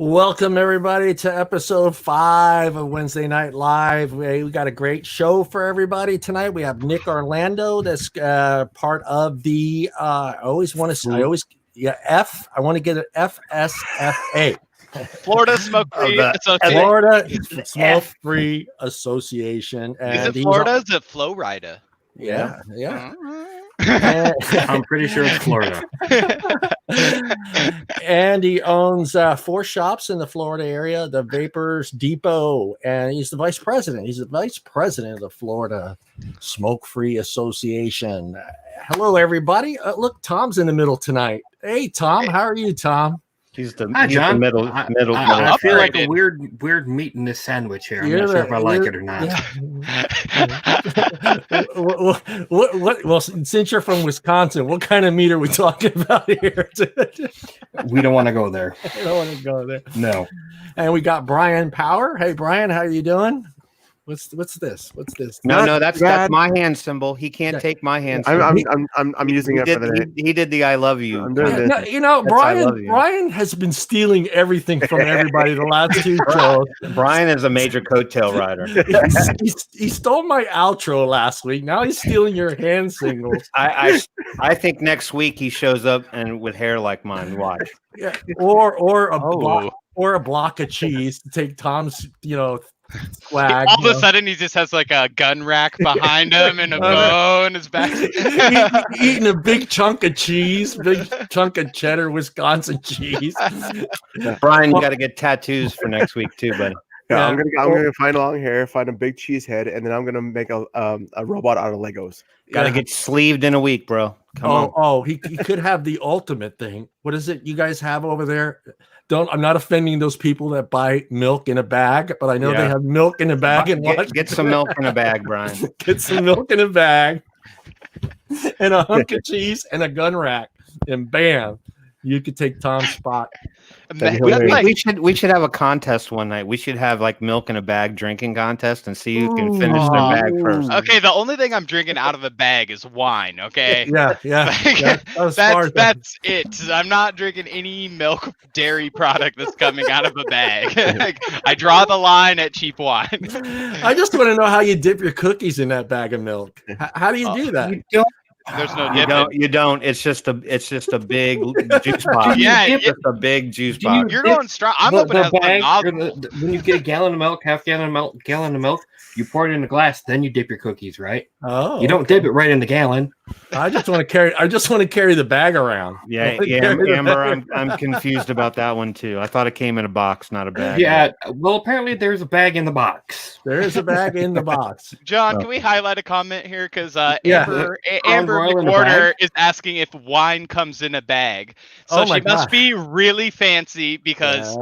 Welcome, everybody, to episode 5 of Wednesday Night Live. We got a great show for everybody tonight. We have Nick Orlando, that's part of the, I want to get an FSFA. Florida Smoke Free Association. Florida Smoke Free Association. And is it Florida? Is it Florida? Yeah. I'm pretty sure it's Florida. And he owns 4 shops in the Florida area, the Vapors Depot, and he's the vice president. He's the vice president of the Florida Smoke Free Association. Hello, everybody. Look, Tom's in the middle tonight. Hey, Tom, how are you, Tom? He's the middle. I feel like a weird meat in this sandwich here. I'm not sure if I like it or not. Yeah. Well, since you're from Wisconsin, what kind of meat are we talking about here? We don't want to go there. We don't want to go there. No. And we got Brian Power. Hey, Brian, how are you doing? What's this? What's this? No, that's my hand symbol. He can't take my hand symbol. I'm using it for the day. He did the I love you. I'm doing this. Brian has been stealing everything from everybody the last 2 shows. Brian is a major coattail rider. He stole my outro last week. Now he's stealing your hand singles. I think next week he shows up and with hair like mine. Watch. Yeah. Or a block of cheese to take Tom's, swag. All of a sudden, he just has like a gun rack behind him and a bow in his back. Eating a big chunk of cheese, big chunk of cheddar Wisconsin cheese. Brian, you got to get tattoos for next week too, buddy. Yeah, I'm gonna find long hair, find a big cheese head, and then I'm gonna make a robot out of Legos. Got to get sleeved in a week, bro. Come on. He could have the ultimate thing. What is it you guys have over there? I'm not offending those people that buy milk in a bag, but I know they have milk in a bag. And get some milk in a bag, Brian. Get some milk in a bag and a hunk of cheese and a gun rack, and bam, you could take Tom's spot. We should have a contest one night. We should have like milk in a bag drinking contest and see who can finish their bag first. Okay, the only thing I'm drinking out of a bag is wine. Okay. Yeah. That's it. I'm not drinking any milk dairy product that's coming out of a bag. I draw the line at cheap wine. I just want to know how you dip your cookies in that bag of milk. How do you do that? You don't. There's no you don't. It's just a big juice box. It's a big juice box. You're going strong. I'm opening up when you get a gallon of milk, half gallon of milk, you pour it in a glass, then you dip your cookies, right? Oh, you don't dip it right in the gallon. I just want to carry the bag around. Yeah, Amber, I'm confused about that one too. I thought it came in a box, not a bag. Yeah, well, apparently there's a bag in the box. There is a bag in the box. John, can we highlight a comment here? Because Amber McWhorter is asking if wine comes in a bag. So she must be really fancy because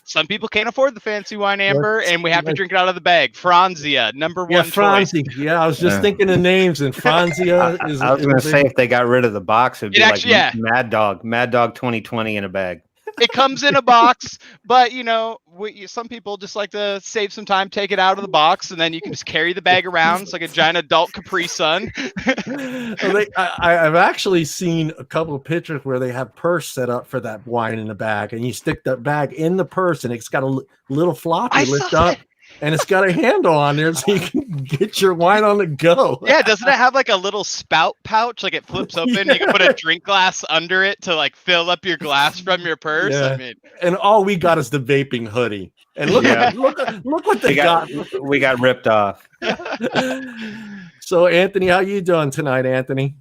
some people can't afford the fancy wine, Amber, and we have to drink it out of the bag. Franzia, number 1 choice. Franzi. Yeah, I was just thinking of names, and Franzia is. I was going to say if they got rid of the box, it'd be Mad Dog 2020 in a bag. It comes in a box, but some people just like to save some time, take it out of the box, and then you can just carry the bag around. It's like a giant adult Capri Sun. I've actually seen a couple of pictures where they have purse set up for that wine in the bag, and you stick that bag in the purse, and it's got a little floppy lift up. And it's got a handle on there so you can get your wine on the go. Yeah, doesn't it have like a little spout pouch? Like it flips open, you can put a drink glass under it to like fill up your glass from your purse. Yeah. I mean, and all we got is the vaping hoodie. And look what they got. We got ripped off. So Anthony, how you doing tonight, Anthony?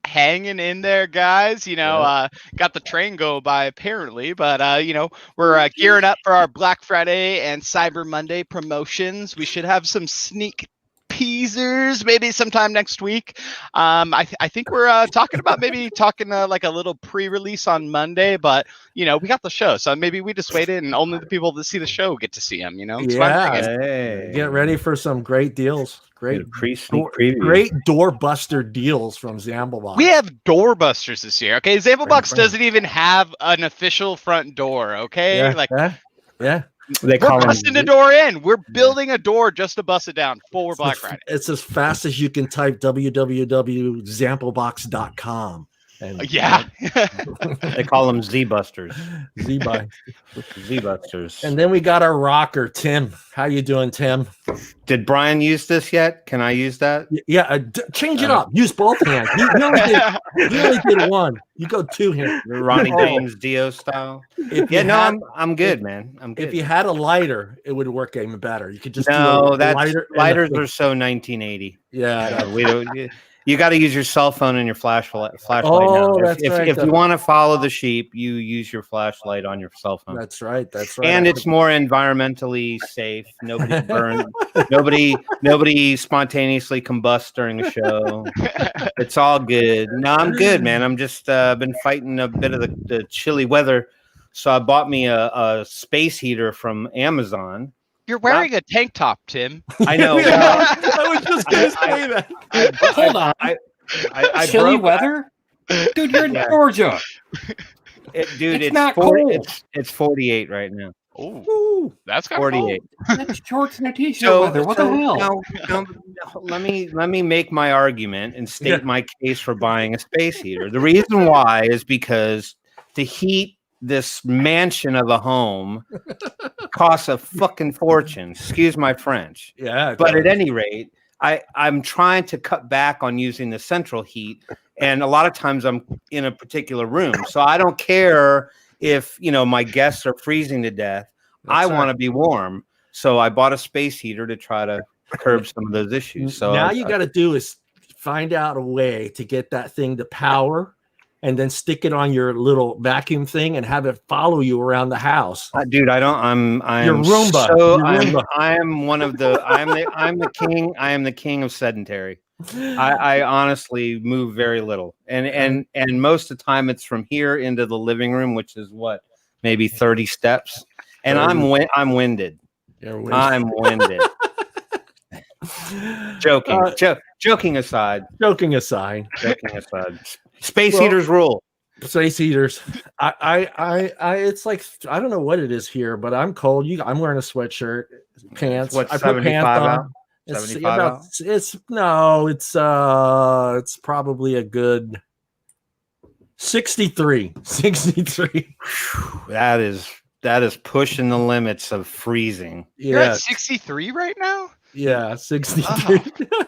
Hanging in there, guys. Got the train go by apparently, but we're gearing up for our Black Friday and Cyber Monday promotions. We should have some sneak teasers maybe sometime next week. I think we're talking like a little pre-release on Monday, but we got the show, so maybe we just wait in and only the people that see the show get to see them. Get ready for some great deals. Great doorbuster deals from Zamplebox. We have doorbusters this year. Okay, Zamplebox doesn't even have an official front door. Okay, We're busting the door in. We're building a door just to bust it down for Black Friday. It's as fast as you can type www.zamplebox.com. And Yeah. They call them Z-busters. Z-busters. And then we got our rocker, Tim. How you doing, Tim? Did Brian use this yet? Can I use that? Yeah, change it up. Use both hands. He only did one. You go two hands. Ronnie James Dio style. I'm good, man. I'm good. If you had a lighter, it would work even better. You could just lighters are so 1980. Yeah, we don't. You got to use your cell phone and your flashlight now. If you want to follow the sheep, you use your flashlight on your cell phone. That's right. And it's more environmentally safe. Nobody burns. nobody spontaneously combusts during the show. It's all good. No, I'm good, man. I'm just been fighting a bit of the chilly weather, so I bought me a space heater from Amazon. You're wearing a tank top, Tim. I know. I was just going to say that. Hold on. I chilly weather? Dude, you're in Georgia. It's not 40, cold. It's 48 right now. Oh, that's kind of 48. That's shorts and a t-shirt weather. What the hell? No, let me make my argument and state my case for buying a space heater. The reason why is because to heat this mansion of a home costs a fucking fortune. Excuse my French. Yeah. But at any rate, I'm trying to cut back on using the central heat. And a lot of times I'm in a particular room. So I don't care if, my guests are freezing to death. I want to be warm. So I bought a space heater to try to curb some of those issues. So now you got to do is find out a way to get that thing to power, and then stick it on your little vacuum thing and have it follow you around the house. Dude, I'm your Roomba. So I am one of the I'm the king. I am the king of sedentary. I honestly move very little. And most of the time it's from here into the living room, which is maybe 30 steps. And I'm winded. I'm winded. Joking aside. Space heaters rule. Space heaters. It's like, I don't know what it is here, but I'm cold. I'm wearing a sweatshirt, pants. What's I put pants on. It's probably a good 63. That is pushing the limits of freezing. You're at 63 right now? Yeah, 63.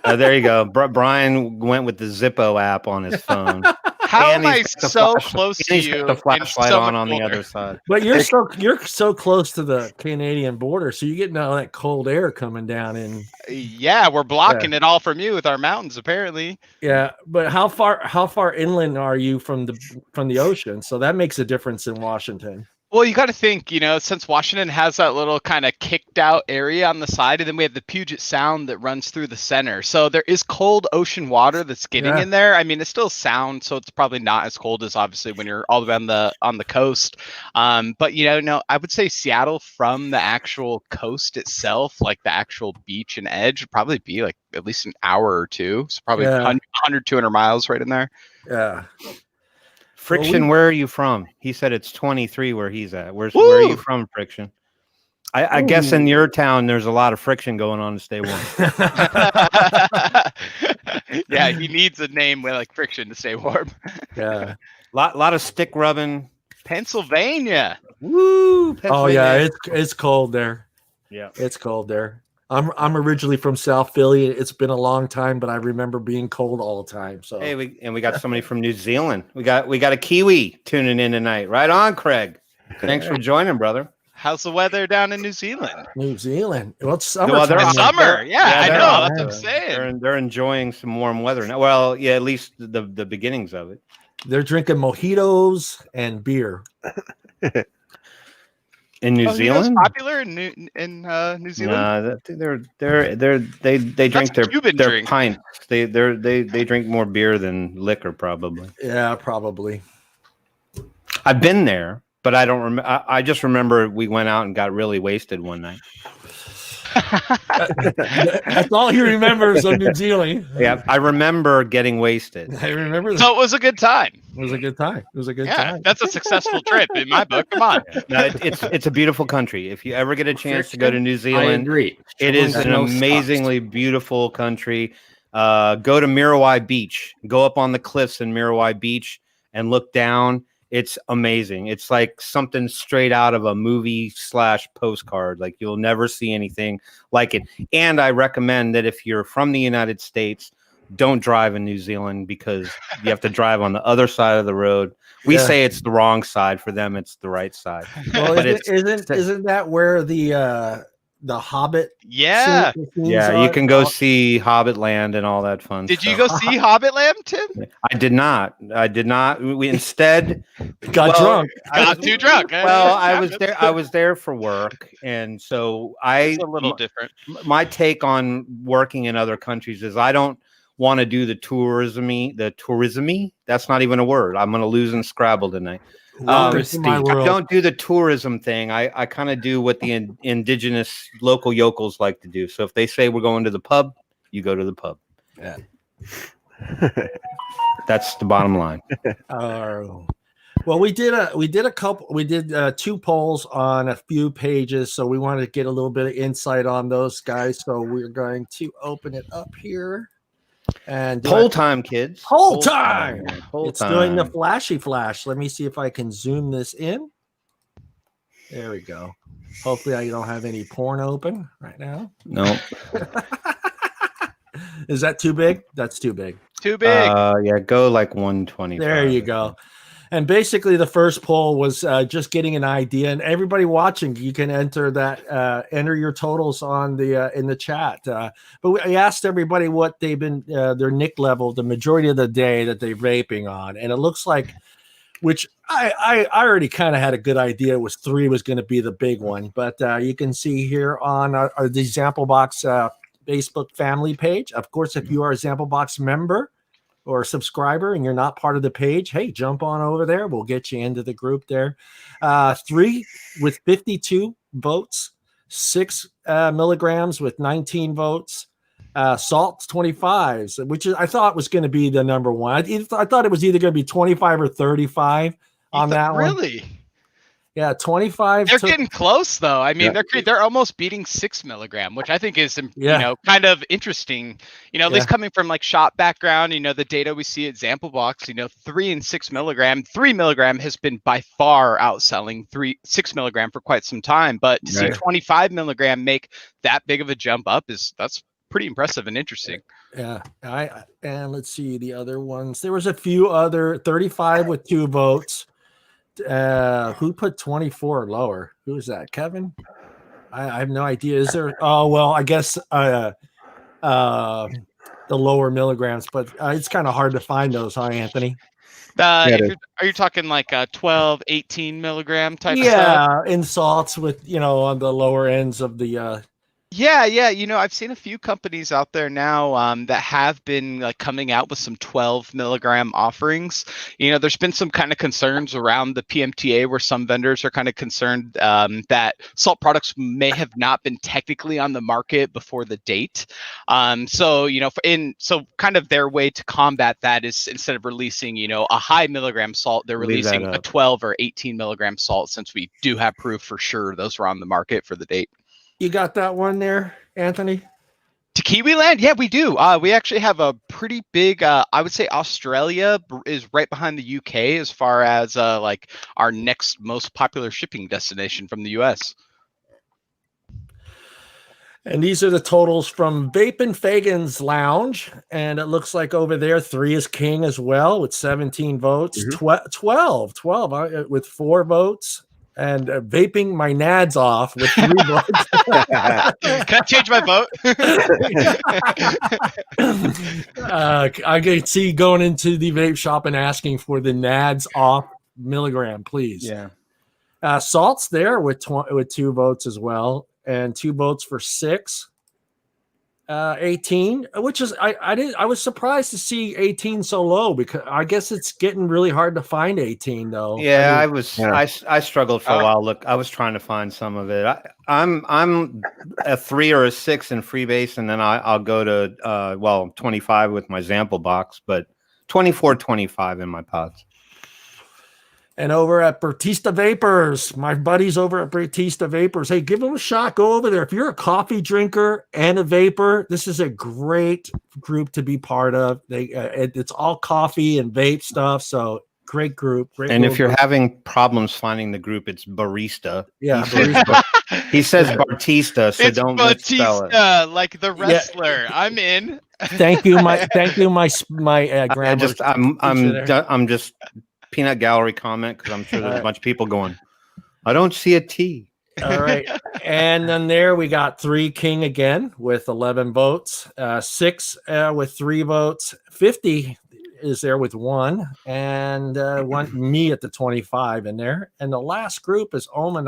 There you go. Brian went with the Zippo app on his phone. How am I so close to you? The flashlight on the other side. But you're so close to the Canadian border, so you're getting all that cold air coming down in. Yeah, we're blocking it all from you with our mountains, apparently. Yeah, but how far inland are you from the ocean? So that makes a difference in Washington. Well, you got to think, since Washington has that little kind of kicked out area on the side, and then we have the Puget Sound that runs through the center. So there is cold ocean water that's getting in there. I mean, it's still sound, so it's probably not as cold as obviously when you're all the way on the coast. But I would say Seattle from the actual coast itself, like the actual beach and edge, would probably be like at least an hour or two. So probably 100, 200 miles right in there. Yeah. Friction, where are you from? He said it's 23 where he's at. Where are you from, Friction? I guess in your town there's a lot of friction going on to stay warm. Yeah, he needs a name like Friction to stay warm. Yeah. Lot of stick rubbing. Pennsylvania. Woo! Pennsylvania. Oh yeah, it's cold there. Yeah. It's cold there. I'm originally from South Philly. It's been a long time, but I remember being cold all the time. So hey, we got somebody from New Zealand. We got a Kiwi tuning in tonight. Right on, Craig. Thanks for joining, brother. How's the weather down in New Zealand? New Zealand. Well, it's summer. It's summer. Yeah, I know. That's what I'm saying. They're enjoying some warm weather now. Well, yeah, at least the beginnings of it. They're drinking mojitos and beer. In New Zealand, popular in New Zealand. They drink their pints. They drink more beer than liquor, probably. Yeah, probably. I've been there, but I don't remember. I just remember we went out and got really wasted one night. That's all he remembers of New Zealand. Yeah, I remember getting wasted. I remember that. So it was a good time. It was a good time. Yeah, that's a successful trip in my book. Come on. No, it's a beautiful country. If you ever get a chance to go to New Zealand, I agree. It is an amazingly beautiful country. Go to Mirawayi Beach. Go up on the cliffs in Mirawayi Beach. and look down. It's amazing. It's like something straight out of a movie / postcard. Like you'll never see anything like it. And I recommend that if you're from the United States, don't drive in New Zealand because you have to drive on the other side of the road. We say it's the wrong side. For them, it's the right side. Well, but isn't that where the Hobbit? Yeah, you can go see Hobbit Land and all that fun stuff. Did you go see Hobbit Land, Tim? I did not. We instead got drunk. Got too drunk. Well, I was there for work, and so it's a little different. My take on working in other countries is I don't want to do the tourism-y. That's not even a word. I'm going to lose in Scrabble tonight. I don't do the tourism thing. I kind of do what the indigenous local yokels like to do. So if they say we're going to the pub, you go to the pub. Yeah. That's the bottom line. Well, we did 2 polls on a few pages, so we wanted to get a little bit of insight on those guys. So we're going to open it up here. And poll time, kids. Poll time. It's doing the flashy flash. Let me see if I can zoom this in. There we go. Hopefully I don't have any porn open right now. No. Is that too big? That's too big. Too big. Yeah, go like 120. There you go. And basically, the first poll was just getting an idea. And everybody watching, you can enter your totals on in the chat. But we asked everybody what they've been their nick level the majority of the day that they're vaping on, and it looks like, which I already kind of had a good idea. It was 3 was going to be the big one, but you can see here on the Zamplebox Facebook family page. Of course, if you are a Zamplebox member or a subscriber and you're not part of the page, hey, jump on over there. We'll get you into the group there. 3 with 52 votes, 6 milligrams with 19 votes, salts 25s, which I thought was going to be the number one. I thought it was either going to be 25 or 35 on that one. Really? Yeah, 25. They're getting close, though. I mean, they're almost beating 6 milligram, which I think is, kind of interesting. At least coming from like shop background, the data we see at Zamplebox, 3 and 6 milligram. 3 milligram has been by far outselling 6 milligram for quite some time. But to see 25 milligram make that big of a jump up that's pretty impressive and interesting. Yeah, and let's see the other ones. There was a few other 35 with 2 votes. Who put 24 or lower? Who is that? Kevin? I have no idea. Is there? Oh well, I guess the lower milligrams, but it's kind of hard to find those, huh, Anthony? Are you talking like 12, 18 milligram type? Yeah, in salts with on the lower ends of the. Yeah. I've seen a few companies out there now that have been coming out with some 12 milligram offerings. There's been some kind of concerns around the PMTA where some vendors are kind of concerned that salt products may have not been technically on the market before the date. So kind of their way to combat that is instead of releasing, a high milligram salt, they're releasing a 12 or 18 milligram salt, since we do have proof for sure those were on the market for the date. You got that one there, Anthony? To Kiwi Land? Yeah, we do. We actually have a pretty big, I would say Australia is right behind the UK as far as our next most popular shipping destination from the US. And these are the totals from Vape and Fagan's Lounge. And it looks like over there, 3 is king as well with 17 votes. 12 with 4 votes. And vaping my nads off with 3 votes. Can I change my vote? I can see going into the vape shop and asking for the nads off milligram, please. Yeah. Salt's there with 2 votes as well, and 2 votes for 6. 18, which is I was surprised to see 18 so low, because I guess it's getting really hard to find 18 though. Yeah, I struggled for a while. Look, I was trying to find some of it. I'm a 3 or a 6 in freebase, and then I'll go to 25 with my Zamplebox, but 24, 25 in my pods. And over at Batista Vapors, my buddies over at Batista Vapors, hey, give them a shot. Go over there. If you're a coffee drinker and a vapor, this is a great group to be part of. It's all coffee and vape stuff. So Great group. And if you're having problems finding the group, it's barista. Yeah, he says Bartista, so it's don't misspell it. Batista, like the wrestler. Yeah. I'm in. Thank you, my grammar. I'm just peanut gallery comment because I'm sure there's a bunch of people going, I don't see a T. All right. And then there we got 3 King again with 11 votes, 6 with 3 votes, 50 is there with 1, and one me at the 25 in there. And the last group is Ohms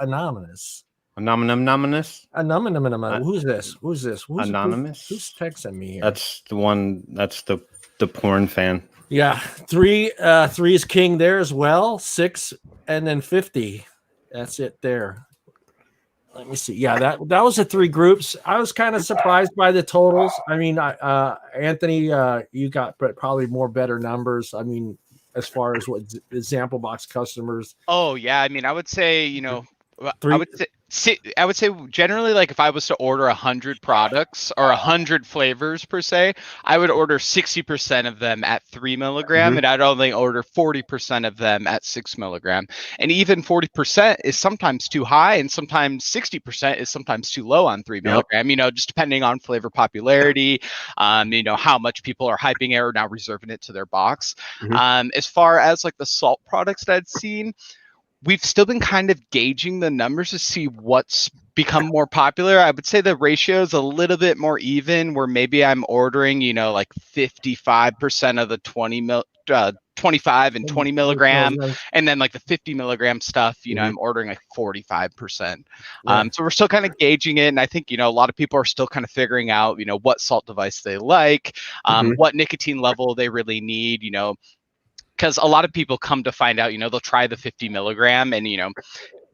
Anonymous. Anonymous? Who's this? Who's Anonymous? Who's texting me here? That's the one. That's the porn fan. Yeah. 3 is King there as well, 6 and then 50. That's it there. Let me see. Yeah, that was the 3 groups. I was kind of surprised by the totals. I mean, Anthony, you got probably more better numbers. I mean, as far as what Zamplebox customers. Oh yeah, I mean, I would say, I would say generally, like if I was to order 100 products or 100 flavors per se, I would order 60% of them at 3 milligram, and I'd only order 40% of them at 6 milligram. And even 40% is sometimes too high, and sometimes 60% is sometimes too low on 3 milligram. Just depending on flavor popularity, how much people are hyping it or now reserving it to their box. As far as like the salt products that I'd seen, we've still been kind of gauging the numbers to see what's become more popular. I would say the ratio is a little bit more even, where maybe I'm ordering, like 55% of the 25 and 20 milligram, and then like the 50 milligram stuff, I'm ordering like 45%. So we're still kind of gauging it, and I think a lot of people are still kind of figuring out what salt device they like, what nicotine level they really need, because a lot of people come to find out, they'll try the 50 milligram, and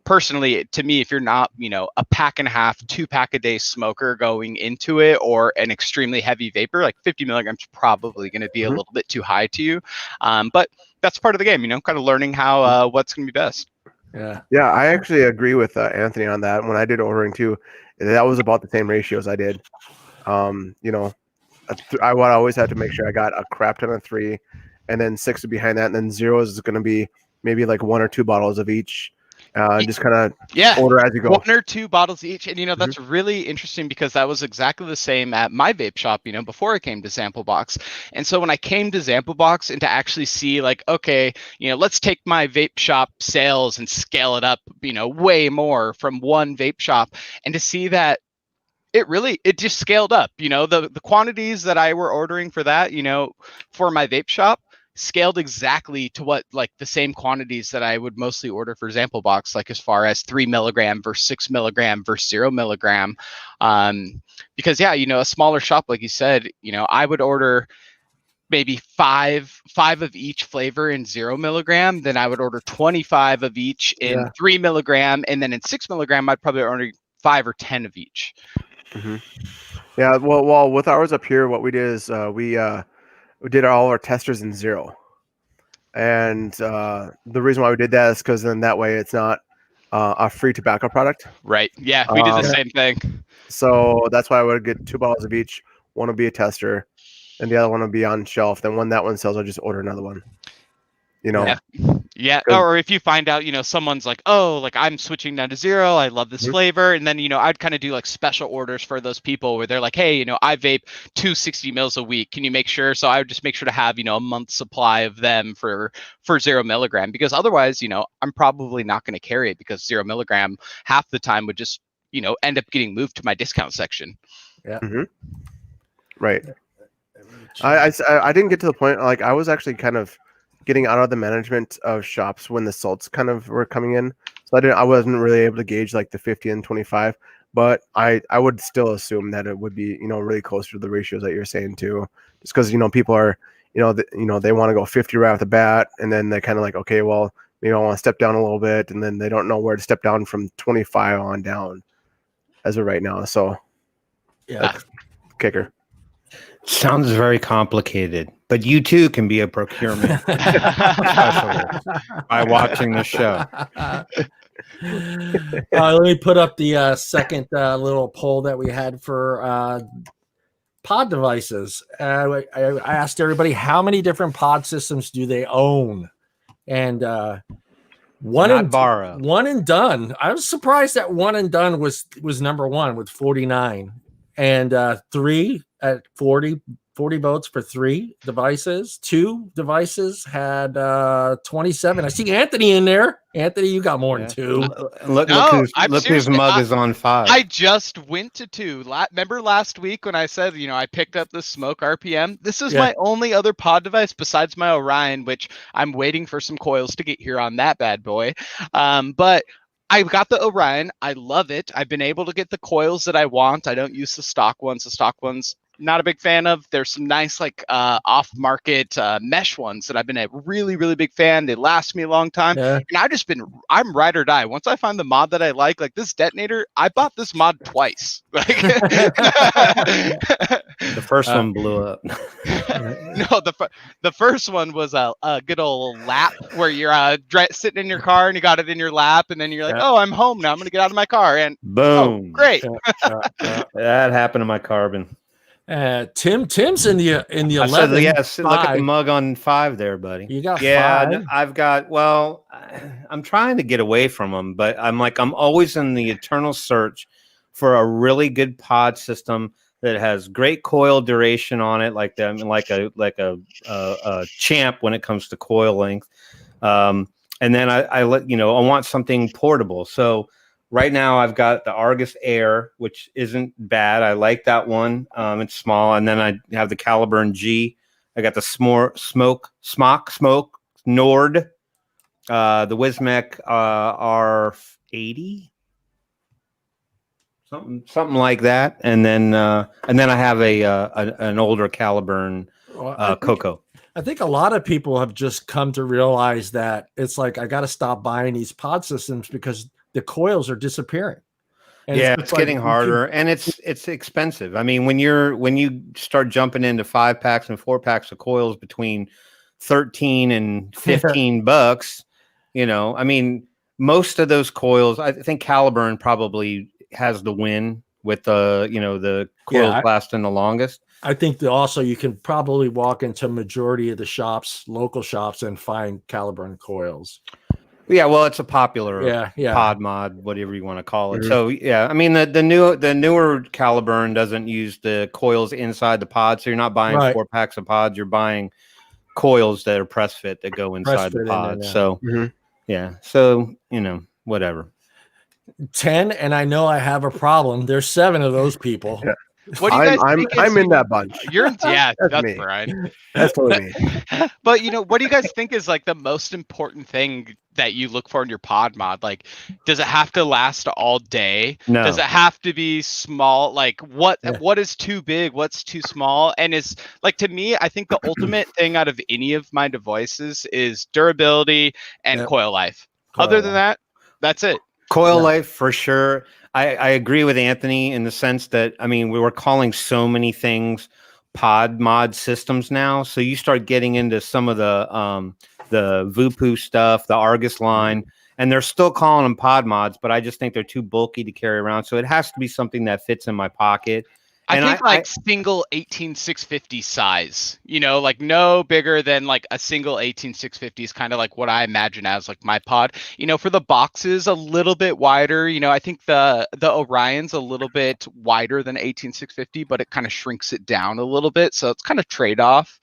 personally, to me, if you're not, a pack and a half, 2-pack a day smoker going into it, or an extremely heavy vapor, like 50 milligrams probably going to be a little bit too high to you. But that's part of the game, kind of learning how what's going to be best. Yeah, I actually agree with Anthony on that. When I did ordering too, that was about the same ratios I did. I always had to make sure I got a crap ton of 3, and then 6 behind that, and then 0 is going to be maybe like 1 or 2 bottles of each. Just kind of order as you go. 1 or 2 bottles each, and that's really interesting, because that was exactly the same at my vape shop, before I came to Zamplebox. And so when I came to Zamplebox and to actually see like, okay, let's take my vape shop sales and scale it up, way more from one vape shop, and to see that it just scaled up, the quantities that I were ordering for that, for my vape shop, scaled exactly to what like the same quantities that I would mostly order for Zamplebox, like as far as 3 milligram versus 6 milligram versus 0 milligram. Because a smaller shop, like you said, I would order maybe five of each flavor in 0 milligram. Then I would order 25 of each in 3 milligram. And then in 6 milligram, I'd probably order 5 or 10 of each. Yeah. Well, with ours up here, what we did is we did all our testers in 0. And the reason why we did that is because then that way it's not a free tobacco product. Right. Yeah, we did the same thing. So that's why I would get 2 bottles of each. One will be a tester, and the other one will be on shelf. Then when that one sells, I'll just order another one. Yeah. Or if you find out, someone's like, oh, like I'm switching down to 0. I love this flavor. And then, I'd kind of do like special orders for those people where they're like, hey, I vape 260 mils a week. Can you make sure? So I would just make sure to have, a month's supply of them for 0 milligram, because otherwise, I'm probably not going to carry it, because 0 milligram half the time would just, end up getting moved to my discount section. Yeah. Right. I didn't get to the point, like I was actually kind of getting out of the management of shops when the salts kind of were coming in, so I wasn't really able to gauge like the 50 and 25, but I would still assume that it would be really close to the ratios that you're saying too, just because people are they want to go 50 right off the bat, and then they kind of like, okay, well maybe I want to step down a little bit, and then they don't know where to step down from 25 on down as of right now. So that's kicker. Sounds very complicated, but you too can be a procurement specialist by watching the show. Let me put up the second little poll that we had for pod devices. I asked everybody how many different pod systems do they own, and one and done. I was surprised that one and done was number one with 49, and 3 at 40 votes for 3 devices. 2 devices had 27. I see Anthony in there. Anthony, you got more than 2. Look whose mug is on 5. I just went to 2. Remember last week when I said, I picked up the Smoke RPM? This is my only other pod device besides my Orion, which I'm waiting for some coils to get here on that bad boy. But I got the Orion. I love it. I've been able to get the coils that I want. I don't use the stock ones. The stock ones, not a big fan of. There's some nice off-market mesh ones that I've been a really, really big fan. They last me a long time. And I'm ride or die. Once I find the mod that I like this detonator, I bought this mod twice. The first one blew up. No, the first one was a good old lap where you're sitting in your car and you got it in your lap, and then you're like, oh, I'm home now. I'm going to get out of my car. And boom. Oh, great. That happened to my Carbon. Tim's in the 11. Yes, look at the mug on 5 there, buddy. You got 5. I've got. Well, I'm trying to get away from them, but I'm always in the eternal search for a really good pod system that has great coil duration on it, like a champ when it comes to coil length. And then I want something portable. So right now I've got the Argus Air, which isn't bad. I like that one. It's small. And then I have the Caliburn G. I got the Smoke Nord, the Wismec R80. Something like that, and then I have an older Caliburn Coco. I think a lot of people have just come to realize that it's like I got to stop buying these pod systems because the coils are disappearing. And it's getting harder, and it's expensive. I mean, when you start jumping into 5-packs and 4-packs of coils between $13 and $15, I mean, most of those coils, I think Caliburn probably has the win with the coils lasting the longest. I think also you can probably walk into majority of the local shops, and find Caliburn coils. Yeah, well, it's a popular pod mod, whatever you want to call it. Mm-hmm. So I mean the newer Caliburn doesn't use the coils inside the pod, so you're not buying 4-packs of pods. You're buying coils that are press fit that go inside the pod. So so whatever. 10, and I know I have a problem. There's 7 of those people. Yeah. What do you guys I'm in that bunch. That's me. Brian. That's totally me. But what do you guys think is the most important thing that you look for in your pod mod? Does it have to last all day? No. Does it have to be small? What is too big? What's too small? And it's to me, I think the ultimate thing out of any of my devices is durability and coil life. Other than that, that's it. Coil life for sure. I agree with Anthony in the sense that, I mean, we were calling so many things pod mod systems now. So you start getting into some of the Vupu stuff, the Argus line, and they're still calling them pod mods, but I just think they're too bulky to carry around. So it has to be something that fits in my pocket. I think single 18650 size, no bigger than a single 18650 is kind of what I imagine as my pod. For the boxes, a little bit wider. I think the Orion's a little bit wider than 18650, but it kind of shrinks it down a little bit. So it's kind of trade-off.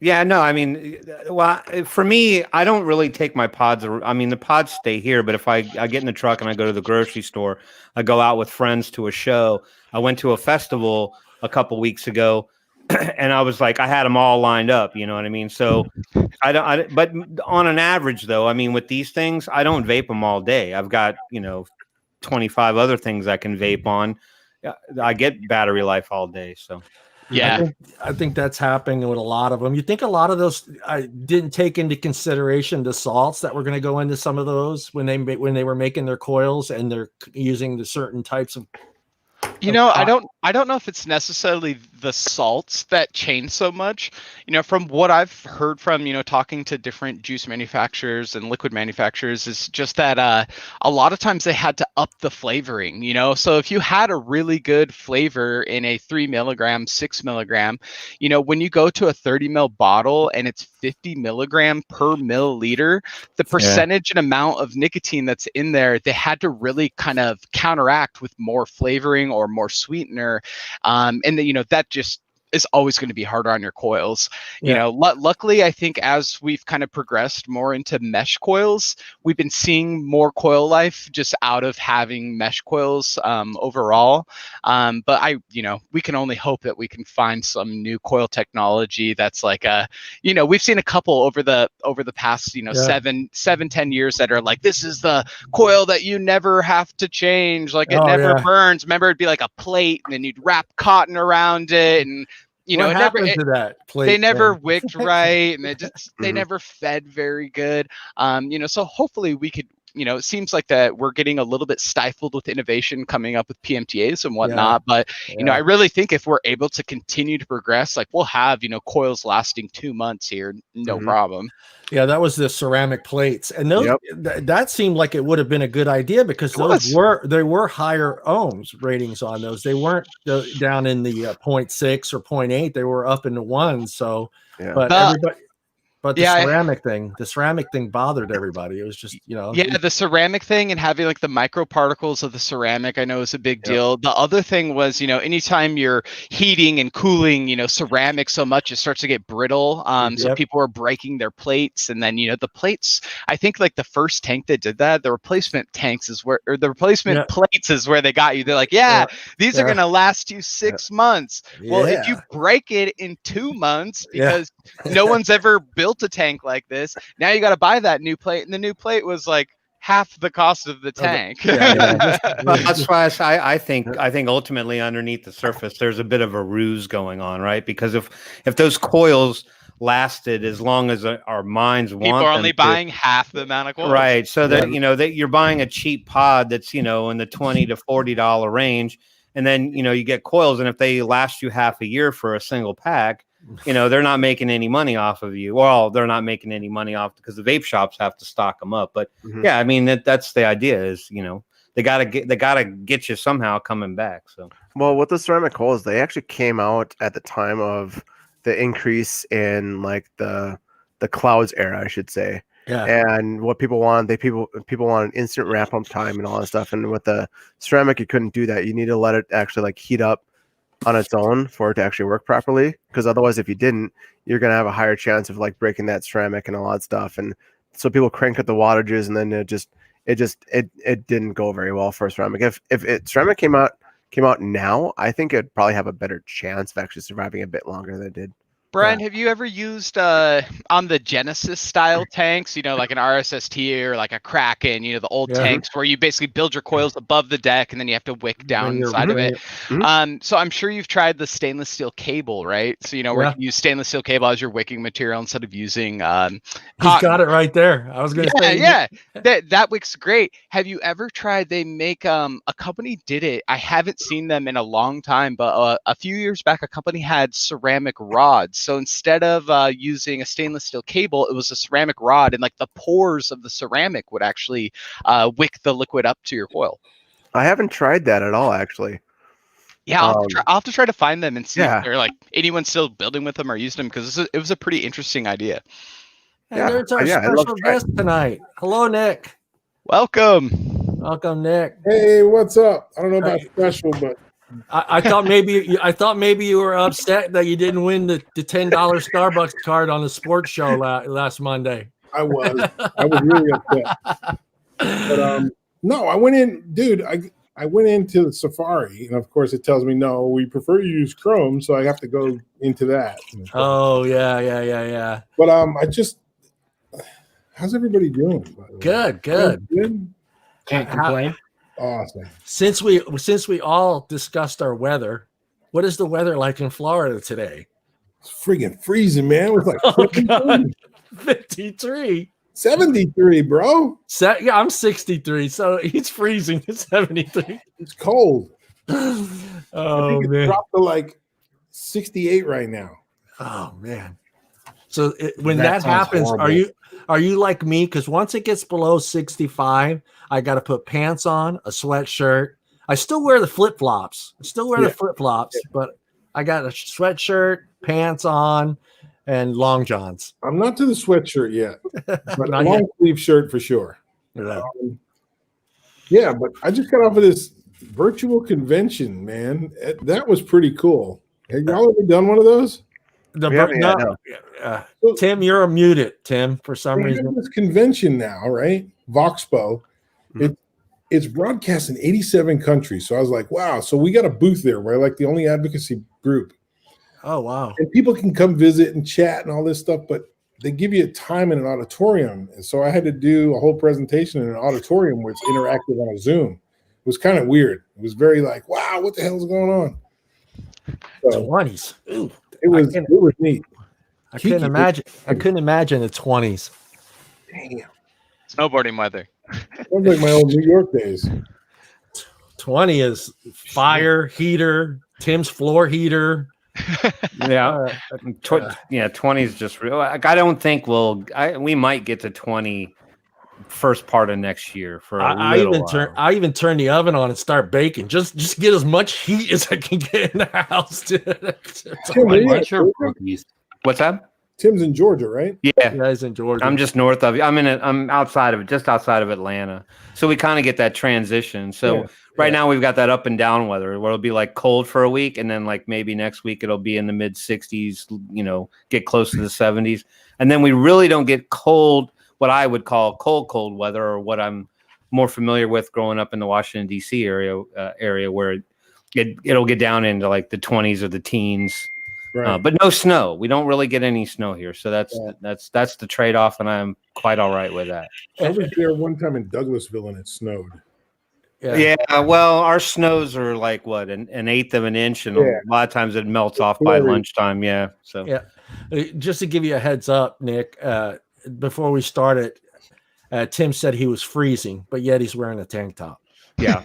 Yeah, no, I mean, well, for me, I don't really take my pods. I mean, the pods stay here, but if I get in the truck and I go to the grocery store, I go out with friends to a show. I went to a festival a couple weeks ago, and I was I had them all lined up. You know what I mean? So but on an average, though, I mean, with these things, I don't vape them all day. I've got 25 other things I can vape on. I get battery life all day, so. Yeah, I think that's happening with a lot of them. You think a lot of those didn't take into consideration the salts that were going to go into some of those when they were making their coils, and they're using the certain types of. I I don't know if it's necessarily the salts that change so much. From what I've heard from, talking to different juice manufacturers and liquid manufacturers, is just that a lot of times they had to up the flavoring, So if you had a really good flavor in a 3 milligram, 6 milligram, when you go to a 30 ml bottle and it's 50 milligram per milliliter, the percentage and amount of nicotine that's in there, they had to really kind of counteract with more flavoring or more sweetener. And that just is always going to be harder on your coils. Luckily, I think as we've kind of progressed more into mesh coils, we've been seeing more coil life just out of having mesh coils overall. But we can only hope that we can find some new coil technology that's like we've seen a couple over the past 7-10 years that are like, this is the coil that you never have to change, like it never burns. Remember, it'd be like a plate and then you'd wrap cotton around it, and what happened to that plate? They never wicked right, and they never fed very good. So hopefully we could. It seems like that we're getting a little bit stifled with innovation coming up with PMTAs and whatnot. But I really think if we're able to continue to progress, like we'll have coils lasting 2 months here, no problem. Yeah, that was the ceramic plates, and those that seemed like it would have been a good idea because those were higher ohms ratings on those. They weren't down in the 0.6 or 0.8. They were up in the ones. So, but the ceramic thing bothered everybody. It was just, the ceramic thing and having like the microparticles of the ceramic, I know is a big deal. The other thing was, anytime you're heating and cooling, ceramic so much, it starts to get brittle. So people were breaking their plates, and then, the plates, I think like the first tank that did that, the replacement plates is where they got you. They're like, these are going to last you 6 months. Well, if you break it in 2 months, because no one's ever built a tank like this, now you got to buy that new plate, and the new plate was like half the cost of the tank. That's why I think ultimately underneath the surface there's a bit of a ruse going on, right? Because if those coils lasted as long as our minds want, people are only buying half the amount of coils, right? So that that you're buying a cheap pod that's in the $20 to $40 range, and then you get coils, and if they last you half a year for a single pack, they're not making any money off of you. Well, they're not making any money off because the vape shops have to stock them up. But I mean, that's the idea is, they gotta get you somehow coming back. So, well, with the ceramic coils, they actually came out at the time of the increase in like the clouds era, I should say. Yeah. And what people wanted, people wanted instant ramp up time and all that stuff. And with the ceramic, you couldn't do that. You need to let it actually like heat up on its own for it to actually work properly, because otherwise if you didn't, you're going to have a higher chance of like breaking that ceramic and all that stuff. And so people crank up the wattages, and then it didn't go very well for ceramic. If ceramic came out now, I think it'd probably have a better chance of actually surviving a bit longer than it did. Brian, have you ever used on the Genesis style tanks, like an RSST or like a Kraken, the old tanks where you basically build your coils above the deck and then you have to wick down inside of it. So I'm sure you've tried the stainless steel cable, right? So, where you use stainless steel cable as your wicking material instead of using cotton. He's got it right there. I was going to say. Yeah, that wicks great. Have you ever tried, they make, a company did it. I haven't seen them in a long time, but a few years back, a company had ceramic rods. So instead of using a stainless steel cable, it was a ceramic rod, and like the pores of the ceramic would actually wick the liquid up to your coil. I haven't tried that at all, actually. Yeah, I'll have to try to find them and see if they're like anyone still building with them or using them, because it was a pretty interesting idea. And there's our special guest tonight. Hello, Nick. Welcome, Nick. Hey, what's up? I don't know about special, but I thought maybe you were upset that you didn't win the $10 Starbucks card on the sports show last Monday. I was really upset. But no, I went in, dude. I went into the Safari, and of course it tells me no, we prefer you use Chrome, so I have to go into that. Oh yeah. But how's everybody doing? Good. Can't complain. Awesome. Since we all discussed our weather, what is the weather like in Florida today? It's freaking freezing, man. It was like 53. 73, bro. Yeah, I'm 63, so he's freezing at 73. It's cold. I think it dropped to like 68 right now. Oh man. So when that happens, horrible. are you like me? Because once it gets below 65, I got to put pants on, a sweatshirt. I still wear the flip-flops. But I got a sweatshirt, pants on, and long johns. I'm not to the sweatshirt yet, but Not a long yet. sleeve shirt for sure. Yeah. Yeah, but I just got off of this virtual convention, man. That was pretty cool. Have y'all ever done one of those? Tim, you're muted, Tim, for some reason. This convention now, right? Voxpo. It's broadcast in 87 countries. So I was like, wow. So we got a booth there. We're like the only advocacy group. Oh, wow. And people can come visit and chat and all this stuff, but they give you a time in an auditorium. And so I had to do a whole presentation in an auditorium where it's interactive on a Zoom. It was kind of weird. It was very like, wow, what the hell is going on? So 20s. Ooh, it was neat. I couldn't imagine the 20s. Damn. Snowboarding weather. Sounds like my old New York days. 20 is fire heater, Tim's floor heater. Yeah, 20 is just real. Like, I don't think we might get to 20 first part of next year for I even turn the oven on and start baking. Just get as much heat as I can get in the house. What's that? Tim's in Georgia, right? Yeah, he's in Georgia. I'm just north of you. I'm outside of it, just outside of Atlanta. So we kind of get that transition. So right now we've got that up and down weather where it'll be like cold for a week, and then like maybe next week it'll be in the mid 60s. Get close to the 70s, and then we really don't get cold. What I would call cold weather, or what I'm more familiar with growing up in the Washington D.C. area where it'll get down into like the 20s or the teens. Right. But no snow. We don't really get any snow here, so that's the trade-off, and I'm quite all right with that. I was there one time in Douglasville, and it snowed. Yeah. Well, our snows are like what an eighth of an inch, and a lot of times it melts off by lunchtime. Yeah. So just to give you a heads up, Nick, before we started, Tim said he was freezing, but yet he's wearing a tank top. Yeah.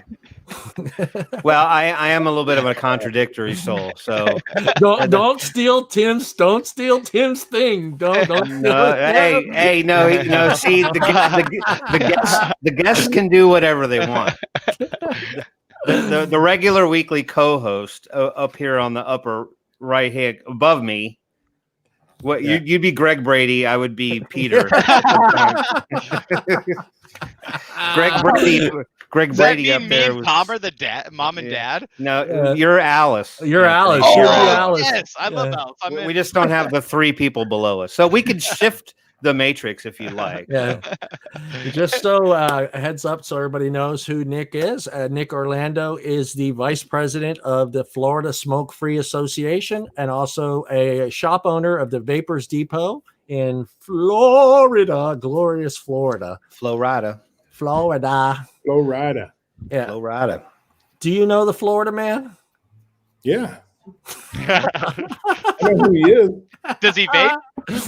Well, I am a little bit of a contradictory soul, so don't steal Tim's thing. Don't no, no. See, the guests can do whatever they want. The regular weekly co-host up here on the upper right hand above me. What you'd be Greg Brady, I would be Peter. Greg Brady up there. Mom and dad. No, you're Alice. You're Alice. Oh, you're Alice. Yes, I love Alice. We just don't have the three people below us, so we could shift the matrix if you like. Yeah. Just so heads up, so everybody knows who Nick is. Nick Orlando is the vice president of the Florida Smoke Free Association, and also a shop owner of the Vapors Depot in Florida, glorious Florida. Florida. Yeah. Florida. Do you know the Florida man? Yeah. I know who he is. Does he vape?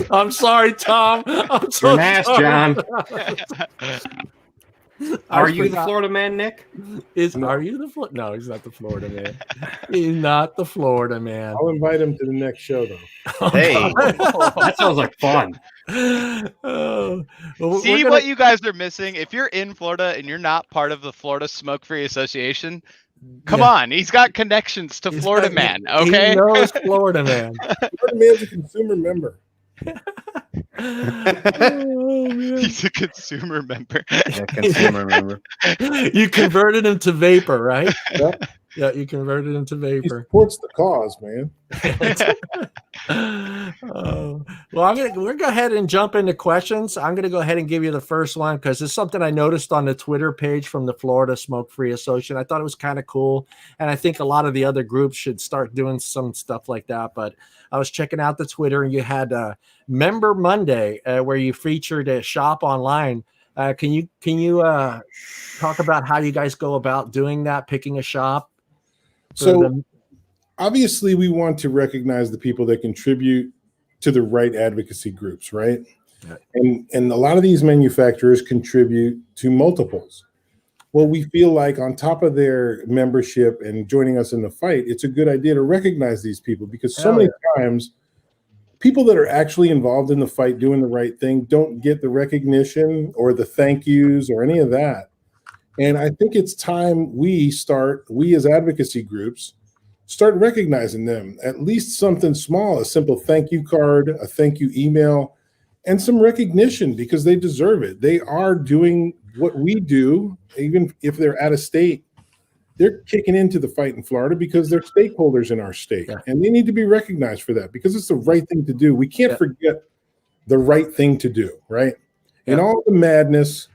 I'm sorry, Tom. I'm so sorry. John. Are you the Florida man, Nick? Are you the Florida? No, he's not the Florida man. He's not the Florida man. I'll invite him to the next show, though. Hey, that sounds like fun. See what you guys are missing. If you're in Florida and you're not part of the Florida Smoke Free Association, come on. He's got connections to Florida Man. Okay, he knows Florida Man. Florida Man's a consumer member. He's a consumer member. You converted him to vapor, right? Yeah, you converted him to vapor. He supports the cause, man. Well, we're gonna go ahead and jump into questions. I'm gonna go ahead and give you the first one because it's something I noticed on the Twitter page from the Florida Smoke Free Association. I thought it was kind of cool, and I think a lot of the other groups should start doing some stuff like that. But I was checking out the Twitter, and you had Member Monday where you featured a shop online. Can you talk about how you guys go about doing that, picking a shop? So obviously we want to recognize the people that contribute to the right advocacy groups, right? Yeah. And a lot of these manufacturers contribute to multiples. Well, we feel like on top of their membership and joining us in the fight, it's a good idea to recognize these people, because so many times people that are actually involved in the fight doing the right thing don't get the recognition or the thank yous or any of that. And I think it's time we as advocacy groups, start recognizing them. At least something small, a simple thank you card, a thank you email, and some recognition, because they deserve it. They are doing what we do, even if they're out of state. They're kicking into the fight in Florida because they're stakeholders in our state, and they need to be recognized for that, because it's the right thing to do. We can't forget the right thing to do, right? In all the madness,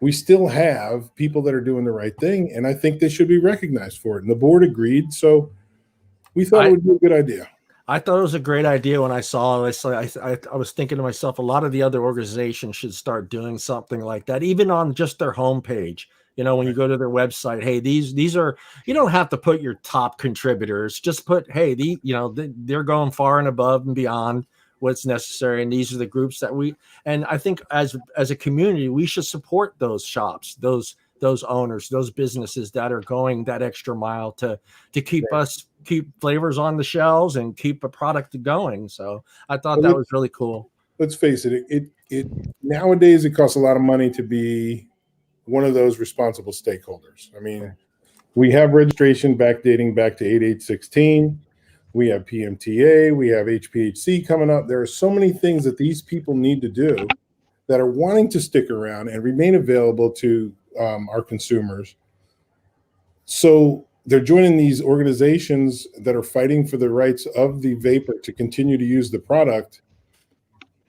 we still have people that are doing the right thing, and I think they should be recognized for it. And the board agreed, so we thought it would be a good idea. I thought it was a great idea when I saw it. I was thinking to myself, a lot of the other organizations should start doing something like that, even on just their homepage. You know, when you go to their website, hey, these are, you don't have to put your top contributors. Just put, hey, they're going far and above and beyond what's necessary, and these are the groups that and I think as a community, we should support those shops, those owners, those businesses that are going that extra mile to keep flavors on the shelves and keep a product going. So I thought that was really cool. Let's face it, it nowadays it costs a lot of money to be one of those responsible stakeholders. I mean, we have registration dating back to 8816. We have PMTA, we have HPHC coming up. There are so many things that these people need to do that are wanting to stick around and remain available to our consumers. So they're joining these organizations that are fighting for the rights of the vapor to continue to use the product.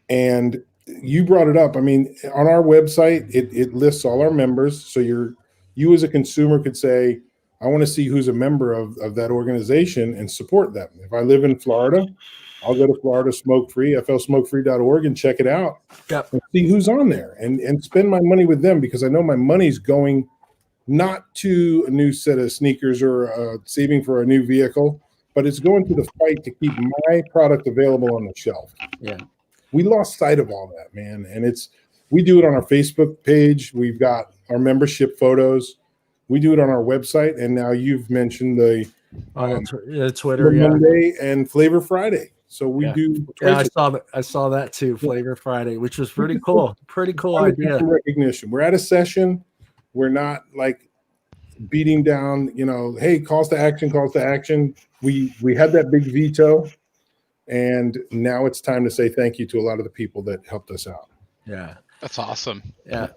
And you brought it up. I mean, on our website, it lists all our members. So you as a consumer could say, I want to see who's a member of that organization and support them. If I live in Florida, I'll go to Florida Smoke Free, flsmokefree.org, and check it out and see who's on there and spend my money with them, because I know my money's going not to a new set of sneakers or saving for a new vehicle, but it's going to the fight to keep my product available on the shelf. Yeah. We lost sight of all that, man. And we do it on our Facebook page. We've got our membership photos. We do it on our website. And now you've mentioned the Twitter, Monday and Flavor Friday. So we do. Yeah, I saw that too, Flavor Friday, which was pretty cool. Pretty cool idea. Recognition. We're at a session. We're not like beating down, hey, calls to action. We had that big veto. And now it's time to say thank you to a lot of the people that helped us out. Yeah. That's awesome. Yeah.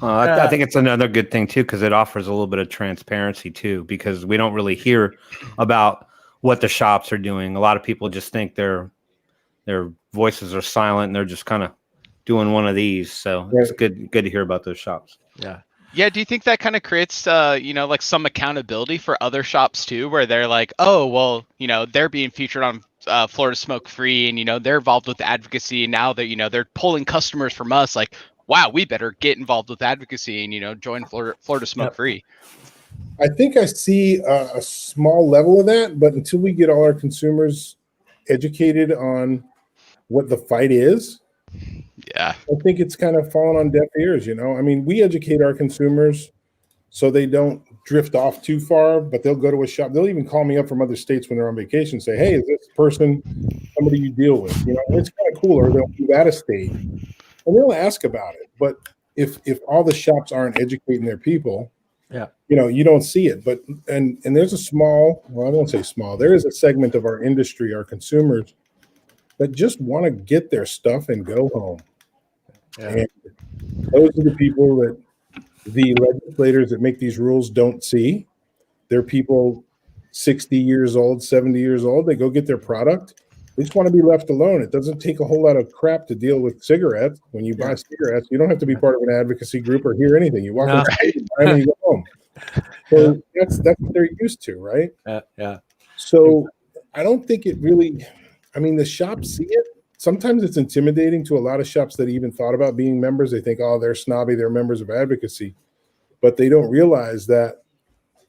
I think it's another good thing too, because it offers a little bit of transparency too, because we don't really hear about what the shops are doing. A lot of people just think their voices are silent and they're just kind of doing one of these. So it's good to hear about those shops. Yeah. Yeah. Do you think that kind of creates, like some accountability for other shops too, where they're like, oh, well, they're being featured on Florida Smoke Free, and they're involved with advocacy, and now that they're pulling customers from us, like, wow, we better get involved with advocacy and join Florida Smoke Free. I think I see a small level of that, but until we get all our consumers educated on what the fight is, I think it's kind of fallen on deaf ears. I mean, we educate our consumers so they don't drift off too far, but they'll go to a shop. They'll even call me up from other states when they're on vacation and say, hey, is this person somebody you deal with? It's kind of cool. Or they'll move out of state and they'll ask about it. But if all the shops aren't educating their people, you don't see it. But and there's a small, well, I won't say small, there is a segment of our industry, our consumers, that just want to get their stuff and go home. And those are the people that the legislators that make these rules don't see. They're people 60 years old, 70 years old. They go get their product. They just want to be left alone. It doesn't take a whole lot of crap to deal with cigarettes. When you buy cigarettes, you don't have to be part of an advocacy group or hear anything. You walk inside and you go home. So that's what they're used to, right? Yeah. So I don't think it really, the shops see it. Sometimes it's intimidating to a lot of shops that even thought about being members. They think, oh, they're snobby, they're members of advocacy. But they don't realize that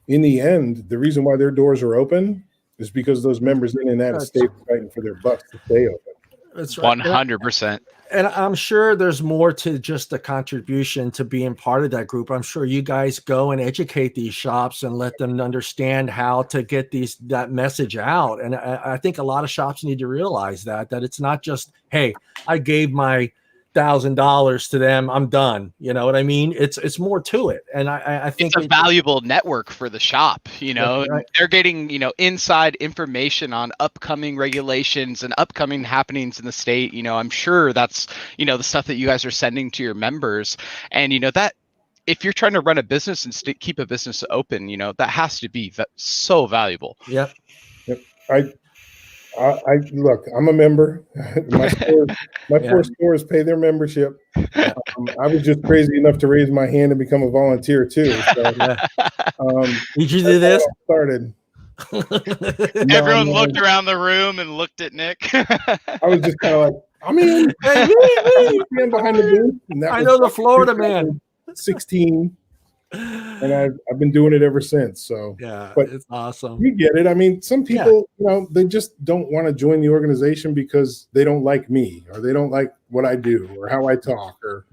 in the end, the reason why their doors are open is because those members in and out of state are fighting for their bucks to stay open. That's right. 100%. And I'm sure there's more to just the contribution to being part of that group. I'm sure you guys go and educate these shops and let them understand how to get that message out. And I think a lot of shops need to realize that it's not just, hey, I gave my $1,000 to them, I'm done. You know what I mean? It's more to it. And I think it's a valuable network for the shop. Right. They're getting, inside information on upcoming regulations and upcoming happenings in the state. I'm sure that's, the stuff that you guys are sending to your members. And, that if you're trying to run a business and keep a business open, that has to be so valuable. Yep. I look, I'm a member. My four stores pay their membership. I was just crazy enough to raise my hand and become a volunteer too. So, did you do this? Started. Everyone looked around the room and looked at Nick. I was just kind of like, I'm in. Stand behind the booth. I know the Florida man. 16. And I've been doing it ever since. So but it's awesome. You get it. I mean, some people, they just don't want to join the organization because they don't like me or they don't like what I do or how I talk or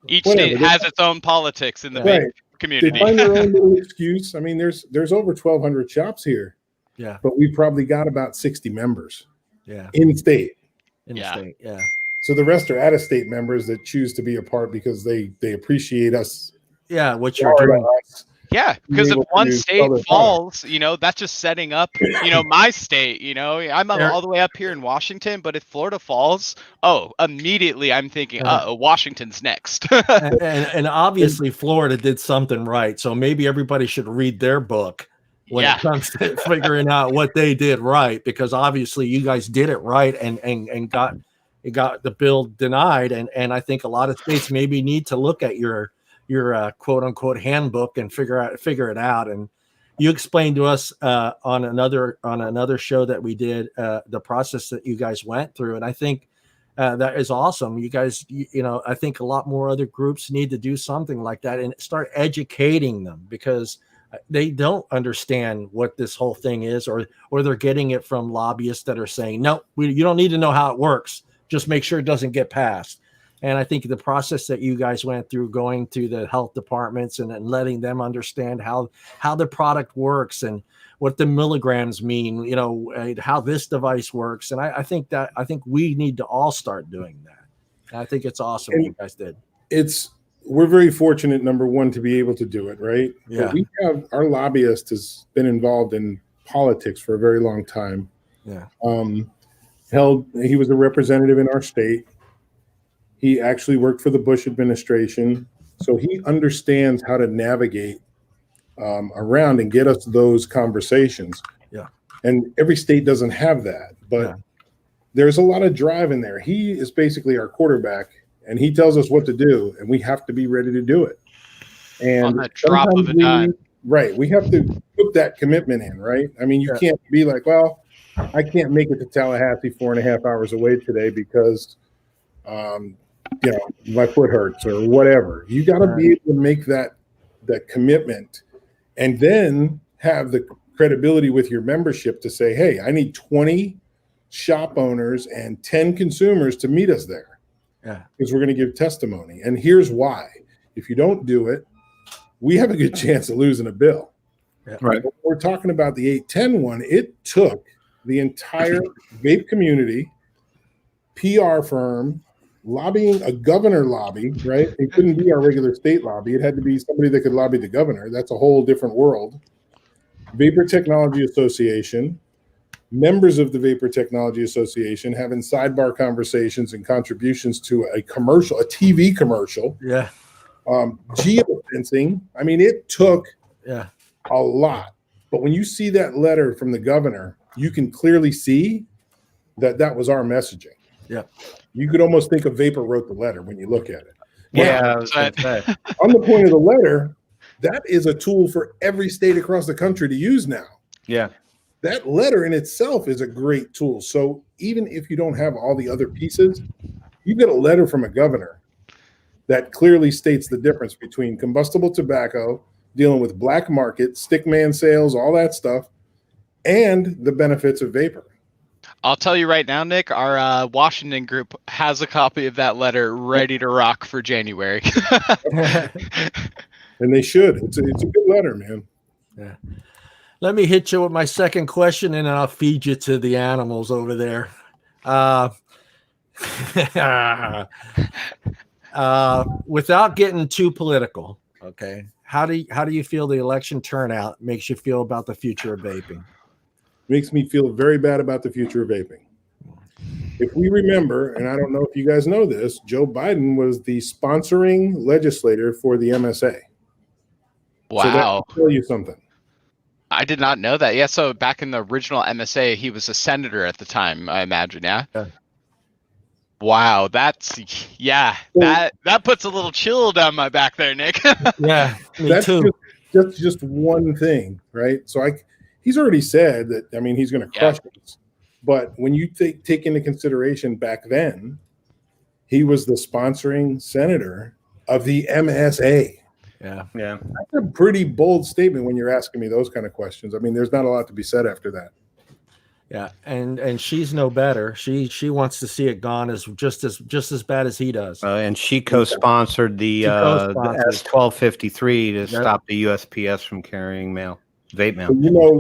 each state has its own politics in the vape community. They find their own little excuse. I mean, there's over 1,200 shops here. Yeah. But we probably got about 60 members. Yeah. In state. In the state. Yeah. So the rest are out-of-state members that choose to be a part because they appreciate us. Yeah, what you're doing. Yeah, because if one state falls, that's just setting up, my state, I'm all the way up here in Washington, but if Florida falls, immediately I'm thinking, Washington's next. and obviously Florida did something right. So maybe everybody should read their book when it comes to figuring out what they did right, because obviously you guys did it right and got the bill denied. And I think a lot of states maybe need to look at your quote unquote handbook and figure it out. And you explained to us on another show that we did the process that you guys went through. And I think that is awesome. You guys, I think a lot more other groups need to do something like that and start educating them, because they don't understand what this whole thing is, or they're getting it from lobbyists that are saying, no, you don't need to know how it works. Just make sure it doesn't get passed. And I think the process that you guys went through, going to the health departments and letting them understand how the product works and what the milligrams mean, how this device works. And I think we need to all start doing that. And I think it's awesome what you guys did. We're very fortunate, number one, to be able to do it, right? Yeah. But our lobbyist has been involved in politics for a very long time. Yeah. He was a representative in our state. He actually worked for the Bush administration, so he understands how to navigate around and get us those conversations. Yeah. And every state doesn't have that, but there's a lot of drive in there. He is basically our quarterback, and he tells us what to do, and we have to be ready to do it. And on that drop of a dime. Right. We have to put that commitment in, right? I mean, you can't be like, well, I can't make it to Tallahassee 4.5 hours away today because my foot hurts or whatever. You got to be able to make that commitment, and then have the credibility with your membership to say, hey, I need 20 shop owners and 10 consumers to meet us there. Yeah. Because we're going to give testimony. And here's why. If you don't do it, we have a good chance of losing a bill. Yeah. Right. When we're talking about the 810 one, it took the entire vape community, PR firm, lobbying a governor lobby, right? It couldn't be our regular state lobby. It had to be somebody that could lobby the governor. That's a whole different world. Vapor Technology Association, members of the Vapor Technology Association having sidebar conversations and contributions to a commercial, a TV commercial. Yeah. Geofencing. I mean, it took a lot. But when you see that letter from the governor, you can clearly see that was our messaging. Yeah. You could almost think of Vapor wrote the letter when you look at it. Yeah. On the point of the letter, that is a tool for every state across the country to use now. Yeah. That letter in itself is a great tool. So even if you don't have all the other pieces, you get a letter from a governor that clearly states the difference between combustible tobacco, dealing with black market, stickman sales, all that stuff, and the benefits of vapor. I'll tell you right now, Nick, our Washington group has a copy of that letter ready to rock for January. And they should. It's a good letter, man. Yeah. Let me hit you with my second question, and then I'll feed you to the animals over there. Without getting too political, okay, how do you feel the election turnout makes you feel about the future of vaping? Makes me feel very bad about the future of vaping. If we remember, and I don't know if you guys know this, Joe Biden was the sponsoring legislator for the MSA. Wow. So that will tell you something. I did not know that. Yeah, so back in the original MSA, he was a senator at the time, I imagine, yeah? Wow, that puts a little chill down my back there, Nick. Yeah, me that's too. That's just one thing, right? So he's already said that, I mean, he's going to crush us. But when you take into consideration back then, he was the sponsoring senator of the MSA. Yeah. That's a pretty bold statement when you're asking me those kind of questions. I mean, there's not a lot to be said after that. Yeah, and she's no better. She wants to see it gone as just as bad as he does. And she co-sponsored the S1253 to stop the USPS from carrying vape mail. So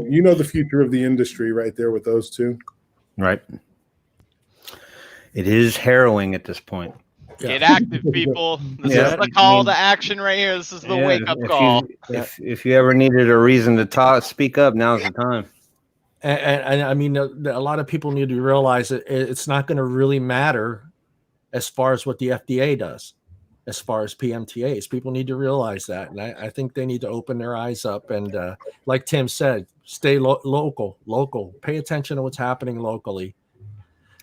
you know the future of the industry right there with those two. Right. It is harrowing at this point. Get active, people. This is the call to action right here. This is the wake-up call. If you ever needed a reason to speak up, now's the time. And I mean, a lot of people need to realize that it's not going to really matter as far as what the FDA does, as far as PMTAs. People need to realize that. And I think they need to open their eyes up. And like Tim said, stay local. Pay attention to what's happening locally.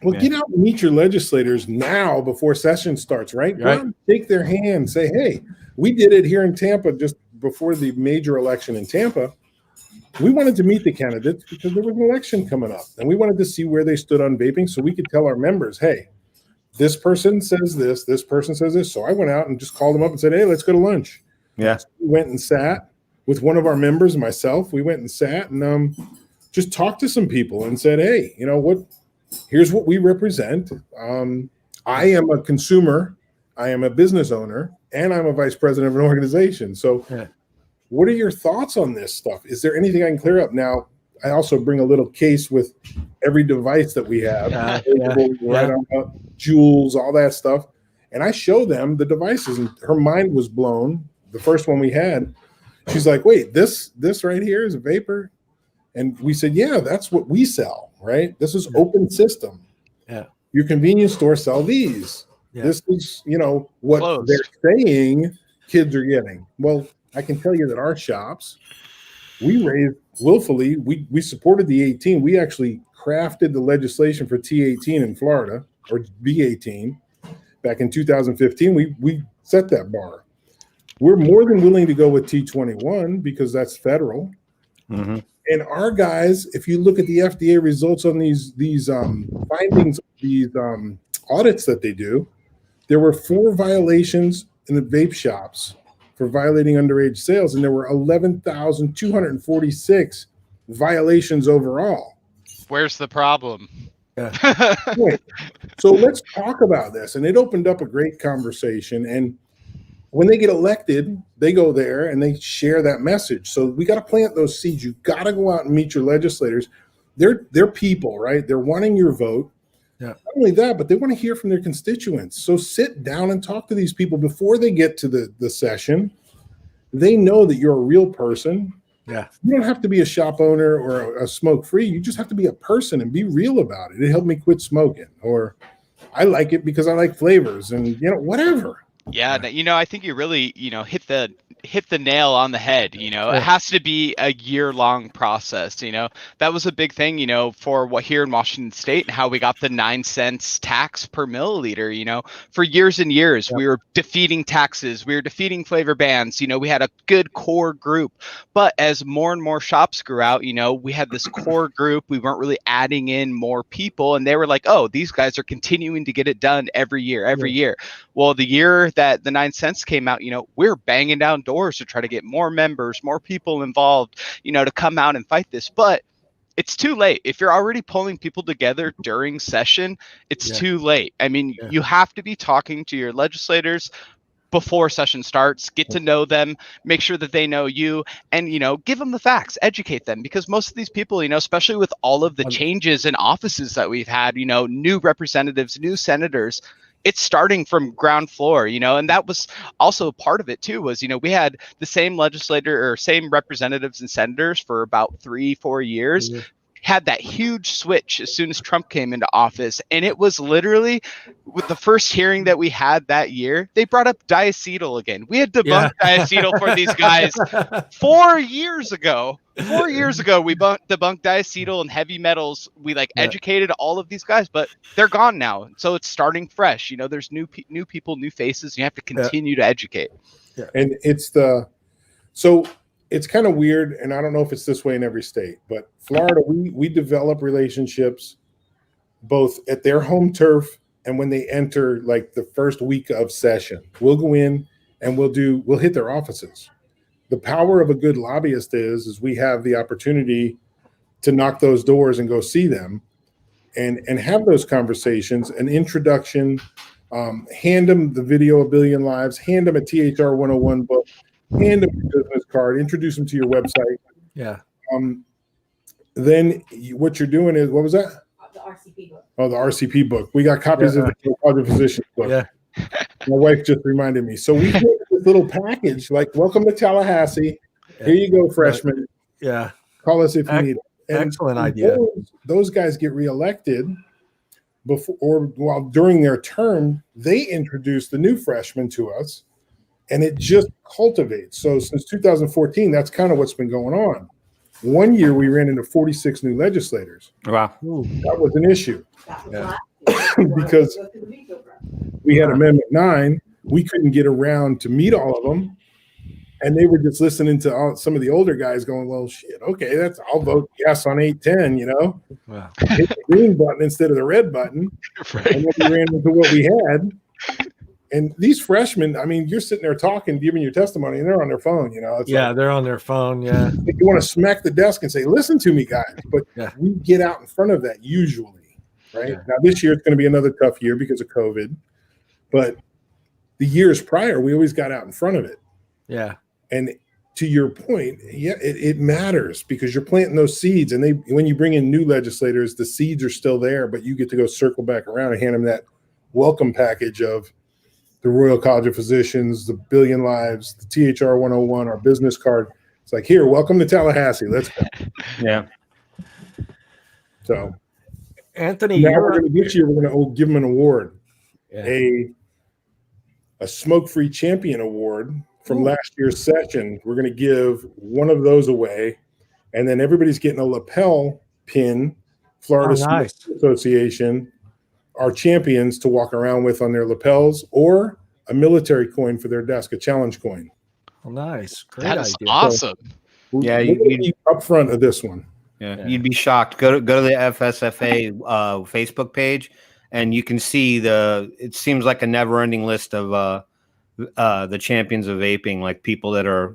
Well, get out and meet your legislators now before session starts, right? Go out and shake their hand. Say, hey, we did it here in Tampa just before the major election in Tampa. We wanted to meet the candidates because there was an election coming up, and we wanted to see where they stood on vaping so we could tell our members, hey, this person says this person says this. So I went out and just called them up and said, hey, let's go to lunch. Yeah. So we went and sat with one of our members and myself. We went and sat and just talked to some people and said, hey, you know what? Here's what we represent. I am a consumer. I am a business owner, and I'm a vice president of an organization. So what are your thoughts on this stuff? Is there anything I can clear up? Now, I also bring a little case with every device that we have, Jules, all that stuff. And I show them the devices, and her mind was blown. The first one we had, she's like, wait, this right here is a vapor? And we said, yeah, that's what we sell, right? This is open system. Yeah. Your convenience store sell these. Yeah. This is, what they're saying kids are getting. Well, I can tell you that our shops, we raised willfully, we supported the 18. We actually crafted the legislation for T18 in Florida, or B18, back in 2015. We set that bar. We're more than willing to go with T21 because that's federal. Mm-hmm. And our guys, if you look at the FDA results on these findings, these audits that they do, there were 4 violations in the vape shops for violating underage sales, and there were 11,246 violations overall. Where's the problem? Yeah. So let's talk about this. And it opened up a great conversation. And when they get elected, they go there and they share that message. So we got to plant those seeds. You got to go out and meet your legislators. They're people, right? They're wanting your vote. Yeah. Not only that, but they want to hear from their constituents. So sit down and talk to these people before they get to the session. They know that you're a real person. Yeah. You don't have to be a shop owner or a smoke free. You just have to be a person and be real about it. It helped me quit smoking, or I like it because I like flavors and whatever. Yeah, I think you really, hit the nail on the head. It has to be a year-long process. That was a big thing, for what here in Washington State and how we got the 9 cents tax per milliliter. For years and years, we were defeating taxes, we were defeating flavor bans. We had a good core group, but as more and more shops grew out, we had this core group. We weren't really adding in more people, and they were like, oh, these guys are continuing to get it done every year. Well, the year that the 9 cents came out, we're banging down doors to try to get more members, more people involved, to come out and fight this. But it's too late. If you're already pulling people together during session, it's too late. I mean, you have to be talking to your legislators before session starts, get to know them, make sure that they know you, and, give them the facts, educate them, because most of these people, especially with all of the changes in offices that we've had, new representatives, new senators, it's starting from ground floor, and that was also part of it too, was, we had the same legislator or same representatives and senators for about 3-4 years. Had that huge switch as soon as Trump came into office. And it was literally with the first hearing that we had that year, they brought up diacetyl again. We had debunked diacetyl for these guys 4 years ago. 4 years ago, we debunked diacetyl and heavy metals. We educated all of these guys, but they're gone now. So it's starting fresh. There's new people, new faces. You have to continue to educate. Yeah. And it's kind of weird, and I don't know if it's this way in every state, but Florida, we develop relationships both at their home turf and when they enter the first week of session. We'll go in and we'll hit their offices. The power of a good lobbyist is we have the opportunity to knock those doors and go see them and have those conversations, an introduction, hand them the video A Billion Lives, hand them a THR 101 book, hand them your business card, introduce them to your website. Yeah. Then what you're doing is, what was that? The RCP book. Oh, the RCP book. We got copies of the Quadrant Physicians book. Yeah. My wife just reminded me. So we get this little package, welcome to Tallahassee. Yeah. Here you go, freshman. Yeah. Call us if you need it. Excellent idea. Those guys get reelected during their term, they introduce the new freshmen to us. And it just cultivates. So since 2014, that's kind of what's been going on. One year we ran into 46 new legislators. Wow. That was an issue. Because we had Amendment 9. We couldn't get around to meet all of them. And they were just listening to some of the older guys going, well, shit, okay, I'll vote yes on 810, Wow. Hit the green button instead of the red button. Right. And then we ran into what we had. And these freshmen, I mean, you're sitting there talking, giving your testimony, and they're on their phone, It's they're on their phone, yeah. You want to smack the desk and say, listen to me, guys. But we get out in front of that usually, right? Yeah. Now, this year it's going to be another tough year because of COVID. But the years prior, we always got out in front of it. Yeah. And to your point, it matters because you're planting those seeds. And when you bring in new legislators, the seeds are still there, but you get to go circle back around and hand them that welcome package of the Royal College of Physicians, the Billion Lives, the THR 101, our business card. It's like, here, welcome to Tallahassee. Let's go. Yeah. So, Anthony, now this year we're going to give them an award, a smoke-free champion award from last year's session. We're going to give one of those away, and then everybody's getting a lapel pin, Florida Smoke Association. Our champions to walk around with on their lapels, or a military coin for their desk, a challenge coin. Oh, nice. Great that is idea. awesome. So, you'd up front of this one. Yeah, you'd be shocked. Go to the FSFA Facebook page, and you can see it seems like a never-ending list of the champions of vaping, like people that are,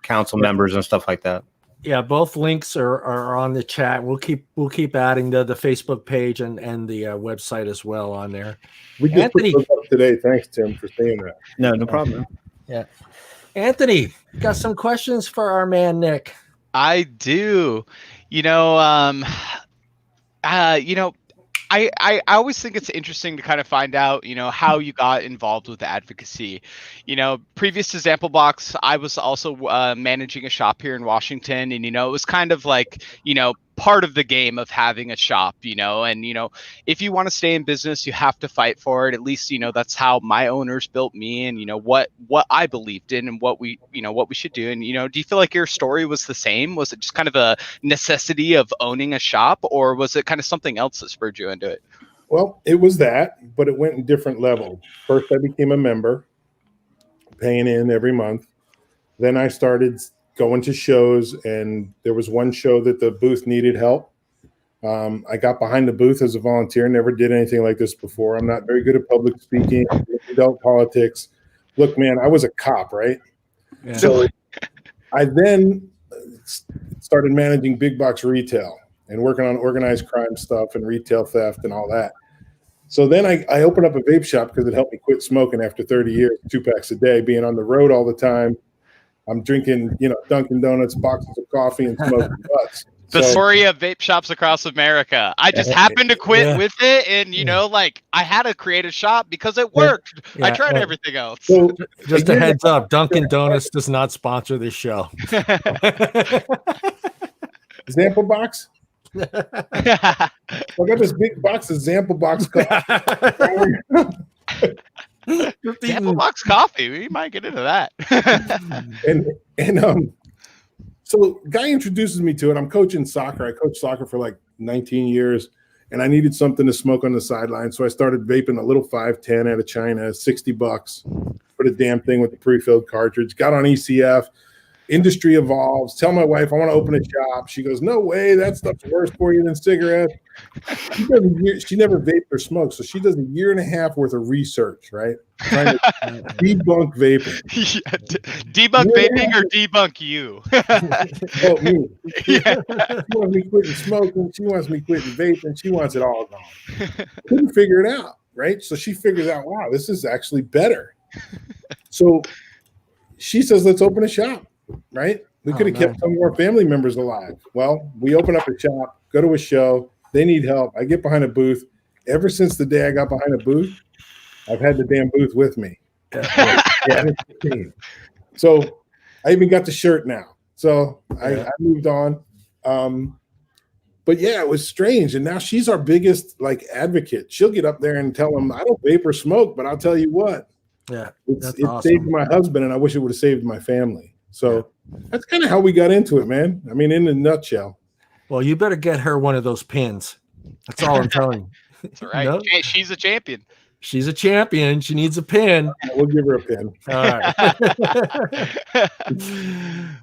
council members and stuff like that. Yeah, both links are on the chat. We'll keep adding the Facebook page and the website as well on there. We just put those up today. Thanks, Tim, for saying that. No problem. Yeah, Anthony, got some questions for our man Nick. I do. I always think it's interesting to kind of find out, how you got involved with advocacy. Previous to Zamplebox, I was also managing a shop here in Washington, and, it was kind of like, part of the game of having a shop, and, if you want to stay in business, you have to fight for it. At least, that's how my owners built me, and, what I believed in and what we should do. And, do you feel like your story was the same? Was it just kind of a necessity of owning a shop, or was it kind of something else that spurred you into it? Well, it was that, but it went in different levels. First, I became a member, paying in every month. Then I started going to shows, and there was one show that the booth needed help. I got behind the booth as a volunteer, never did anything like this before. I'm not very good at public speaking, adult politics. Look, man, I was a cop, right? Yeah. So I then started managing big box retail, and working on organized crime stuff and retail theft and all that. So then I opened up a vape shop because it helped me quit smoking after 30 years, 2 packs a day, being on the road all the time. I'm drinking, Dunkin' Donuts, boxes of coffee, and smoking butts. The story of vape shops across America. I just happened to quit with it, and I had to create a shop because it worked. Yeah, I tried everything else. So just a heads up, Dunkin' Donuts does not sponsor this show. Zamplebox? I got this big box of Zamplebox coffee. Zamplebox coffee. We might get into that. So guy introduces me to it. I'm coaching soccer. I coached soccer for like 19 years, and I needed something to smoke on the sideline. So I started vaping a little 510 out of China, $60. Put a damn thing with the pre-filled cartridge. Got on ECF. Industry evolves. Tell my wife I want to open a shop. She goes, no way. That stuff's worse for you than cigarettes. She never vaped or smoked, so she does a 1.5 years worth of research, right? Trying to debunk vaping. Debunk vaping or debunk you? Me. Yeah. She wants me quitting smoking. She wants me quitting vaping. She wants it all gone. Couldn't figure it out, right? So she figures out, wow, this is actually better. So she says, let's open a shop, right? We could have kept some more family members alive. Well, we open up a shop, go to a show. They need help. I get behind a booth. Ever since the day I got behind a booth, I've had the damn booth with me. Yeah. So I even got the shirt now. So I moved on. But yeah, it was strange. And now she's our biggest advocate. She'll get up there and tell them, I don't vape or smoke, but I'll tell you what. Yeah, it awesome. Saved my husband, and I wish it would have saved my family. So that's kind of how we got into it, man. I mean, in a nutshell. Well, you better get her one of those pins. That's all I'm telling you. That's right. She's a champion. She's a champion. She needs a pin. We'll give her a pin. All right.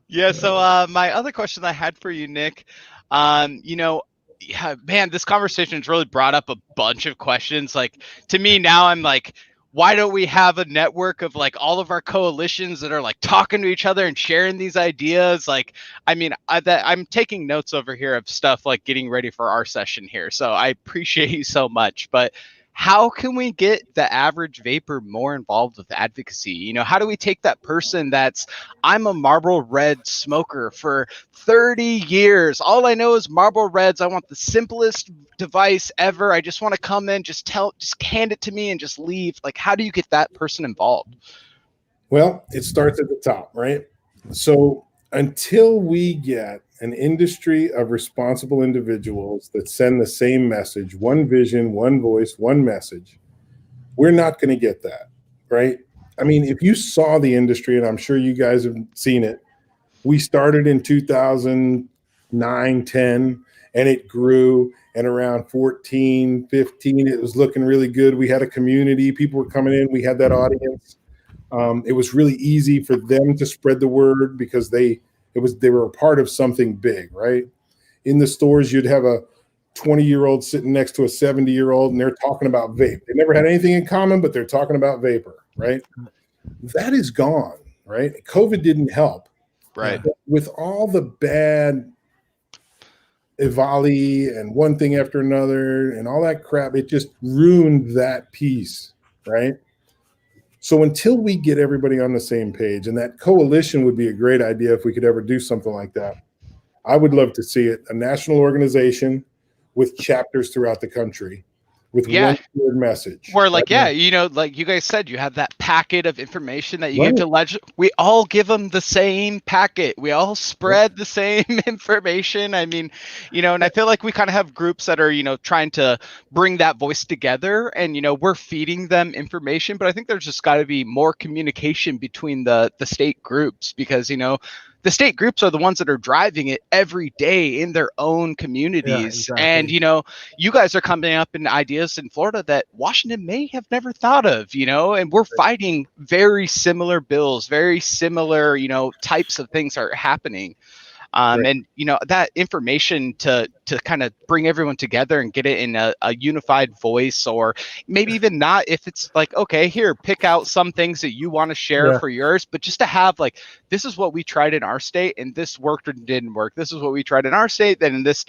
Yeah. So my other question I had for you, Nick, man, this conversation has really brought up a bunch of questions. Like, to me now, I'm like, why don't we have a network of all of our coalitions that are talking to each other and sharing these ideas? I'm taking notes over here of stuff getting ready for our session here. So I appreciate you so much. But how can we get the average vapor more involved with advocacy? How do we take that person I'm a Marlboro Red smoker for 30 years. All I know is Marlboro Reds. I want the simplest device ever. I just want to come in, just hand it to me and just leave. How do you get that person involved? Well, it starts at the top, right? So until we get an industry of responsible individuals that send the same message, one vision, one voice, one message, we're not going to get that, right? I mean, if you saw the industry, and I'm sure you guys have seen it, we started in 2009, 10, and it grew. And around 14, 15, it was looking really good. We had a community. People were coming in. We had that audience. It was really easy for them to spread the word because they were a part of something big, right? In the stores, you'd have a 20-year-old sitting next to a 70-year-old, and they're talking about vape. They never had anything in common, but they're talking about vapor, right? That is gone, right? COVID didn't help. Right. But with all the bad EVALI and one thing after another and all that crap, it just ruined that piece, right? So until we get everybody on the same page, and that coalition would be a great idea if we could ever do something like that. I would love to see it, a national organization with chapters throughout the country with one clear message. Where you guys said, you have that packet of information that you give to we all give them the same packet. We all spread the same information. I mean, and I feel like we kind of have groups that are, trying to bring that voice together and, we're feeding them information, but I think there's just got to be more communication between the state groups because, the state groups are the ones that are driving it every day in their own communities. Yeah, exactly. And, you guys are coming up in ideas in Florida that Washington may have never thought of, and we're fighting very similar bills, very similar, types of things are happening. And, that information to to kind of bring everyone together and get it in a unified voice, or maybe even not, if it's like, okay, here, pick out some things that you want to share for yours, but just to have like, this is what we tried in our state and this worked or didn't work. This is what we tried in our state, then this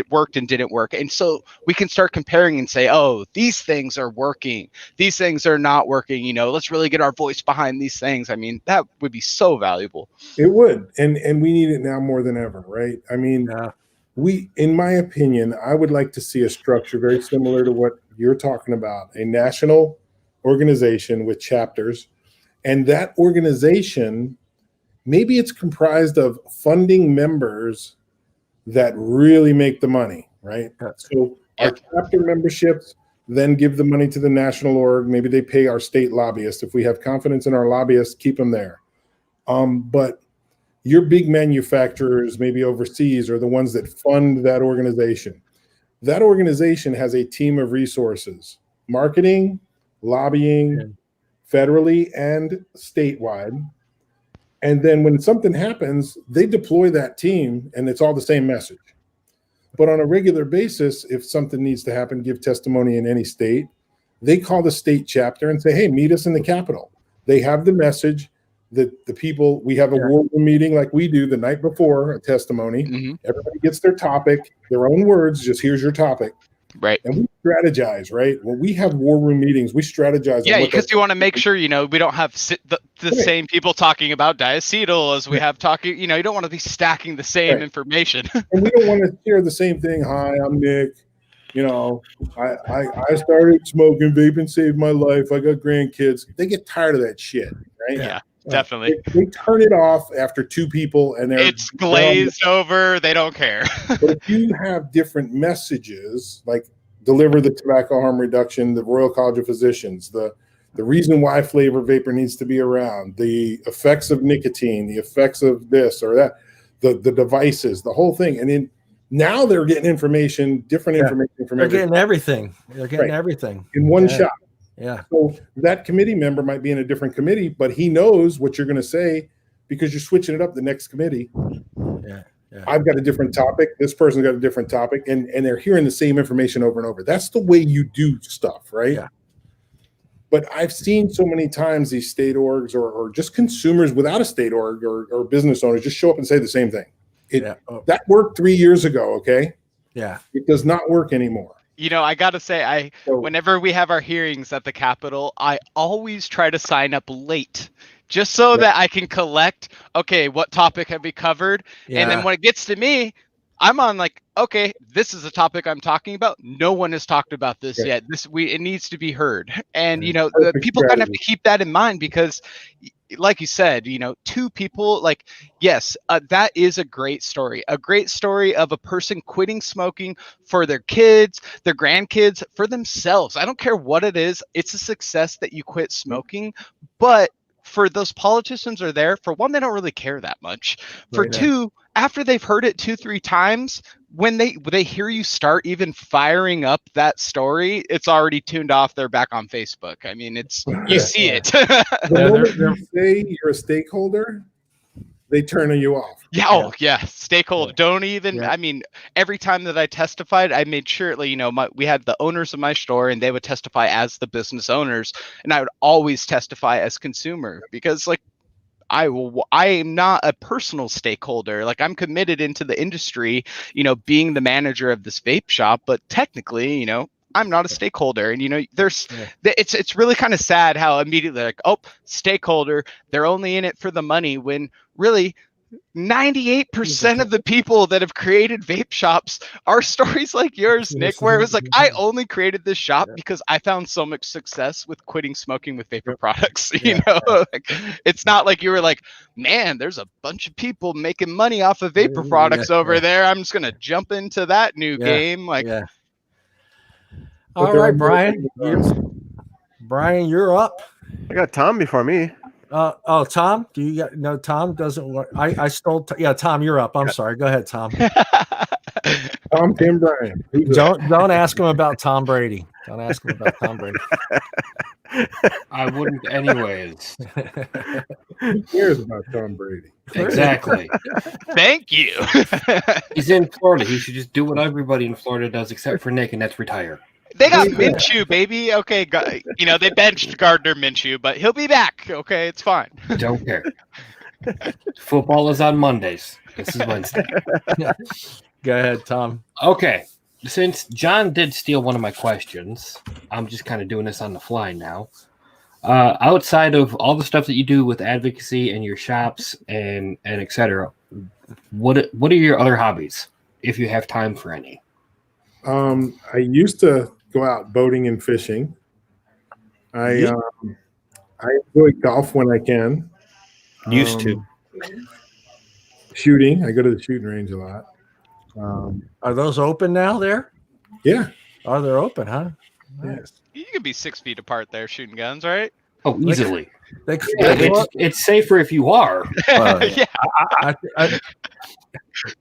worked and didn't work. And so we can start comparing and say, oh, these things are working, these things are not working. You know, let's really get our voice behind these things. I mean, that would be so valuable. It would. And we need it now more than ever, right? I mean, in my opinion, I would like to see a structure very similar to what you're talking about, a national organization with chapters. And that organization, maybe it's comprised of funding members that really make the money, right? So our chapter memberships then give the money to the national org. Maybe they pay our state lobbyists. If we have confidence in our lobbyists, keep them there. But your big manufacturers, maybe overseas, are the ones that fund that organization. That organization has a team of resources: marketing, lobbying, federally and statewide. And then when something happens, they deploy that team, and it's all the same message. But on a regular basis, if something needs to happen, give testimony in any state, they call the state chapter and say, hey, meet us in the Capitol. They have the message that the people, we have a war room meeting like we do the night before a testimony. Everybody gets their topic, their own words, just here's your topic. Right. And we strategize, right? When we have war room meetings, we strategize. Yeah, because you want to make sure, you know, we don't have the same people talking about diacetyl as we have talking, you know, you don't want to be stacking the same information. And we don't want to share the same thing. Hi, I'm Nick. You know, I started smoking, vaping saved my life. I got grandkids. They get tired of that shit, right? Yeah. Definitely. They turn it off after two people and it's glazed over. They don't care. But if you have different messages, like deliver the tobacco harm reduction, the Royal College of Physicians, the reason why flavor vapor needs to be around, the effects of nicotine, the effects of this or that, the devices, the whole thing. And then now they're getting information, different information from They're getting everything. They're getting everything in one shot. Yeah. So that committee member might be in a different committee, but he knows what you're going to say because you're switching it up the next committee. Yeah. I've got a different topic. This person's got a different topic, and they're hearing the same information over and over. That's the way you do stuff, right? Yeah. But I've seen so many times these state orgs or just consumers without a state org or business owners just show up and say the same thing. That worked 3 years ago, okay? Yeah. It does not work anymore. You know, I got to say, whenever we have our hearings at the Capitol, I always try to sign up late just so that I can collect, okay, what topic have we covered? Yeah. And then when it gets to me, I'm on like, okay, this is a topic I'm talking about. No one has talked about this yet. It needs to be heard. And, you know, people kind of have to keep that in mind because, like you said, you know, two people, like, yes, that is a great story of a person quitting smoking for their kids, their grandkids, for themselves. I don't care what it is. It's a success that you quit smoking, but for those politicians are there, for one, they don't really care that much. For two, after they've heard it 2-3 times, when they hear you start even firing up that story, it's already tuned off. They're back on Facebook. I mean, you see it. The moment you say you're a stakeholder, they turn you off. Yeah. Stakeholder. Don't even, I mean, every time that I testified, I made sure, like, you know, we had the owners of my store and they would testify as the business owners. And I would always testify as consumer because, like, I am not a personal stakeholder. Like, I'm committed into the industry, you know, being the manager of this vape shop, but technically, you know, I'm not a stakeholder. And, you know, it's really kind of sad how immediately like, oh, stakeholder, they're only in it for the money, when really 98% of the people that have created vape shops are stories like yours, Nick, where it was like, I only created this shop because I found so much success with quitting smoking with vapor products. You know, like, it's not like you were like, man, there's a bunch of people making money off of vapor products over there. I'm just going to jump into that new game. Like, all right, Brian. Brian, you're up. I got Tom before me. Tom, do you got no? Tom doesn't work. I stole. Tom, you're up. I'm sorry. Go ahead, Tom. Tim Brian. Don't ask him about Tom Brady. Don't ask him about Tom Brady. I wouldn't anyways. Who cares about Tom Brady? Exactly. Thank you. He's in Florida. He should just do what everybody in Florida does, except for Nick, and that's retire. They got Minshew, baby. Okay, they benched Gardner Minshew, but he'll be back. Okay, it's fine. Don't care. Football is on Mondays. This is Wednesday. Go ahead, Tom. Okay. Since John did steal one of my questions, I'm just kind of doing this on the fly now. Outside of all the stuff that you do with advocacy and your shops and et cetera, what are your other hobbies, if you have time for any? I used to go out boating and fishing. I enjoy golf when I can. Used to. Shooting. I go to the shooting range a lot. Are those open now there? Yeah. Oh, they're open, huh? Yes. You can be 6 feet apart there shooting guns, right? Oh, easily. It's safer if you are. Yeah.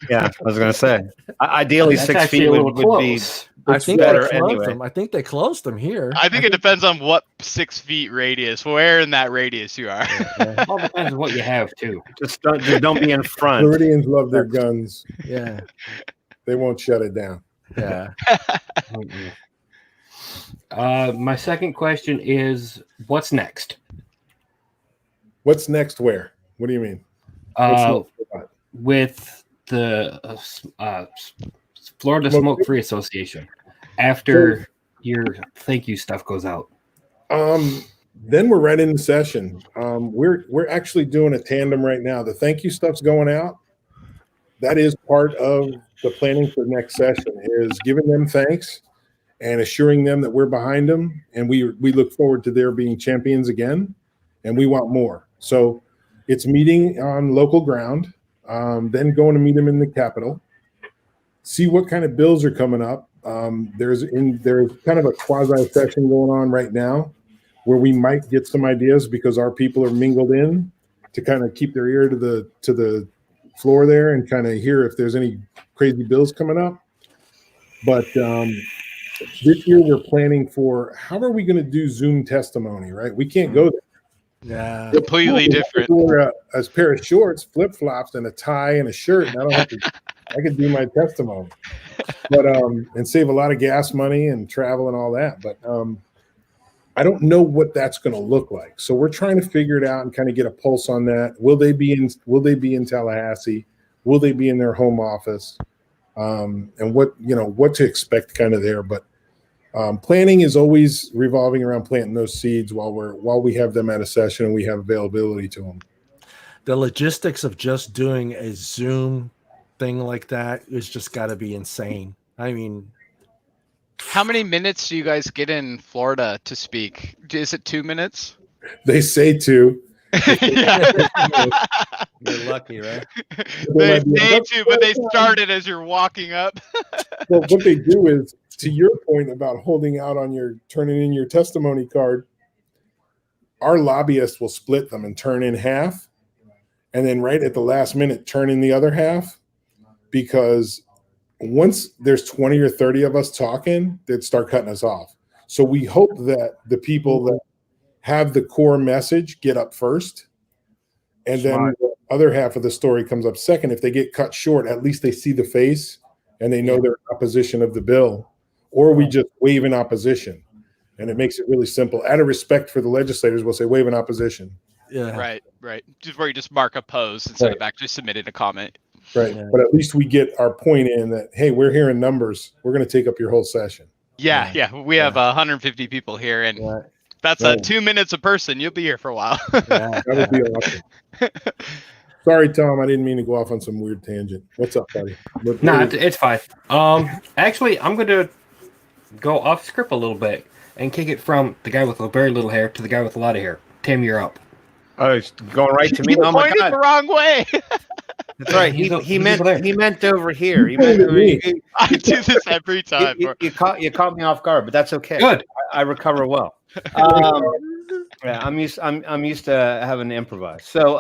Yeah, I was going to say. Ideally, That's 6 feet would be. I think better they closed anyway. them. I think they closed them here. I think it depends on what 6 feet radius, where in that radius you are. It all depends on what you have, too. Just don't be in front. Floridians love their guns. Yeah. They won't shut it down. Yeah. My second question is, what's next? What's next where? What do you mean? With the Florida Smoke-Free Association, after your thank you stuff goes out. Then we're right into session. We're actually doing a tandem right now. The thank you stuff's going out. That is part of the planning for next session, is giving them thanks and assuring them that we're behind them, and we look forward to their being champions again, and we want more. So it's meeting on local ground, then going to meet them in the Capitol, see what kind of bills are coming up. There's kind of a quasi session going on right now where we might get some ideas because our people are mingled in to kind of keep their ear to the floor there and kind of hear if there's any crazy bills coming up. But this year we're planning for how are we going to do Zoom testimony, right? We can't go there. Yeah. Completely different. Wear a pair of shorts, flip-flops, and a tie and a shirt, and I could do my testimony. But and save a lot of gas money and travel and all that. But I don't know what that's going to look like. So we're trying to figure it out and kind of get a pulse on that. Will they be in Tallahassee? Will they be in their home office? And what to expect kind of there. But planning is always revolving around planting those seeds while we have them at a session and we have availability to them. The logistics of just doing a Zoom thing like that is just got to be insane. I mean, how many minutes do you guys get in Florida to speak? Is it 2 minutes? They say 2. Yeah. You're lucky, right? They say 2, but they started as you're walking up. Well, what they do is, to your point about holding out on turning in your testimony card, our lobbyists will split them and turn in half, and then right at the last minute turn in the other half, because once there's 20 or 30 of us talking, they'd start cutting us off. So we hope that the people that have the core message get up first, and then the other half of the story comes up second. If they get cut short, at least they see the face and they know they're in opposition of the bill, or we just wave in opposition, and it makes it really simple. Out of respect for the legislators, we'll say wave in opposition. Yeah. Right. Just where you just mark oppose instead of actually submitting a comment. Right. Yeah. But at least we get our point in that, hey, we're hearing numbers. We're going to take up your whole session. Yeah. We have 150 people here, and that's 2 minutes a person. You'll be here for a while. That would be awesome. Sorry, Tom. I didn't mean to go off on some weird tangent. What's up, buddy? No, it's fine. Actually, I'm going to go off script a little bit and kick it from the guy with very little hair to the guy with a lot of hair. Tim, you're up. Oh, it's going right to me. You Oh my pointed God. the wrong way. That's right. He meant over here. He meant over here. I do this every time. You caught me off guard, but that's okay. Good. I recover well. Yeah, I'm used to having to improvise. So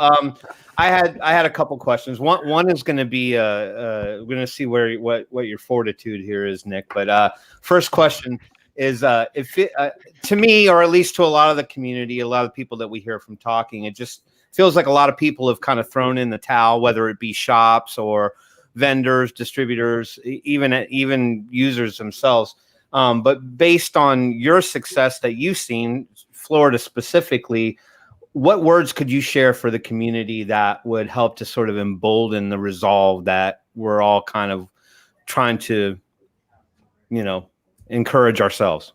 I had a couple questions. One is going to be we're going to see what your fortitude here is, Nick. But first question is to me, or at least to a lot of the community, a lot of people that we hear from talking, it just feels like a lot of people have kind of thrown in the towel, whether it be shops or vendors, distributors, even users themselves. But based on your success that you've seen, Florida specifically, what words could you share for the community that would help to sort of embolden the resolve that we're all kind of trying to, encourage ourselves?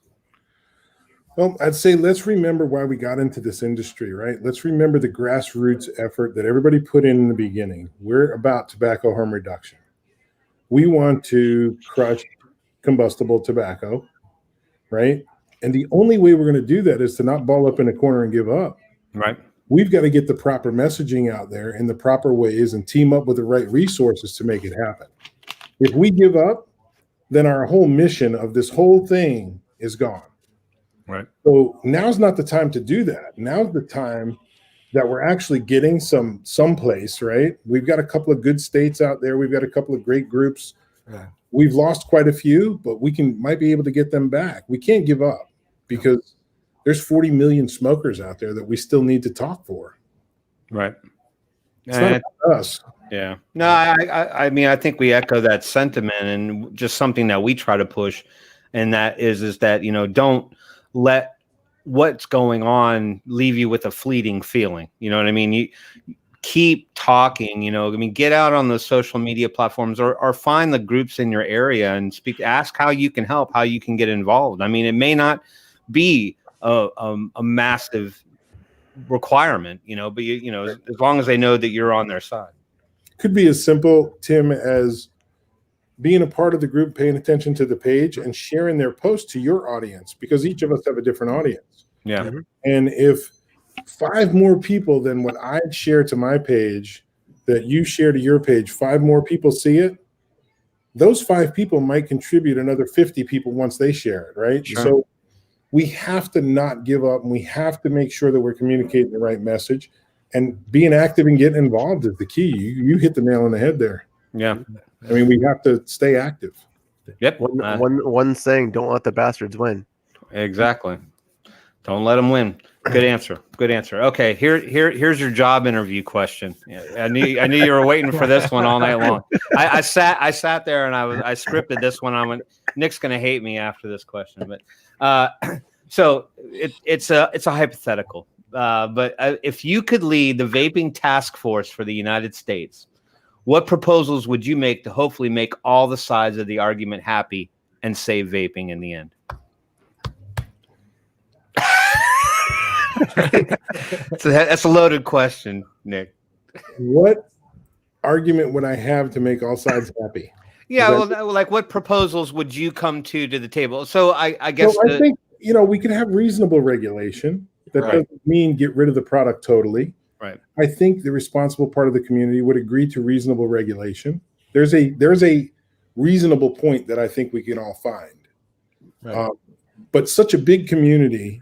Well, I'd say let's remember why we got into this industry, right? Let's remember the grassroots effort that everybody put in the beginning. We're about tobacco harm reduction. We want to crush combustible tobacco, right? And the only way we're going to do that is to not ball up in a corner and give up. Right. We've got to get the proper messaging out there in the proper ways and team up with the right resources to make it happen. If we give up, then our whole mission of this whole thing is gone. Right. So now's not the time to do that. Now's the time that we're actually getting someplace, right? We've got a couple of good states out there. We've got a couple of great groups. Yeah. We've lost quite a few, but might be able to get them back. We can't give up because there's 40 million smokers out there that we still need to talk for. Right. It's not about us. Yeah. No, I mean, I think we echo that sentiment, and just something that we try to push, and that is that, don't let what's going on leave you with a fleeting feeling. You know what I mean? You keep talking, get out on the social media platforms or find the groups in your area and ask how you can help, how you can get involved. I mean, it may not be a massive requirement, but as long as they know that you're on their side. Could be as simple, Tim, as being a part of the group, paying attention to the page and sharing their post to your audience, because each of us have a different audience. Yeah. Mm-hmm. And if 5 more people than what I'd share to my page that you share to your page, 5 more people see it, those 5 people might contribute another 50 people once they share it, right? Sure. So we have to not give up, and we have to make sure that we're communicating the right message, and being active and getting involved is the key. You hit the nail on the head there. Yeah. I mean, we have to stay active. Yep. One saying, don't let the bastards win. Exactly. Don't let them win. Good answer. Good answer. Okay. Here's your job interview question. Yeah, I knew you were waiting for this one all night long. I sat there and I scripted this one. I went, Nick's going to hate me after this question, but so it's a hypothetical. But if you could lead the vaping task force for the United States, what proposals would you make to hopefully make all the sides of the argument happy and save vaping in the end? So that's a loaded question, Nick. What argument would I have to make all sides happy? Yeah, well, like what proposals would you come to the table? So I guess I think we can have reasonable regulation. That doesn't mean get rid of the product totally. Right. I think the responsible part of the community would agree to reasonable regulation. There's a reasonable point that I think we can all find. Right. But such a big community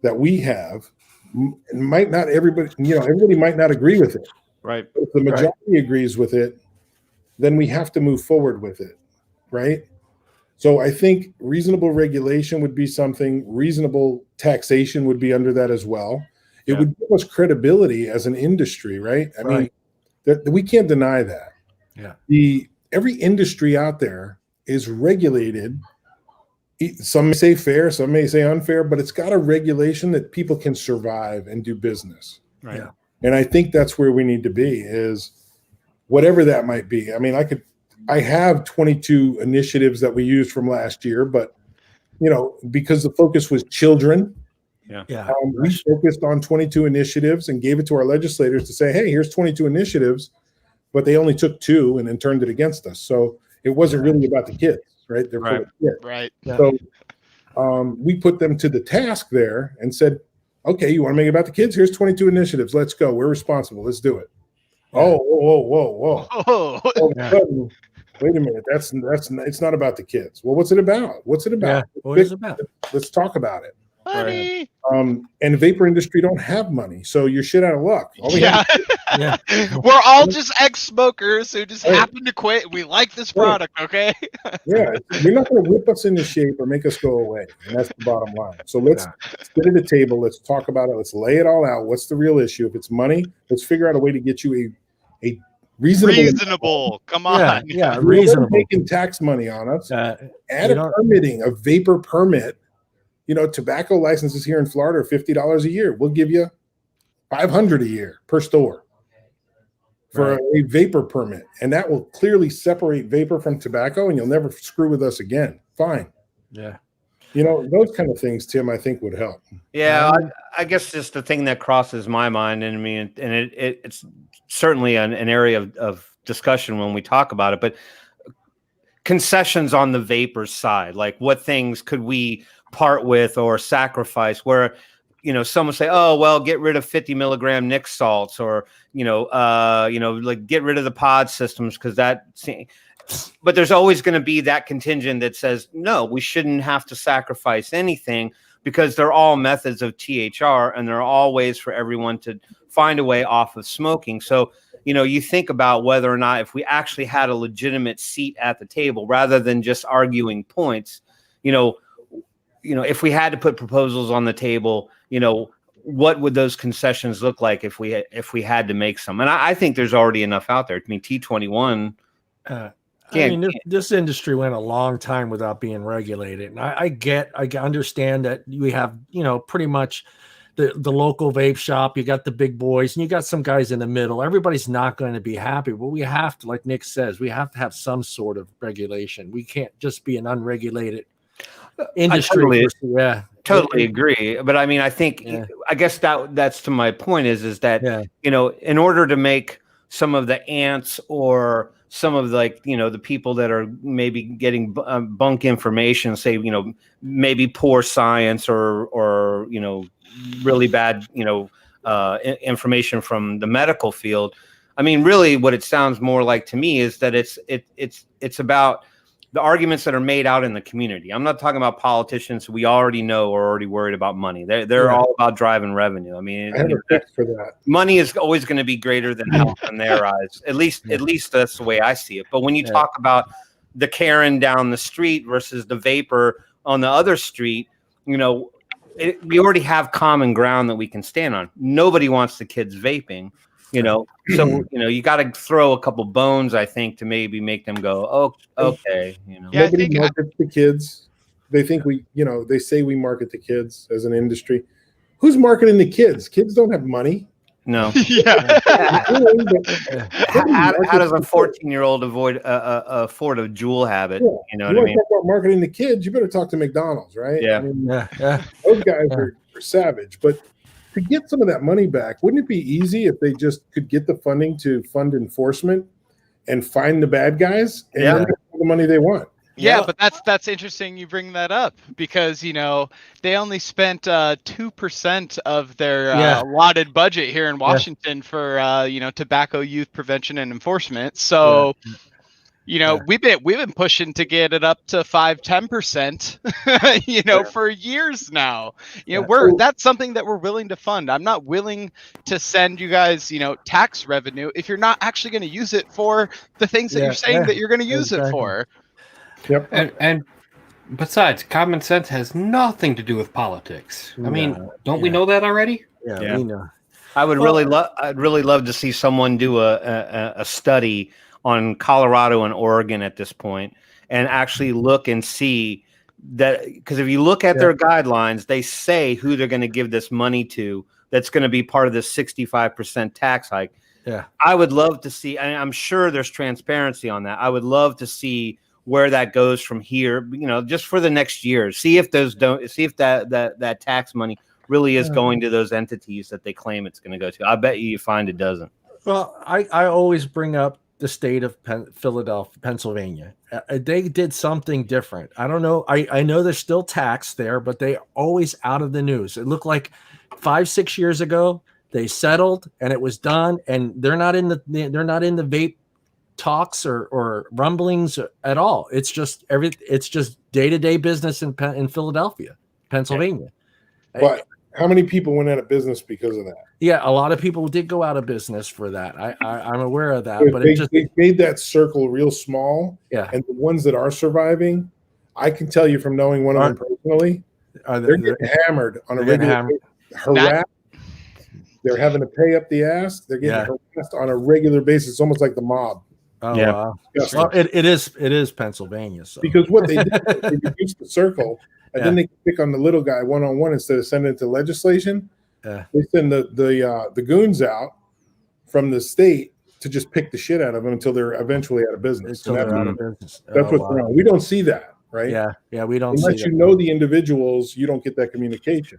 that we have might not everybody might not agree with it. Right. But if the majority agrees with it, then we have to move forward with it. Right. So I think reasonable regulation would be something. Reasonable taxation would be under that as well. It would give us credibility as an industry, right? I mean, that we can't deny that. Yeah. Every industry out there is regulated. Some may say fair, some may say unfair, but it's got a regulation that people can survive and do business. Right. Yeah. And I think that's where we need to be, is whatever that might be. I mean, I have 22 initiatives that we used from last year, but because the focus was children, we focused on 22 initiatives and gave it to our legislators to say, hey, here's 22 initiatives, but they only took 2 and then turned it against us. So it wasn't really about the kids, right? They're for the kids. Right. Yeah. So we put them to the task there and said, okay, you want to make it about the kids? Here's 22 initiatives. Let's go. We're responsible. Let's do it. Yeah. Whoa. Wait a minute. It's not about the kids. Well, what's it about? Yeah. What is it about? Let's talk about it. Money. And the vapor industry don't have money, so you're shit out of luck. All we have Yeah. We're all just ex-smokers who just Right. happen to quit. We like this product, okay? yeah, you're not going to whip us into shape or make us go away, and that's the bottom line. So let's sit at the table. Let's talk about it. Let's lay it all out. What's the real issue? If it's money, let's figure out a way to get you a reasonable. Come on. Yeah, You're reasonable. making tax money on us. Add you a don't- permitting, a vapor permit. Tobacco licenses here in Florida are $50 a year. We'll give you $500 a year per store for a vapor permit, and that will clearly separate vapor from tobacco, and you'll never screw with us again. Fine. Yeah. Those kind of things, Tim, I think would help. Yeah, I guess just the thing that crosses my mind, and I mean, and it's certainly an area of discussion when we talk about it, but concessions on the vapor side, like what things could we part with or sacrifice, where some say, oh well, get rid of 50 milligram nic salts, or like get rid of the pod systems, because but there's always going to be that contingent that says no, we shouldn't have to sacrifice anything, because they're all methods of THR, and they're all ways for everyone to find a way off of smoking. So you think about whether or not, if we actually had a legitimate seat at the table rather than just arguing points, if we had to put proposals on the table, what would those concessions look like if we had to make some? And I think there's already enough out there. I mean, T21. This industry went a long time without being regulated, and I understand that we have pretty much the local vape shop. You got the big boys, and you got some guys in the middle. Everybody's not going to be happy, but we have to, like Nick says, we have to have some sort of regulation. We can't just be an unregulated industry. Totally agree. But I mean, I think, I guess that's to my point is that, in order to make some of the ants or some of the people that are maybe getting bunk information, say, maybe poor science or really bad, information from the medical field. I mean, really what it sounds more like to me is that it's about the arguments that are made out in the community. I'm not talking about politicians who we already know are already worried about money. They're all about driving revenue. I mean, I have a fix for that. Money is always going to be greater than health in their eyes. At least that's the way I see it. But when you talk about the Karen down the street versus the vapor on the other street, we already have common ground that we can stand on. Nobody wants the kids vaping. So you got to throw a couple bones, I think, to maybe make them go, oh, okay. Nobody markets the kids. They think they say we market the kids as an industry. Who's marketing the kids? Kids don't have money. No. Yeah. How does a 14-year-old afford a Juul habit? Yeah. You know what I mean? Talk about marketing the kids, you better talk to McDonald's, right? Yeah. I mean, those guys are savage. But to get some of that money back, wouldn't it be easy if they just could get the funding to fund enforcement and find the bad guys and then get all the money they want? Yeah, but that's interesting you bring that up, because they only spent 2% of their allotted budget here in Washington for tobacco youth prevention and enforcement. So we've been pushing to get it up to 5-10%, for years now. That's something that we're willing to fund. I'm not willing to send you guys, tax revenue if you're not actually going to use it for the things that you're saying that you're going to use it for. Yep. And besides, common sense has nothing to do with politics. I mean, don't we know that already? Yeah, we know. I'd really love to see someone do a study on Colorado and Oregon at this point, and actually look and see that, because if you look at their guidelines, they say who they're going to give this money to. That's going to be part of this 65% tax hike. Yeah, I would love to see, and I'm sure there's transparency on that. I would love to see where that goes from here, just for the next year. See if that tax money really is going to those entities that they claim it's going to go to. I bet you find it doesn't. Well, I always bring up the state of Philadelphia, Pennsylvania. They did something different. I don't know. I know there's still tax there, but they always out of the news. It looked like 5-6 years ago they settled and it was done, and they're not in the vape talks or rumblings at all. It's just day-to-day business in Philadelphia, Pennsylvania. But how many people went out of business because of that? Yeah, a lot of people did go out of business for that. I'm aware of that, but they made that circle real small. Yeah. And the ones that are surviving, I can tell you from knowing one of them personally, they're getting hammered on a regular basis, harassed. They're having to pay up the ass. They're getting harassed on a regular basis. It's almost like the mob. Oh, yeah. Wow. Well, it is Pennsylvania. So. Because what they did, they reduced the circle, and then they pick on the little guy one-on-one instead of sending it to legislation. Yeah. They send the goons out from the state to just pick the shit out of them until they're eventually out of business. Until they're out of business. That's what's wrong. We don't see that, right? Yeah, we don't. Unless see you know the individuals, you don't get that communication.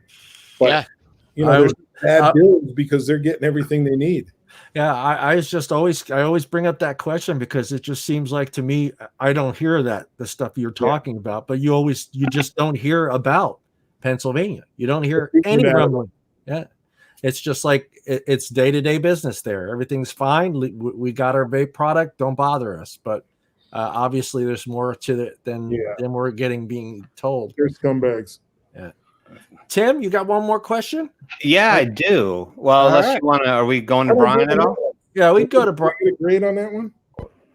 But you know, there's bad bills because they're getting everything they need. Yeah, I always bring up that question because it just seems like to me I don't hear the stuff you're talking about, but you just don't hear about Pennsylvania. You don't hear any rumbling. Yeah, it's just like it's day-to-day business there. Everything's fine. We got our vape product. Don't bother us. But obviously, there's more to it than we're being told. They're scumbags. Yeah. Tim, you got one more question? Yeah, I do. Well, unless you want to, are we going to Brian at all? Yeah, we go to Brian. Grade on that one?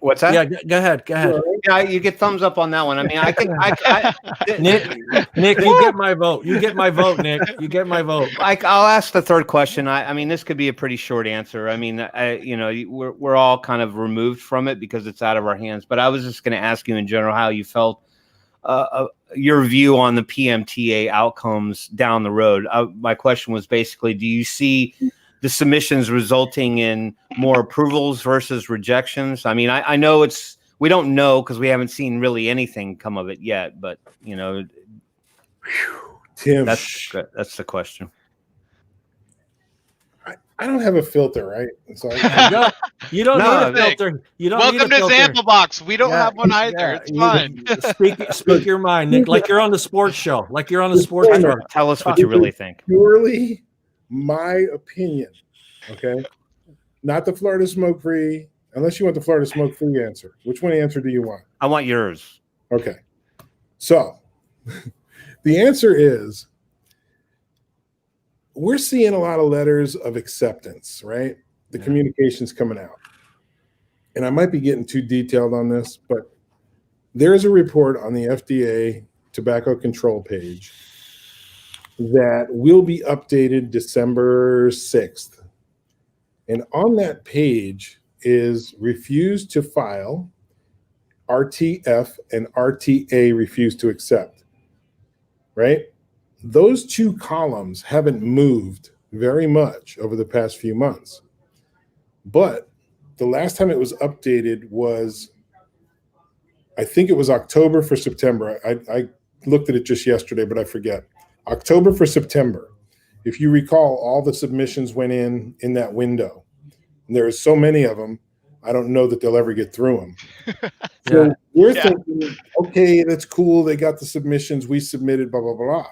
What's that? Yeah, go ahead. Yeah, you get thumbs up on that one. I mean, I think Nick, you get my vote. You get my vote, Nick. You get my vote. I'll ask the third question. I mean, this could be a pretty short answer. I mean, we're all kind of removed from it because it's out of our hands. But I was just going to ask you in general how you felt, your view on the PMTA outcomes down the road. My question was basically, do you see the submissions resulting in more approvals versus rejections? I mean, I know we don't know because we haven't seen really anything come of it yet, but Tim, that's the question. I don't have a filter, right? So you don't need a filter. You don't Welcome need a to Zamplebox. We don't have one either. It's fine. Speak your mind, Nick. Like you're on the sports show. Like you're on the sports show. Tell us what you really think. Purely my opinion. Okay. Not the Florida smoke free, unless you want the Florida smoke free answer. Which one answer do you want? I want yours. Okay. So the answer is we're seeing a lot of letters of acceptance, right? The communication's coming out. And I might be getting too detailed on this, but there's a report on the FDA tobacco control page that will be updated December 6th. And on that page is refused to file, RTF and RTA refused to accept, right? Those two columns haven't moved very much over the past few months. But the last time it was updated was, I think it was October for September. I looked at it just yesterday, but I forget. October for September. If you recall, all the submissions went in that window. And there are so many of them, I don't know that they'll ever get through them. So we're thinking, okay, that's cool. They got the submissions. We submitted, blah, blah, blah.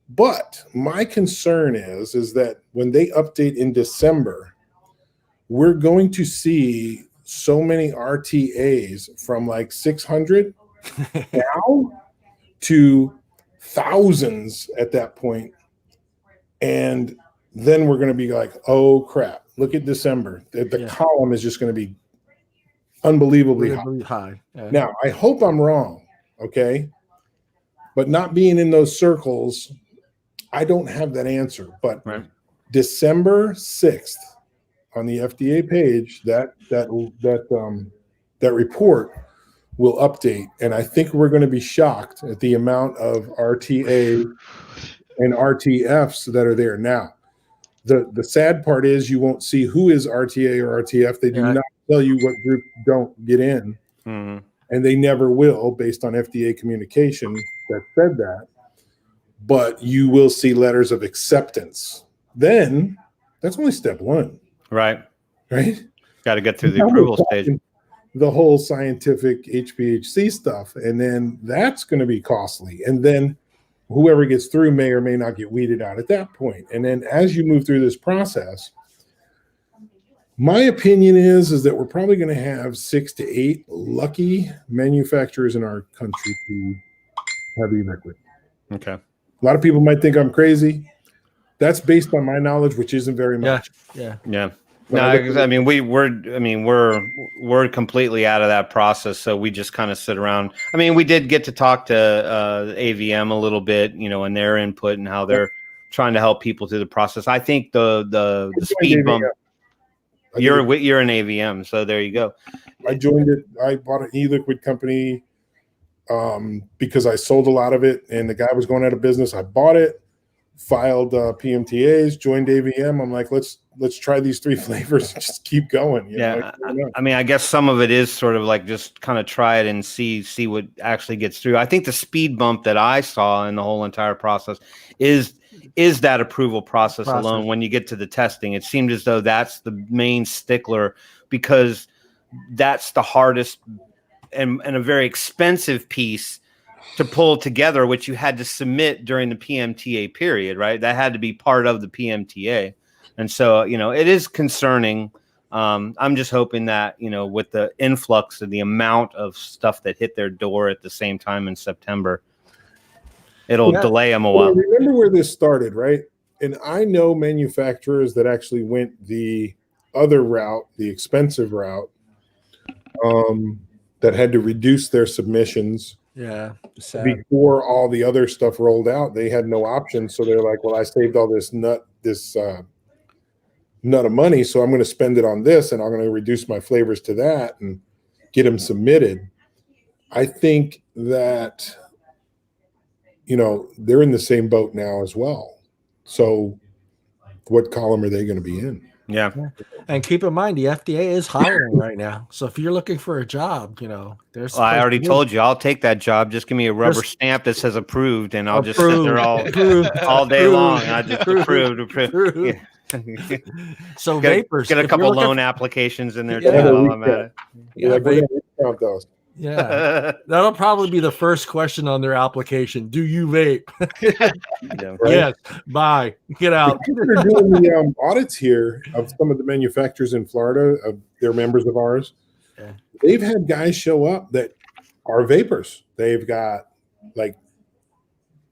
But my concern is that when they update in December, we're going to see so many RTAs from like 600 now to thousands at that point. And then we're going to be like, oh, crap. Look at December. The column is just going to be unbelievably high. Yeah. Now, I hope I'm wrong, okay? But not being in those circles, I don't have that answer. But December 6th on the FDA page, that report will update. And I think we're going to be shocked at the amount of RTA and RTFs that are there now. The sad part is you won't see who is RTA or RTF. They do not tell you what group don't get in. Mm-hmm. And they never will, based on FDA communication that said that. But you will see letters of acceptance. Then that's only step one. Right? Got to get through the approval stage. The whole scientific HPHC stuff. And then that's going to be costly. And then whoever gets through may or may not get weeded out at that point. And then as you move through this process, my opinion is that we're probably going to have 6 to 8 lucky manufacturers in our country to have e-liquid. Okay. A lot of people might think I'm crazy. That's based on my knowledge, which isn't very much. Yeah. When No, I look because at we're completely out of that process, so we just kind of sit around. I mean, we did get to talk to AVM a little bit, and their input and how they're trying to help people through the process. I think the speed bump. You're an AVM, so there you go. I joined it. I bought an e-liquid company because I sold a lot of it, and the guy was going out of business. I bought it, filed PMTAs, joined AVM. I'm like, let's try these 3 flavors and just keep going. You know? I mean, I guess some of it is sort of like just kind of try it and see what actually gets through. I think the speed bump that I saw in the whole entire process is that approval process alone. When you get to the testing, it seemed as though that's the main stickler, because that's the hardest and a very expensive piece to pull together, which you had to submit during the PMTA period, right? That had to be part of the PMTA. And so, it is concerning. I'm just hoping that, with the influx of the amount of stuff that hit their door at the same time in September, it'll delay them a while. Remember where this started, right? And I know manufacturers that actually went the other route, the expensive route, that had to reduce their submissions. Yeah. Before all the other stuff rolled out, they had no option. So they're like, well, I saved all this nut of money, so I'm going to spend it on this, and I'm going to reduce my flavors to that and get them submitted. I think that, they're in the same boat now as well. So what column are they going to be in? Yeah. And keep in mind, the FDA is hiring right now. So if you're looking for a job, there's. Well, I already told you, I'll take that job. Just give me a rubber stamp that says approved, and I'll just sit there all day long. I just approved. Yeah. So vapors, get a couple loan applications in there too. While I'm at it. Yeah, that'll probably be the first question on their application. Do you vape? Yes. Bye. Get out. They're doing the audits here of some of the manufacturers in Florida. They're members of ours. Yeah. They've had guys show up that are vapors. They've got like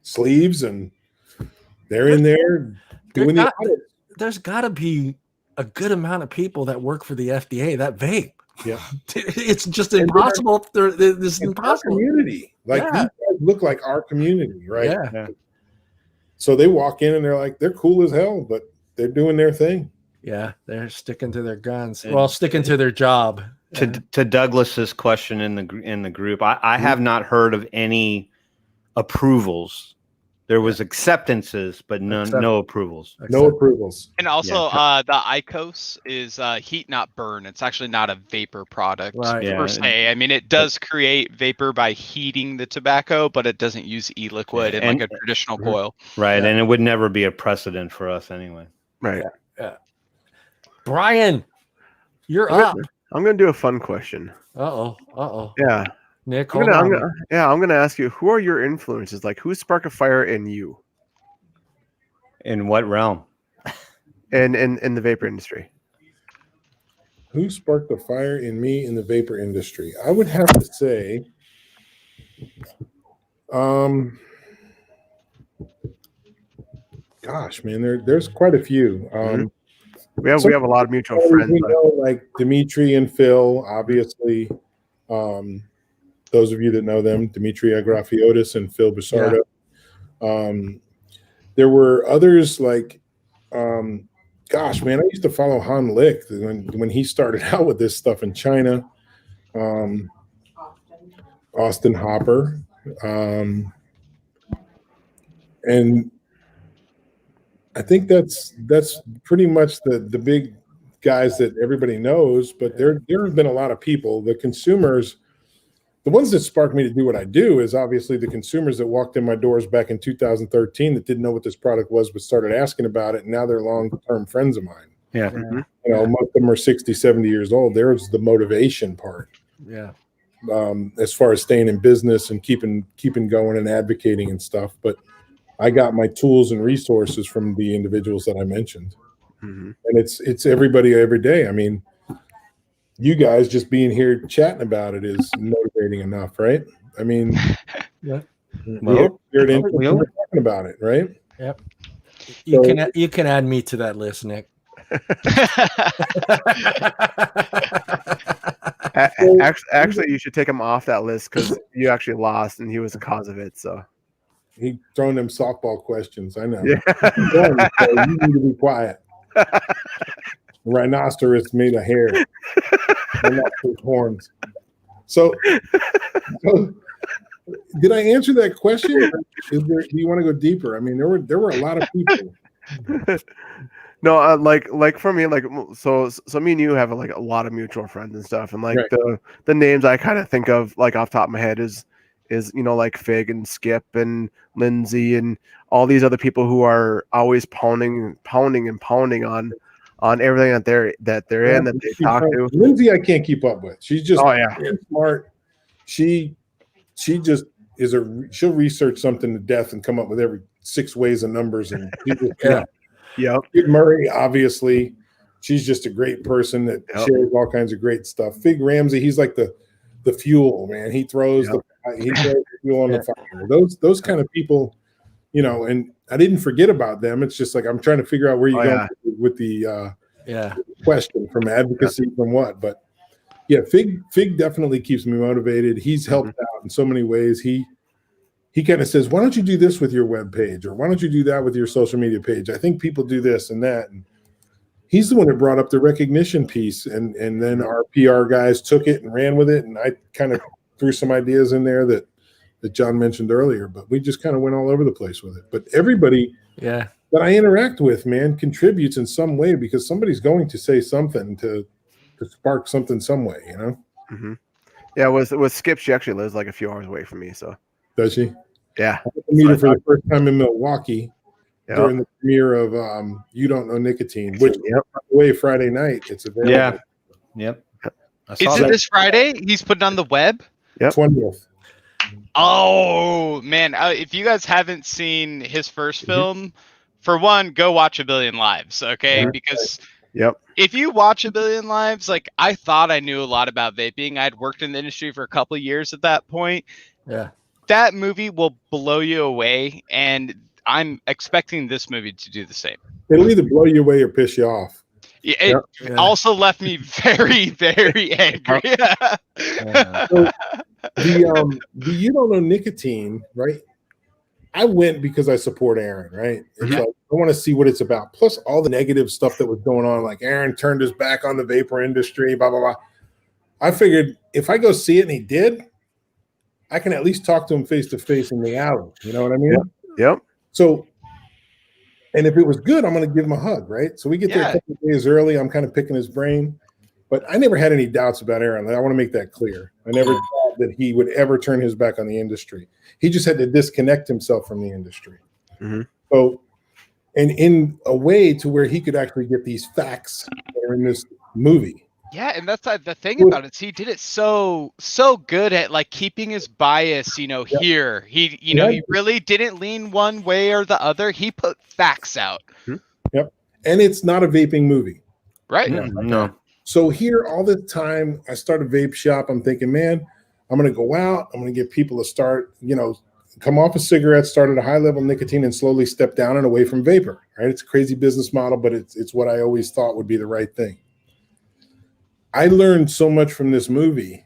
sleeves, and they're in there doing the audit. There's got to be a good amount of people that work for the FDA that vape. Yeah, it's just impossible. This is impossible. Community, these guys look like our community, right? Yeah. So they walk in and they're like, they're cool as hell, but they're doing their thing. Yeah, they're sticking to their guns. Well, sticking to their job. To Douglas's question in the group, I have not heard of any approvals. There was acceptances, but no approvals. No approvals. And also, the IQOS is heat not burn. It's actually not a vapor product per se. I mean, it does create vapor by heating the tobacco, but it doesn't use e-liquid in like a traditional coil. Right, and it would never be a precedent for us anyway. Right. Yeah. Brian, you're up. I'm going to do a fun question. Uh-oh. Yeah. Nick, I'm gonna ask you, who are your influences? Like, who sparked a fire in you? In what realm? In the vapor industry. Who sparked a fire in me in the vapor industry? I would have to say, gosh, man, there's quite a few. We have a lot of mutual friends. We know, like Dimitri and Phil, obviously. Those of you that know them, Dimitri Agrafiotis and Phil Bissardo. Yeah. There were others like, gosh, man, I used to follow Han Lick when he started out with this stuff in China. Austin Hopper. And I think that's pretty much the big guys that everybody knows, but there have been a lot of people. The consumers, the ones that sparked me to do what I do is obviously the consumers that walked in my doors back in 2013 that didn't know what this product was, but started asking about it. And now they're long-term friends of mine. Yeah. Mm-hmm. Most of them are 60, 70 years old. There's the motivation part. Yeah. As far as staying in business and keeping going and advocating and stuff. But I got my tools and resources from the individuals that I mentioned. Mm-hmm. And it's everybody every day. I mean, you guys just being here chatting about it is motivating enough, right? I mean, yeah. Well, You're talking about it, right? Yep. You can add me to that list, Nick. Actually, you should take him off that list because you actually lost, and he was the cause of it. So he throwing them softball questions. I know. Yeah. So you need to be quiet. Rhinoceros made a hair, rhinoceros horns. So, did I answer that question? Do you want to go deeper? I mean, there were a lot of people. No, like for me, like so me and you have like a lot of mutual friends and stuff, and like Right. the names I kind of think of like off the top of my head is like Fig and Skip and Lindsay and all these other people who are always pounding on everything that they're in that they talk to. Lindsay, I can't keep up with. She's just very smart. She just is she'll research something to death and come up with every 6 ways of numbers and Yep. Fig Murray, obviously, she's just a great person that shares all kinds of great stuff. Fig Ramsey, he's like the fuel, man. He throws the fuel on the fire. Those kind of people, and I didn't forget about them. It's just like I'm trying to figure out where you go with the question from advocacy from what. But yeah, Fig definitely keeps me motivated. He's helped out in so many ways. He kind of says, why don't you do this with your web page? Or why don't you do that with your social media page? I think people do this and that. And he's the one that brought up the recognition piece. And then our PR guys took it and ran with it. And I kind of threw some ideas in there that John mentioned earlier, but we just kind of went all over the place with it. But everybody that I interact with, man, contributes in some way because somebody's going to say something to spark something some way, Mm-hmm. Yeah, with Skip, she actually lives like a few hours away from me. So does she? Yeah. I met her for the first time in Milwaukee during the premiere of You Don't Know Nicotine, which, by the way, Friday night, it's available. Yeah. Yep. Is it this Friday? He's putting on the web? Yep. 20th. Oh, man. If you guys haven't seen his first film, for one, go watch A Billion Lives, okay? Because if you watch A Billion Lives, like, I thought I knew a lot about vaping. I'd worked in the industry for a couple of years at that point. Yeah. That movie will blow you away, and I'm expecting this movie to do the same. It'll either blow you away or piss you off. It also left me very, very angry. So the You Don't Know Nicotine, right? I went because I support Aaron, right? It's like, I want to see what it's about. Plus all the negative stuff that was going on, like Aaron turned his back on the vapor industry, blah, blah, blah. I figured if I go see it and he did, I can at least talk to him face to face in the alley. You know what I mean? Yep. So, and if it was good, I'm going to give him a hug, right? So we get there a couple of days early. I'm kind of picking his brain, but I never had any doubts about Aaron. I want to make that clear. I never thought that he would ever turn his back on the industry. He just had to disconnect himself from the industry. Mm-hmm. So, and in a way to where he could actually get these facts that are in this movie. Yeah, and that's the thing about it. He did it so good at like keeping his bias, here. He, he really didn't lean one way or the other. He put facts out. Yep. And it's not a vaping movie. Right. No. So here all the time I start a vape shop, I'm thinking, man, I'm going to go out. I'm going to get people to start, come off of cigarettes, start at a high level nicotine and slowly step down and away from vapor, right? It's a crazy business model, but it's what I always thought would be the right thing. I learned so much from this movie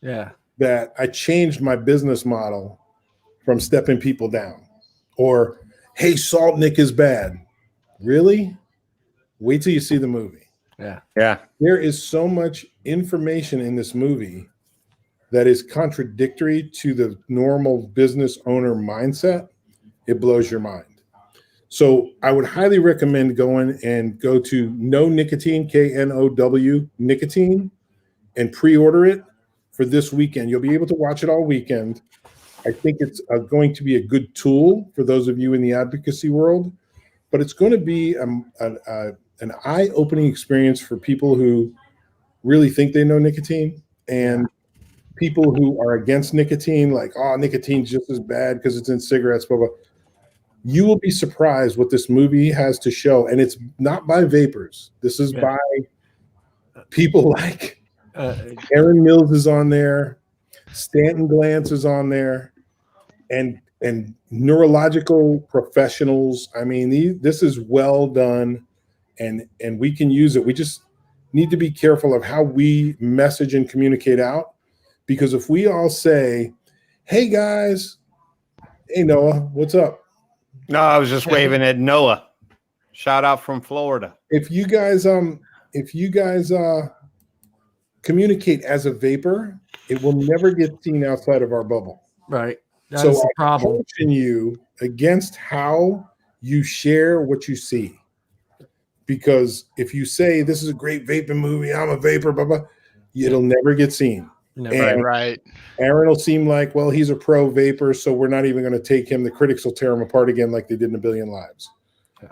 that I changed my business model from stepping people down or, hey, Salt Nick is bad. Really? Wait till you see the movie. Yeah. There is so much information in this movie that is contradictory to the normal business owner mindset. It blows your mind. So I would highly recommend go to No Nicotine, KNOW Nicotine, and pre-order it for this weekend. You'll be able to watch it all weekend. I think it's going to be a good tool for those of you in the advocacy world, but it's going to be an eye-opening experience for people who really think they know nicotine and people who are against nicotine, like, oh, nicotine's just as bad because it's in cigarettes, blah, blah. You will be surprised what this movie has to show. And it's not by vapors. This is by people like Aaron Mills is on there. Stanton Glantz is on there. and neurological professionals. I mean, this is well done, and we can use it. We just need to be careful of how we message and communicate out, because if we all say, "Hey guys, hey Noah, what's up?" No, I was just waving at Noah. Shout out from Florida. If you guys communicate as a vapor, it will never get seen outside of our bubble. Right. That's So the I problem. caution you against how you share what you see. Because if you say this is a great vaping movie, I'm a vapor, blah, blah, it'll never get seen. And Right. Aaron will seem like, well, he's a pro vapor, so we're not even going to take him. The critics will tear him apart again like they did in A Billion Lives. Yeah.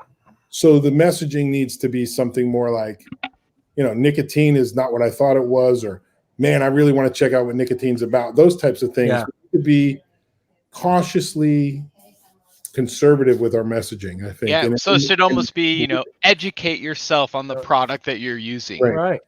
So the messaging needs to be something more like, nicotine is not what I thought it was, or man, I really want to check out what nicotine's about. Those types of things. Yeah. We need to be cautiously conservative with our messaging, I think. Yeah, And so it should almost be, educate yourself on the product that you're using. Right.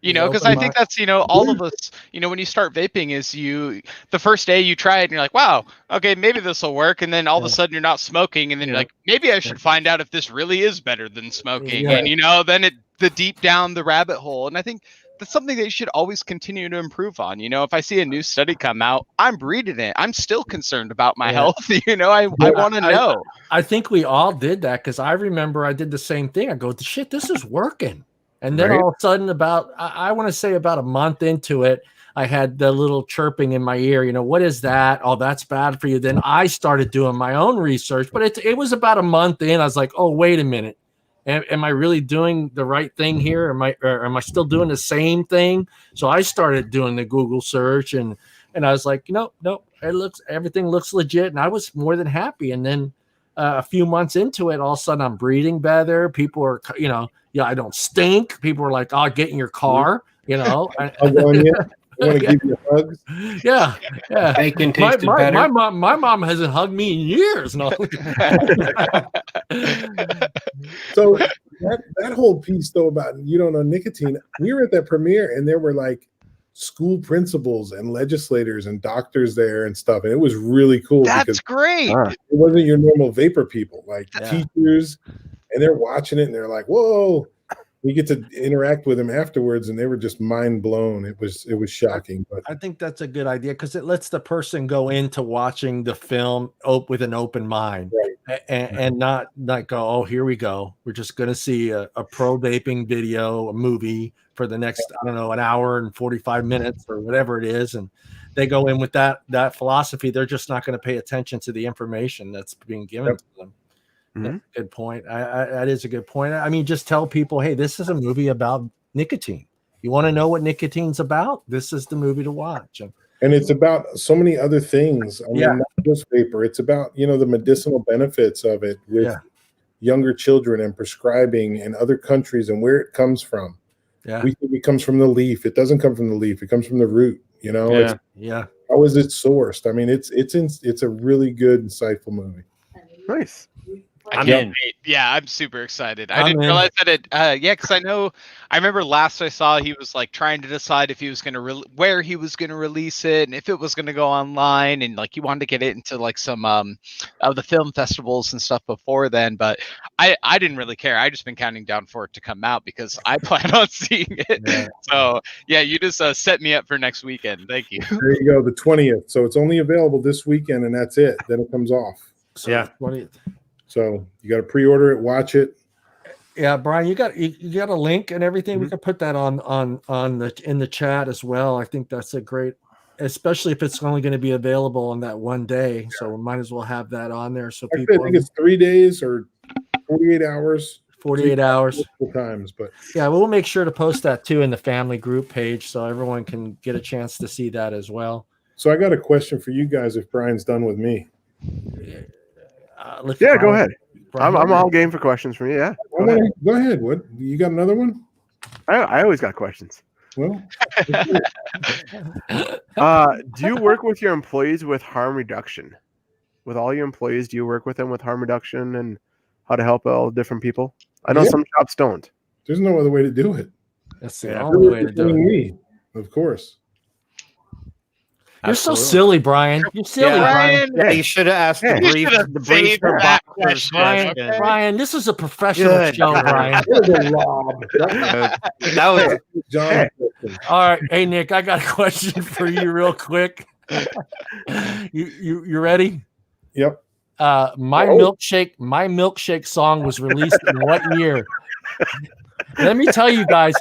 Because I think that's, all of us, when you start vaping is the first day you try it and you're like, wow, okay, maybe this will work. And then all of a sudden you're not smoking. And then you're like, maybe I should find out if this really is better than smoking. Yeah. And, then the deep down the rabbit hole. And I think that's something that you should always continue to improve on. If I see a new study come out, I'm reading it. I'm still concerned about my health. I want to know. I think we all did that, because I remember I did the same thing. I go, shit, this is working. And then all of a sudden, I want to say about a month into it, I had the little chirping in my ear. What is that? Oh, that's bad for you. Then I started doing my own research, but it was about a month in. I was like, oh, wait a minute. Am I really doing the right thing here? Or am I still doing the same thing? So I started doing the Google search, and I was like, no, everything looks legit. And I was more than happy. And then a few months into it, all of a sudden I'm breathing better. People are, I don't stink. People are like, oh, get in your car, I'll go on you. I want to give you hugs. Yeah. Bacon tasted better. My mom hasn't hugged me in years. No. So that whole piece though about you don't know nicotine, we were at that premiere and there were like school principals and legislators and doctors there and stuff, and it was really cool. That's great. It wasn't your normal vapor people, like teachers, and they're watching it and they're like, whoa. We get to interact with them afterwards, and they were just mind blown. It was shocking. But I think that's a good idea, because it lets the person go into watching the film with an open mind, and not go, oh, here we go. We're just going to see a pro vaping video, a movie for the next, I don't know, an hour and 45 minutes or whatever it is. And they go in with that philosophy. They're just not going to pay attention to the information that's being given to them. Mm-hmm. That's a good point. That is a good point. I mean, just tell people, hey, this is a movie about nicotine. You want to know what nicotine's about? This is the movie to watch. And it's about so many other things. I mean, not just vapor. It's about, the medicinal benefits of it with younger children and prescribing in other countries and where it comes from. Yeah. We think it comes from the leaf. It doesn't come from the leaf. It comes from the root. Yeah. How is it sourced? I mean, it's a really good, insightful movie. Nice. I can't wait. Yeah, I'm super excited. I didn't realize that it. Because I remember last I saw he was like trying to decide if he was going to where he was going to release it and if it was going to go online, and like he wanted to get it into like some of the film festivals and stuff before then. But I didn't really care. I just been counting down for it to come out because I plan on seeing it. Yeah. So you just set me up for next weekend. Thank you. There you go, the 20th. So it's only available this weekend, and that's it. Then it comes off. So 20th. So you got to pre-order it, watch it. Yeah, Brian, you got a link and everything. Mm-hmm. We could put that in the chat as well. I think that's a great, especially if it's only going to be available on that one day. So we might as well have that on there. So I think it's 3 days or 48 hours. 48 hours. Times, but we'll make sure to post that too in the family group page so everyone can get a chance to see that as well. So I got a question for you guys if Brian's done with me. Go ahead. I'm all game for questions from you. Yeah. Go ahead. What? You got another one? I always got questions. Well, do you work with your employees with harm reduction? With all your employees, do you work with them with harm reduction and how to help all different people? I know some shops don't. There's no other way to do it. That's the only way to do it. Me, of course. You're so Absolutely. silly, Brian. You're silly, Yeah. Brian. Yeah, you should have asked You the brief. should've The brief saved for that boxers. question. Brian, Okay. Brian, this is a professional Good. show, Brian. That was a lob. That was John. All right, hey Nick, I got a question for you, real quick. You ready? Yep. My milkshake song was released in what year? Let me tell you guys,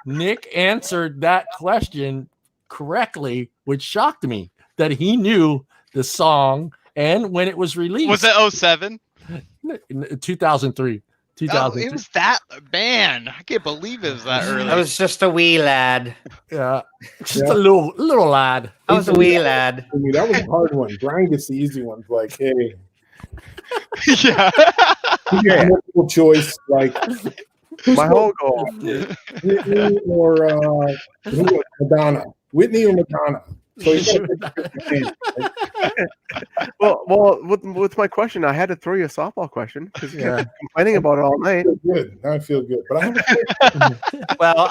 Nick answered that question correctly, which shocked me that he knew the song and when it was released. Was it 07? 2003. Oh, it was that, man. I can't believe it was that early. I was just a wee lad. Yeah, just a little lad. I was a wee lad. I mean, that was a hard one. Brian gets the easy ones. Like, hey, Yeah. you get multiple choice. Like, My whole goal. Whitney or Madonna. Whitney or Madonna. So you gotta pick Well, with my question, I had to throw you a softball question because you kept complaining about it all night. good. Now I feel good. But I have a Well,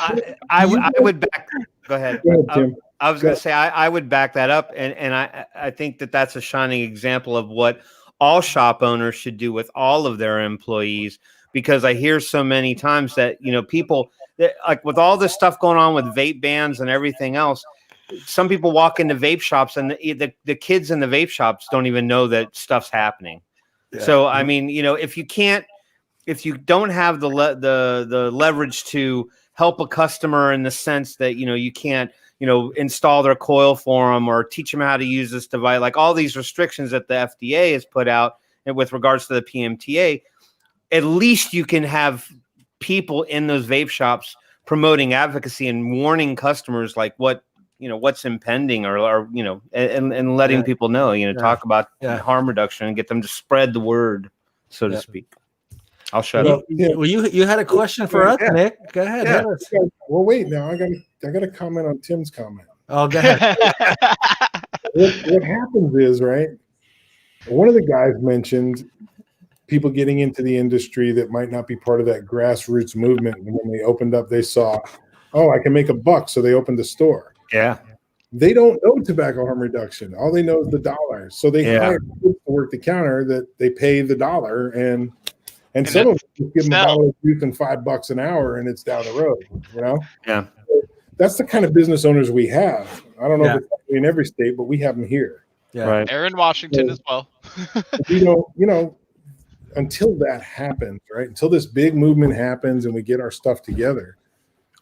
I would back. Go ahead. Go ahead, Tim. I was going to say I would back that up, and I think that's a shining example of what all shop owners should do with all of their employees, because I hear so many times that people that, like, with all this stuff going on with vape bans and everything else, some people walk into vape shops and the kids in the vape shops don't even know that stuff's happening. Yeah. So I mean, if you don't have the leverage to help a customer in the sense that you can't install their coil for them or teach them how to use this device, like all these restrictions that the FDA has put out and with regards to the PMTA, at least you can have people in those vape shops promoting advocacy and warning customers like what's impending or and letting people know, talk about harm reduction and get them to spread the word, so to speak. I'll shut up. Well, you had a question for us, Nick. Go ahead. Yeah. Well, wait. Now I got to comment on Tim's comment. Oh, go ahead. What happens is, right? One of the guys mentioned people getting into the industry that might not be part of that grassroots movement. And when they opened up, they saw, oh, I can make $1, so they opened a store. Yeah. They don't know tobacco harm reduction. All they know is the dollar. So they hire people to work the counter that they pay the $1 and some of them give them a bottle of juice and $5 an hour and it's down the road, Yeah. So that's the kind of business owners we have. I don't know if it's in every state, but we have them here. Yeah. Right. They're in Washington as well. Until that happens, right? Until this big movement happens and we get our stuff together,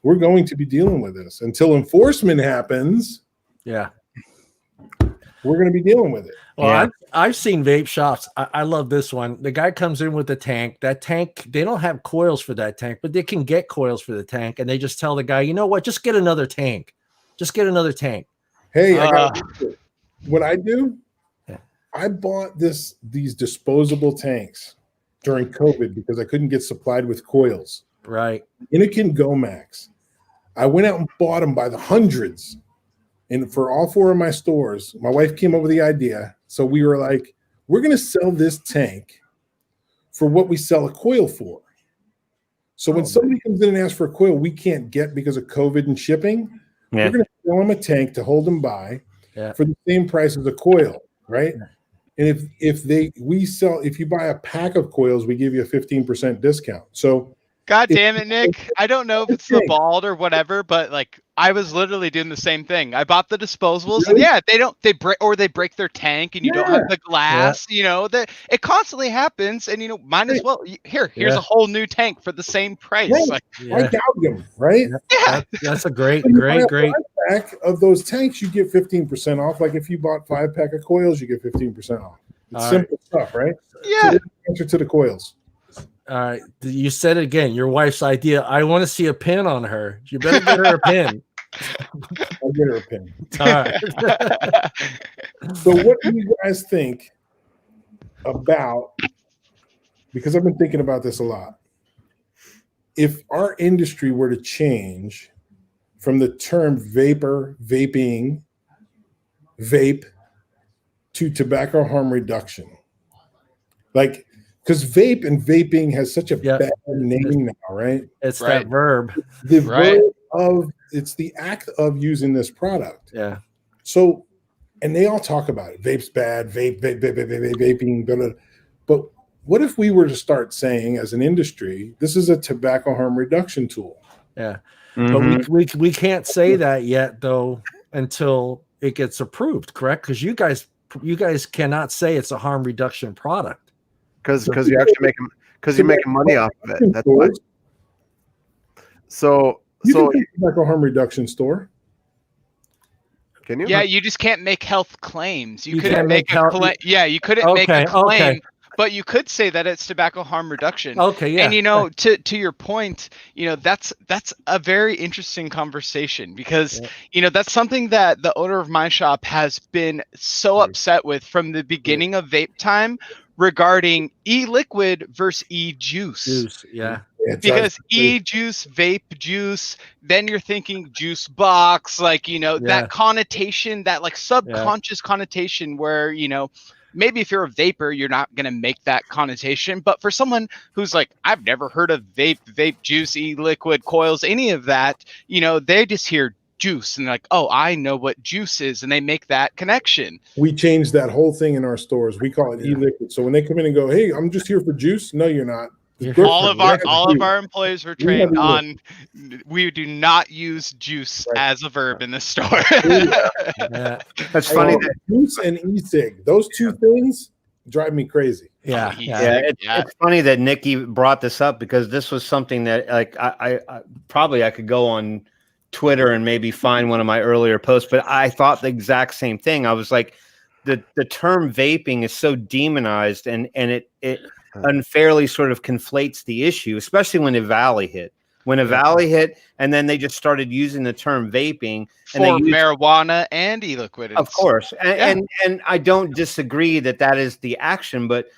we're going to be dealing with this. Until enforcement happens, we're going to be dealing with it. Well, I've seen vape shops. I love this one. The guy comes in with the tank. That tank, they don't have coils for that tank, but they can get coils for the tank. And they just tell the guy, you know what? Just get another tank. Just get another tank. Hey, what I do, I bought these disposable tanks during COVID because I couldn't get supplied with coils. Right. Innikin Gomax. I went out and bought them by the hundreds. And for all 4 of my stores, my wife came up with the idea. So we were like, we're going to sell this tank for what we sell a coil for. So when somebody comes in and asks for a coil we can't get because of COVID and shipping, we're going to sell them a tank to hold them by for the same price as a coil, right? And if you buy a pack of coils, we give you a 15% discount. So God damn it, Nick. I don't know if it's the bald or whatever, but like I was literally doing the same thing. I bought the disposables and they break their tank and you don't have the glass, that it constantly happens and might as well here's a whole new tank for the same price. Right. Like, I gouge them, right? Yeah. That's a great. Pack of those tanks, you get 15% off. Like if you bought 5-pack of coils, you get 15% off. It's simple stuff, right? Yeah. So answer to the coils. All right. You said it again. Your wife's idea. I want to see a pin on her. You better get her a pin. I'll get her a pin. All right. So what do you guys think about, because I've been thinking about this a lot, if our industry were to change from the term vaping, vape, to tobacco harm reduction? Like, because vape and vaping has such a bad name now, right? It's that verb. The verb of, it's the act of using this product. Yeah. So, and they all talk about it. Vape's bad. Vaping. Blah, blah. But what if we were to start saying, as an industry, this is a tobacco harm reduction tool? Yeah, Mhm. but we can't say that yet though until it gets approved, correct? Because you guys cannot say it's a harm reduction product because you're actually making you're making money off of it. That's why. So you can pick a tobacco harm reduction store. Can you? Yeah, you just can't make health claims. You You couldn't can't make make a health- claim. Yeah, you couldn't make a Okay, claim, okay. but you could say that it's tobacco harm reduction. Okay, yeah. And you know, to your point, you know, that's a very interesting conversation because you know that's something that the owner of my shop has been so upset with from the beginning of vape time regarding e-liquid versus e-juice. Juice, yeah. Because e-juice, vape juice, then you're thinking juice box, like, you know, that connotation, that like subconscious connotation where, you know, maybe if you're a vapor, you're not going to make that connotation. But for someone who's like, I've never heard of vape juice, e-liquid, coils, any of that, you know, they just hear juice and like, oh, I know what juice is. And they make that connection. We changed that whole thing in our stores. We call it e-liquid. So when they come in and go, hey, I'm just here for juice. No, you're not. All of our employees were trained on we do not use juice as a verb in the store. That's funny. Juice and e-cig, those two things drive me crazy. It's funny that Nikki brought this up because this was something that like I probably could go on Twitter and maybe find one of my earlier posts, but I thought the exact same thing. I was like, the term vaping is so demonized and it unfairly sort of conflates the issue, especially when Valley hit. When Valley hit, and then they just started using the term vaping for marijuana and e-liquid. Of course, and I don't disagree that is the action, but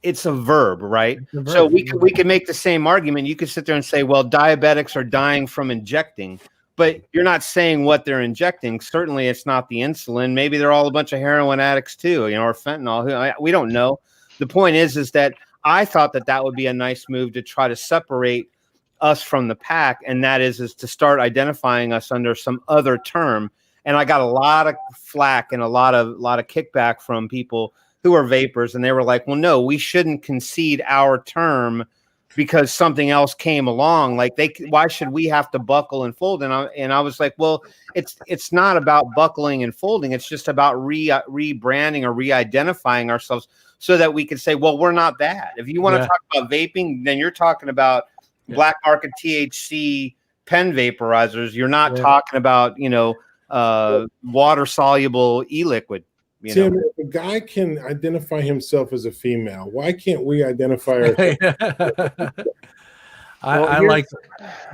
it's a verb, right? So we could make the same argument. You could sit there and say, well, diabetics are dying from injecting, but you're not saying what they're injecting. Certainly, it's not the insulin. Maybe they're all a bunch of heroin addicts too, you know, or fentanyl. We don't know. The point is that I thought that would be a nice move to try to separate us from the pack, and that is to start identifying us under some other term. And I got a lot of flack and a lot of kickback from people who are vapors, and they were like, "Well, no, we shouldn't concede our term because something else came along. Like why should we have to buckle and fold?" And I was like, "Well, it's not about buckling and folding. It's just about rebranding or re-identifying ourselves." So that we could say, well, we're not that. If you want to talk about vaping, then you're talking about black market THC pen vaporizers. You're not talking about, you know, water soluble e-liquid. Tim, if a guy can identify himself as a female, why can't we identify ourselves? I like.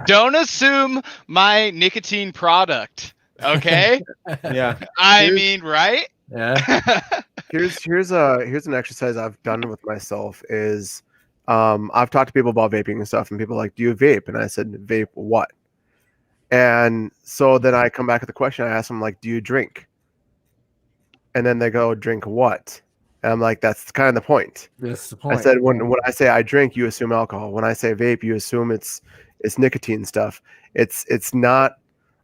Don't assume my nicotine product. Okay. I mean, right? Yeah. Here's an exercise I've done with myself is I've talked to people about vaping and stuff, and people are like, do you vape? And I said, vape what? And so then I come back with the question. I ask them, like, do you drink? And then they go, drink what? And I'm like, that's kind of the point. That's the point. I said, when I say I drink, you assume alcohol. When I say vape, you assume it's nicotine stuff. It's not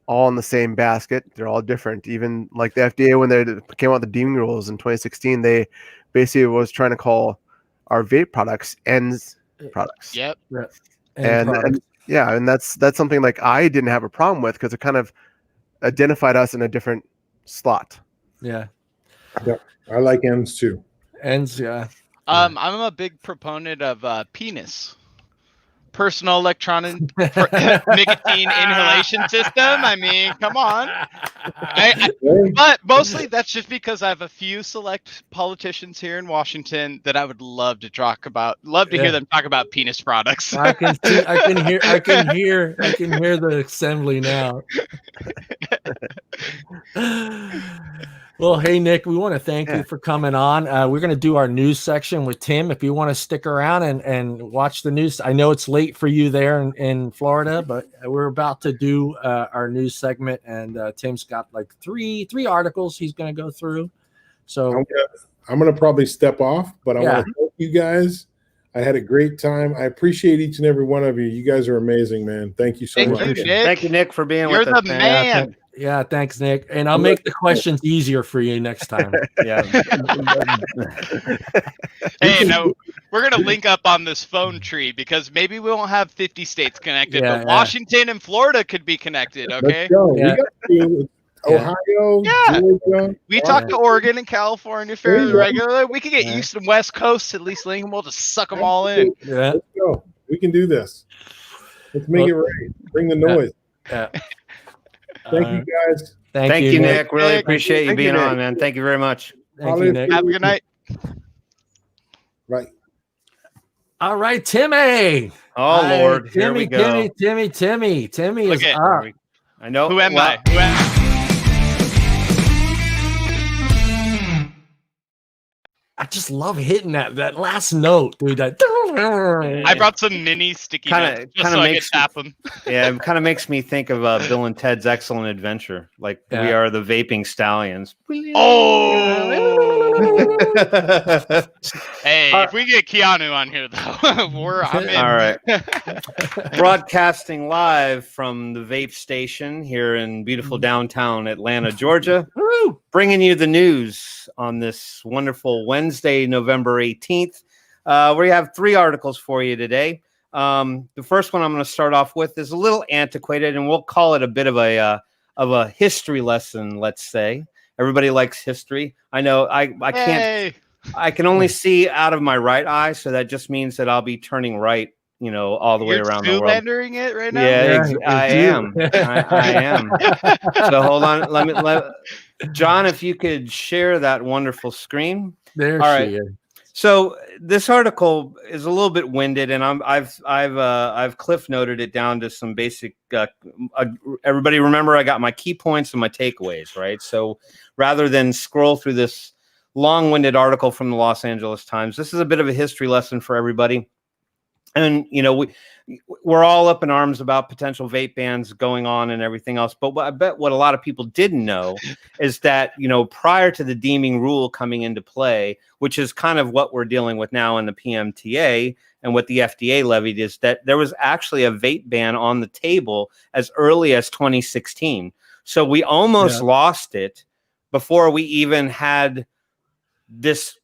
all in the same basket. They're all different. Even like the FDA, when they came out with the deeming rules in 2016, they basically was trying to call our vape products ENDS products. Yep. And that's something like I didn't have a problem with because it kind of identified us in a different slot. Yeah. I like ENDS too. ENDS, yeah. I'm a big proponent of penis. Personal electronic nicotine inhalation system. I mean, come on. But mostly that's just because I have a few select politicians here in Washington that I would love to talk about. Love to hear them talk about penis products. I can hear the assembly now. Well, hey, Nick, we want to thank you for coming on. We're going to do our news section with Tim. If you want to stick around and watch the news, I know it's late for you there in Florida, but we're about to do our news segment, and Tim's got like three articles he's going to go through. So I'm going to probably step off, but I want to thank you guys. I had a great time. I appreciate each and every one of you. You guys are amazing, man. Thank you so much. Thank you, Nick. Thank you, Nick, for being You're with us. You're the man. Yeah, thanks, Nick. And I'll make the questions easier for you next time. Yeah. Hey, no, we're gonna link up on this phone tree because maybe we won't have 50 states connected, Yeah, but yeah. Washington and Florida could be connected. Okay. Let's go. Yeah. We got to Ohio, Yeah. Georgia. We talk to Oregon and California fairly go. regularly. We could get Yeah. East and West Coast at least link, and we'll just suck them all in. Yeah. Let's go. We can do this. Let's make it right. Bring the noise. Yeah. Thank you, guys. Thank you, Nick. Really Nick. appreciate you Thank you, being Nick. on, man. Thank you very much. Thank you, Nick. Have a good night. Right. All right, Timmy. Oh, Hi, Lord. Here we go. Timmy Look is at- up. I know. Who am well, I? Who am I? I just love hitting that last note, dude. That I brought some mini sticky Kinda- notes just kinda so I could makes- tap them. Yeah, it kind of makes me think of Bill and Ted's Excellent Adventure. Like we Yeah. are the vaping stallions. Oh, All hey, if we get Keanu on here though, I'm in. right. Broadcasting live from the Vape Station here in beautiful downtown Atlanta, Georgia. Woo! Bringing you the news on this wonderful Wednesday, November 18th. We have 3 articles for you today. The first one I'm going to start off with is a little antiquated, and we'll call it a bit of a history lesson, let's say. Everybody likes history. I know I can't. Hey. I can only see out of my right eye, so that just means that I'll be turning right, all the way You're around the world. Zoolander-ing it right now? Yeah, Yeah, I it's am. you. I am. So hold on. Let John, if you could share that wonderful screen. There All she right. is. So this article is a little bit winded, and I've cliff noted it down to some basic. Everybody, remember, I got my key points and my takeaways, right? So rather than scroll through this long-winded article from the Los Angeles Times, this is a bit of a history lesson for everybody. And we're all up in arms about potential vape bans going on and everything else. But I bet what a lot of people didn't know is that, prior to the deeming rule coming into play, which is kind of what we're dealing with now in the PMTA and what the FDA levied, is that there was actually a vape ban on the table as early as 2016. So we almost lost it before we even had this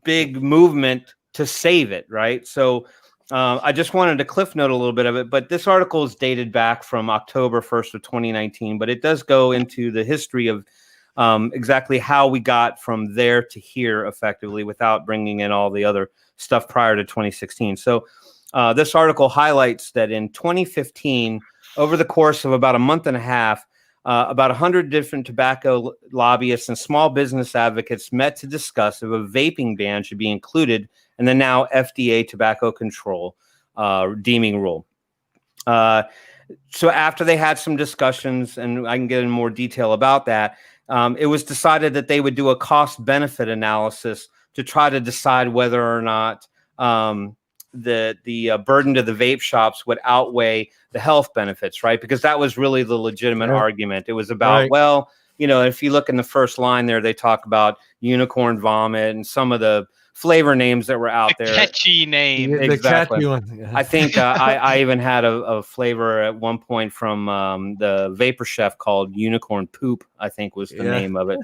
big movement to save it, right? So I just wanted to cliff note a little bit of it, but this article is dated back from October 1st of 2019, but it does go into the history of exactly how we got from there to here effectively without bringing in all the other stuff prior to 2016. So this article highlights that in 2015, over the course of about a month and a half, about 100 different tobacco lobbyists and small business advocates met to discuss if a vaping ban should be included in the now FDA tobacco control deeming rule. So after they had some discussions, and I can get in more detail about that, it was decided that they would do a cost-benefit analysis to try to decide whether or not the burden to the vape shops would outweigh the health benefits, right? Because that was really the legitimate argument. It was about, well, if you look in the first line there, they talk about unicorn vomit and some of the flavor names that were out there. Catchy name. Exactly. The catchy one. I think I even had a flavor at one point from the Vapor Chef called Unicorn Poop, I think was the name of it.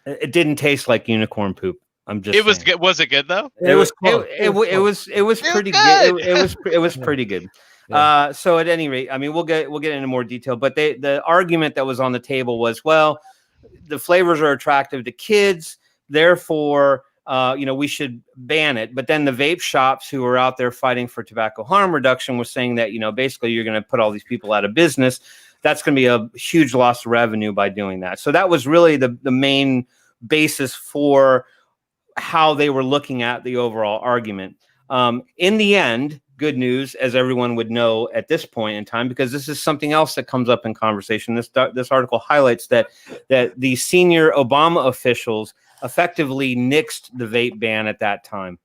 It didn't taste like unicorn poop. I'm just. It was saying. good. Was it good though? It was close. it was pretty good. It was pretty good. Yeah. So at any rate, I mean, we'll get into more detail, but the argument that was on the table was, well, the flavors are attractive to kids, therefore, we should ban it. But then the vape shops who are out there fighting for tobacco harm reduction was saying that, basically you're going to put all these people out of business. That's going to be a huge loss of revenue by doing that. So that was really the main basis for how they were looking at the overall argument. In the end, good news, as everyone would know at this point in time, because this is something else that comes up in conversation. This article highlights that the senior Obama officials effectively nixed the vape ban at that time.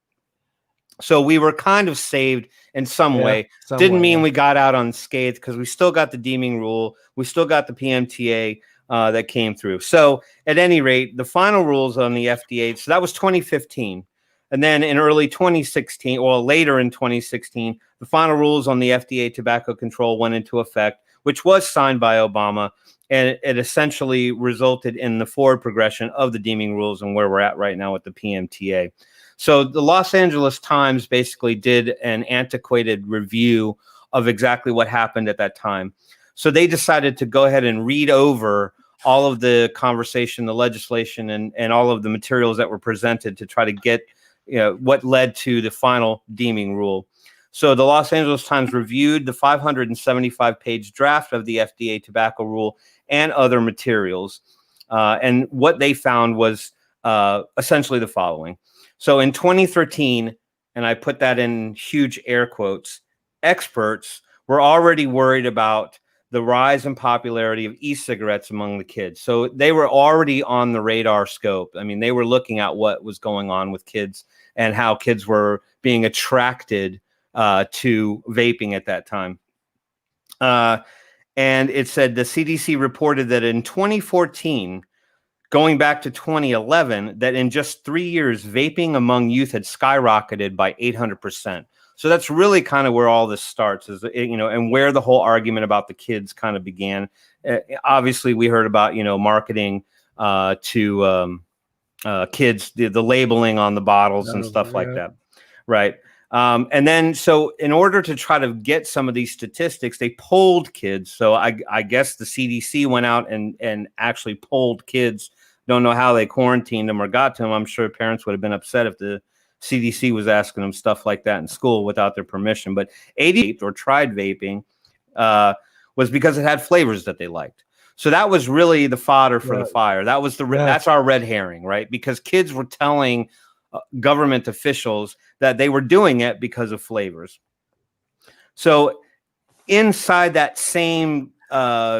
So we were kind of saved in some way. Didn't mean we got out unscathed, because we still got the deeming rule. We still got the PMTA that came through. So at any rate, the final rules on the FDA, so that was 2015. And then in early 2016, or later in 2016, the final rules on the FDA tobacco control went into effect, which was signed by Obama. And it essentially resulted in the forward progression of the deeming rules and where we're at right now with the PMTA. So the Los Angeles Times basically did an antiquated review of exactly what happened at that time. So they decided to go ahead and read over all of the conversation, the legislation, and all of the materials that were presented to try to get what led to the final deeming rule. So the Los Angeles Times reviewed the 575-page draft of the FDA tobacco rule and other materials. And what they found was essentially the following. So in 2013, and I put that in huge air quotes, experts were already worried about the rise in popularity of e-cigarettes among the kids. So they were already on the radar scope. I mean, they were looking at what was going on with kids and how kids were being attracted to vaping at that time. And it said the CDC reported that in 2014, going back to 2011, that in just 3 years, vaping among youth had skyrocketed by 800%. So that's really kind of where all this starts, is and where the whole argument about the kids kind of began. Obviously, we heard about marketing to kids, the labeling on the bottles and stuff like that, right? And then, so in order to try to get some of these statistics, they polled kids. So I guess the CDC went out and actually polled kids. Don't know how they quarantined them or got to them. I'm sure parents would have been upset if the CDC was asking them stuff like that in school without their permission. But 80% or tried vaping was because it had flavors that they liked. So that was really the fodder for the fire. That was that's our red herring, right? Because kids were telling government officials that they were doing it because of flavors. So inside that same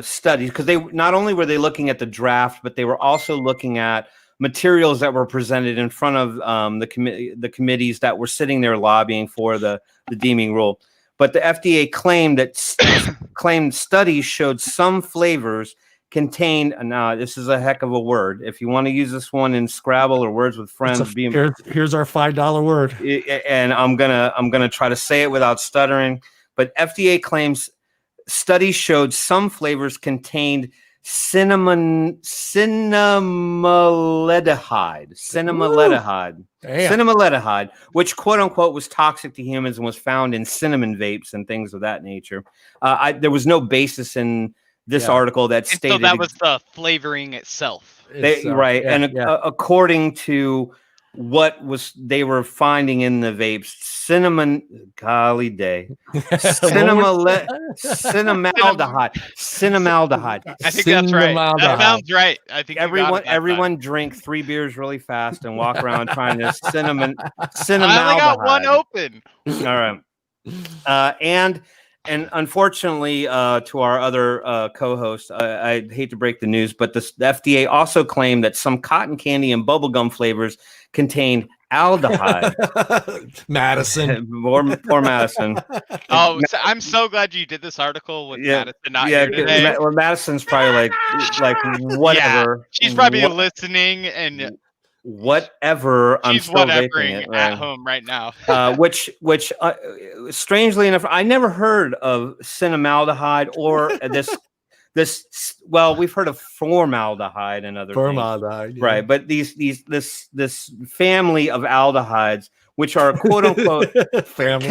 study, because they not only were they looking at the draft, but they were also looking at materials that were presented in front of the committees that were sitting there lobbying for the deeming rule. But the FDA claimed that studies showed some flavors contained. Now, this is a heck of a word. If you want to use this one in Scrabble or Words with Friends, here's our $5 word. And I'm gonna try to say it without stuttering. But FDA claims studies showed some flavors contained cinnamaldehyde, which quote unquote was toxic to humans and was found in cinnamon vapes and things of that nature. There was no basis in this article that stated. So that was the flavoring itself. According to what they were finding in the vapes, cinnamaldehyde. I think that's right. That sounds right. I think everyone drink 3 beers really fast and walk around trying to cinnamaldehyde. I only got one open. All right. And unfortunately, to our other co-host, I hate to break the news, but the FDA also claimed that some cotton candy and bubblegum flavors contained aldehyde. Madison. Poor Madison. Oh, so I'm so glad you did this article with Madison not here today. Well, Madison's probably like whatever. Yeah, she's probably listening and whatever. She's I'm still whatevering vaping it, right? at home right now. Which strangely enough, I never heard of cinnamaldehyde or this. Well, we've heard of formaldehyde and other formaldehyde, things, right? But this family of aldehydes, which are quote unquote family.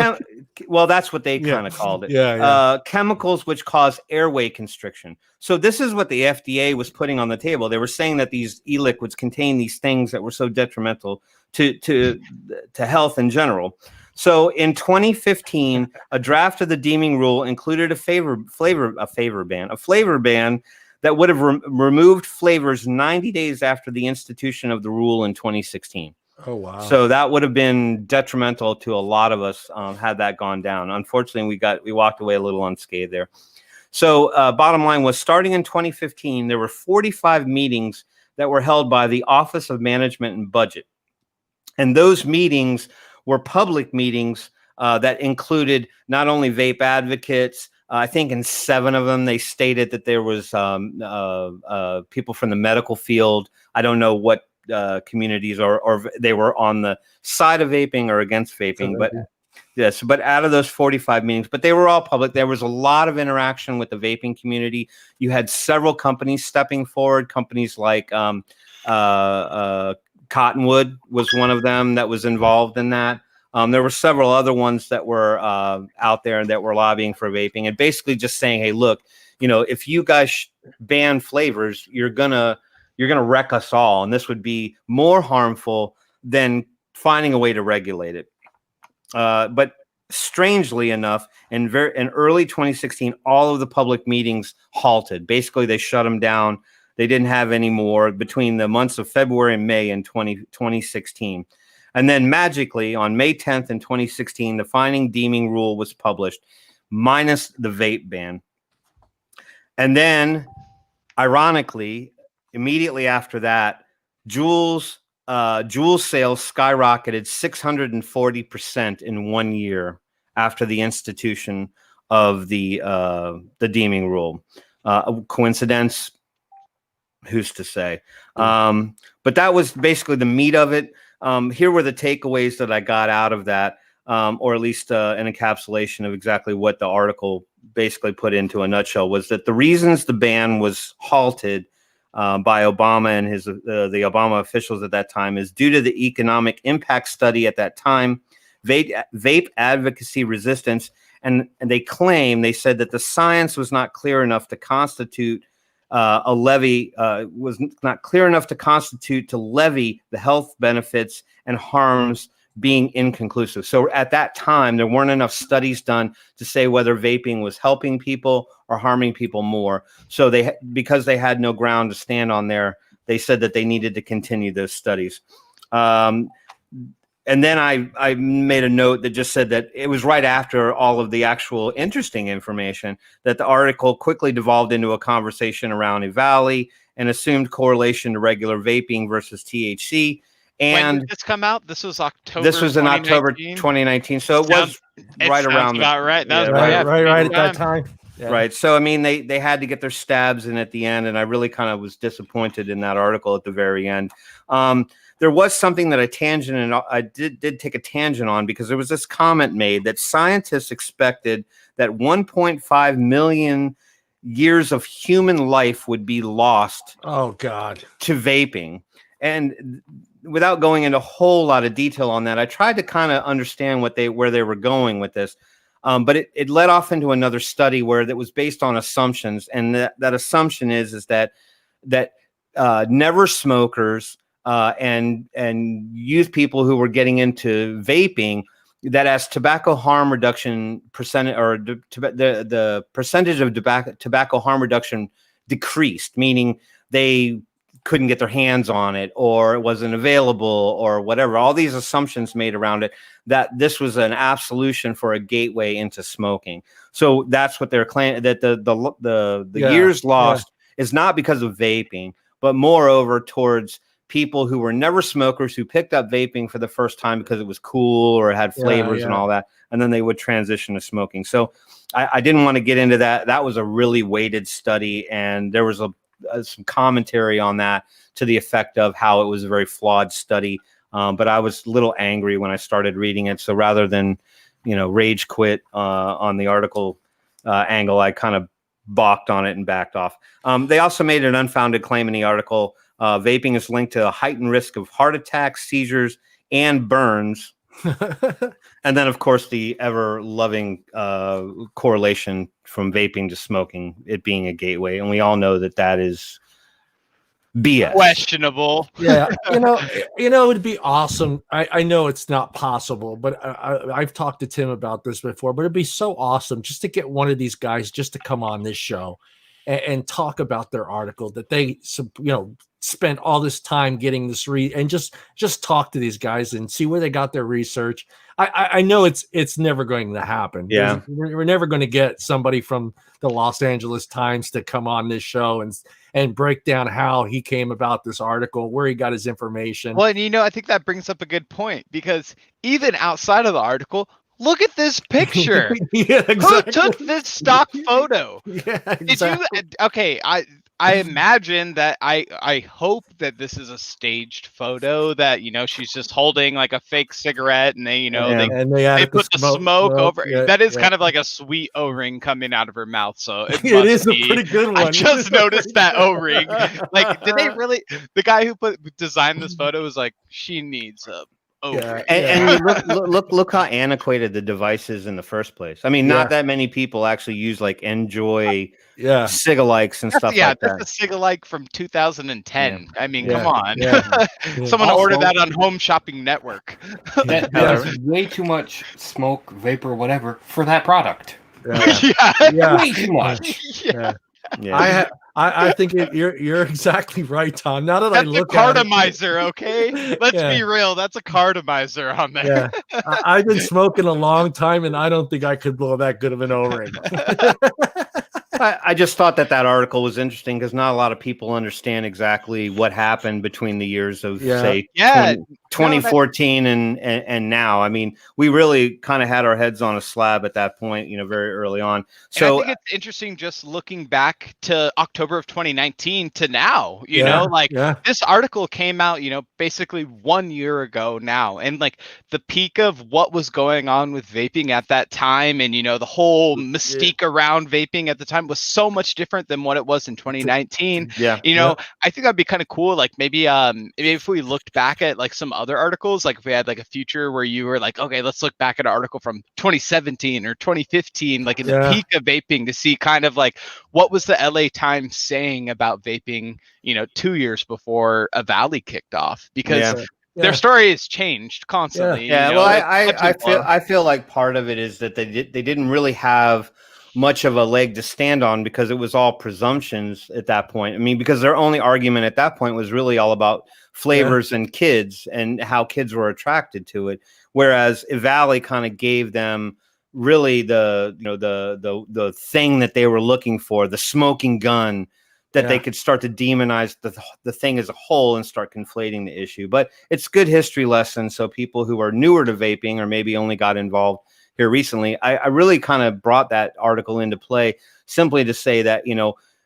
Well, that's what they kind of called it. Chemicals which cause airway constriction. So this is what the FDA was putting on the table. They were saying that these e-liquids contain these things that were so detrimental to health in general. So in 2015, a draft of the deeming rule included a flavor ban that would have removed flavors 90 days after the institution of the rule in 2016. Oh, wow. So that would have been detrimental to a lot of us had that gone down. Unfortunately, we walked away a little unscathed there. So bottom line was, starting in 2015, there were 45 meetings that were held by the Office of Management and Budget. And those meetings were public meetings that included not only vape advocates. I think in 7 of them, they stated that there was people from the medical field. I don't know what communities or they were on the side of vaping or against vaping, but Yes, but out of those 45 meetings, but they were all public. There was a lot of interaction with the vaping community. You had several companies stepping forward. Companies like Cottonwood was one of them that was involved in that. There were several other ones that were out there that were lobbying for vaping and basically just saying, "Hey, look, if you guys ban flavors, you're gonna wreck us all, and this would be more harmful than finding a way to regulate it." But strangely enough, in early 2016, all of the public meetings halted. Basically, they shut them down. They didn't have any more between the months of February and May in 2016. And then magically, on May 10th in 2016, the finding deeming rule was published, minus the vape ban. And then, ironically, immediately after that, Juul's sales skyrocketed 640% in 1 year after the institution of the deeming rule. Coincidence? Who's to say? But that was basically the meat of it. Here were the takeaways that I got out of that, or at least an encapsulation of exactly what the article basically put into a nutshell, was that the reasons the ban was halted by Obama and the Obama officials at that time is due to the economic impact study at that time, vape advocacy resistance, and they said that the science was not clear enough to constitute a levy, was not clear enough to levy the health benefits and harms being inconclusive. So at that time, there weren't enough studies done to say whether vaping was helping people or harming people more. So because they had no ground to stand on there, they said that they needed to continue those studies. And then I made a note that just said that it was right after all of the actual interesting information that the article quickly devolved into a conversation around EVALI and assumed correlation to regular vaping versus THC. And when did this come out? This was October. This was in October 2019. So it was right around about right. That was right at that time. Yeah. Right. So, I mean, they had to get their stabs in at the end, and I really kind of was disappointed in that article at the very end. There was something that I did take a tangent on, because there was this comment made that scientists expected that 1.5 million years of human life would be lost. Oh, God. To vaping. And without going into a whole lot of detail on that, I tried to kind of understand where they were going with this. But it led off into another study where that was based on assumptions. And that assumption is that never smokers and youth people who were getting into vaping, that as tobacco harm reduction percentage, or the percentage of tobacco harm reduction decreased, meaning they couldn't get their hands on it, or it wasn't available, or whatever. All these assumptions made around it, that this was an absolution for a gateway into smoking. So that's what they're claiming, that the years lost is not because of vaping, but moreover towards people who were never smokers, who picked up vaping for the first time because it was cool or it had flavors and all that, and then they would transition to smoking. So I didn't want to get into that. That was a really weighted study, and there was some commentary on that to the effect of how it was a very flawed study. But I was a little angry when I started reading it. So rather than, rage quit on the article angle, I kind of balked on it and backed off. They also made an unfounded claim in the article. Vaping is linked to a heightened risk of heart attacks, seizures, and burns. And then, of course, the ever-loving correlation from vaping to smoking, it being a gateway. And we all know that is BS. Questionable. Yeah. It would be awesome. I know it's not possible, but I've talked to Tim about this before, but it'd be so awesome just to get one of these guys just to come on this show and talk about their article that they, spent all this time getting this and just talk to these guys and see where they got their research. I know it's never going to happen. Yeah. We're never going to get somebody from the Los Angeles Times to come on this show and break down how he came about this article, where he got his information. Well, and I think that brings up a good point, because even outside of the article, look at this picture. Yeah, exactly. Who took this stock photo? Yeah, exactly. Okay, I imagine that I hope that this is a staged photo that, she's just holding like a fake cigarette and they, they put the smoke over. Yeah, that is kind of like a sweet O-ring coming out of her mouth. So it It must is a be. pretty good I one. just noticed that O-ring. Like, did they really? The guy who designed this photo was like, she needs a O-ring. And you look how antiquated the device is in the first place. I mean, not that many people actually use like Enjoy Cigalikes and stuff like that. That's a Cigalike from 2010. I mean, come on. Yeah. Someone ordered that on Home Shopping Network. That's way too much smoke, vapor, whatever for that product. Way too much. I think you're exactly right, Tom. Now that that's I look at it, cartomizer, okay? Let's be real. That's a cartomizer on there. I've been smoking a long time, and I don't think I could blow that good of an O-ring. I just thought that article was interesting because not a lot of people understand exactly what happened between the years of say 2014 and now. I mean, we really kind of had our heads on a slab at that point, very early on. So and I think it's interesting just looking back to October of 2019 to now, this article came out, basically 1 year ago now. And like the peak of what was going on with vaping at that time and, the whole mystique around vaping at the time was so much different than what it was in 2019. I think that'd be kind of cool. Like maybe if we looked back at like some other articles, like if we had like a future where you were like, okay, let's look back at an article from 2017 or 2015, like in the peak of vaping to see kind of like what was the LA Times saying about vaping, 2 years before a Valley kicked off, because their story has changed constantly. Well, I feel like part of it is that they didn't really have much of a leg to stand on because it was all presumptions at that point. I mean, because their only argument at that point was really all about flavors and kids and how kids were attracted to it. Whereas Valley kind of gave them really the thing that they were looking for, the smoking gun, that they could start to demonize the thing as a whole and start conflating the issue. But it's good history lesson. So people who are newer to vaping or maybe only got involved here recently, I really kind of brought that article into play simply to say that,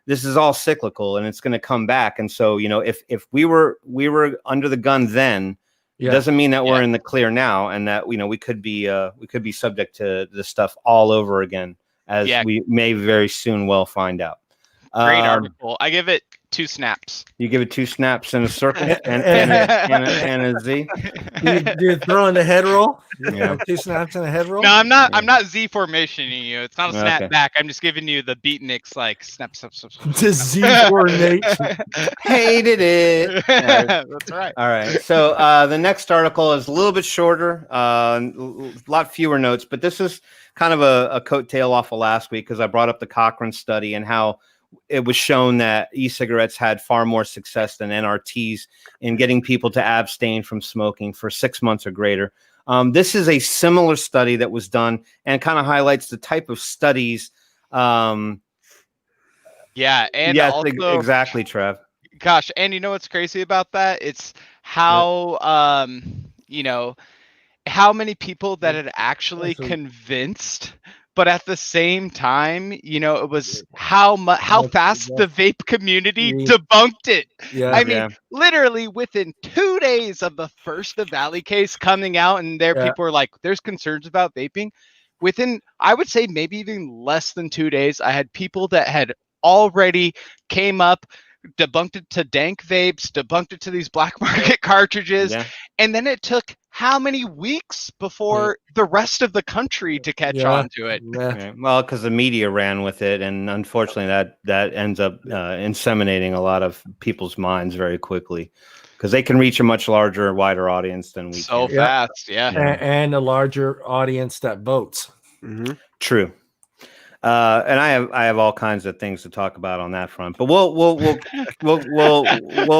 this is all cyclical and it's going to come back. And so, if we were under the gun then, it doesn't mean that we're in the clear now, and that, we could be subject to this stuff all over again, as we may very soon well find out. Great article. I give it 2 snaps. You give it 2 snaps in a circle and a Z. You're throwing the head roll. 2 snaps and a head roll. No, I'm not. I'm not Z formationing you. It's not a snap back. I'm just giving you the beatniks like snap. The Z formation. Hated it. That's right. All right. So the next article is a little bit shorter, a lot fewer notes, but this is kind of a coattail off of last week because I brought up the Cochrane study and how it was shown that e-cigarettes had far more success than NRTs in getting people to abstain from smoking for 6 months or greater. This is a similar study that was done and kind of highlights the type of studies. And yes, also, exactly, Trev. Gosh, and you know what's crazy about that? It's how how many people that had actually convinced. But at the same time, it was how fast the vape community debunked it. I mean, literally within 2 days of the first Valley case coming out, and people were like, "There's concerns about vaping." Within, I would say, maybe even less than 2 days, I had people that had already came up, debunked it to dank vapes, debunked it to these black market cartridges, and then it took how many weeks before the rest of the country to catch on to it? Well, because the media ran with it, and unfortunately that ends up inseminating a lot of people's minds very quickly because they can reach a much larger, wider audience than we so can. Fast, and a larger audience that votes. Mm-hmm. True. And I have all kinds of things to talk about on that front, but we'll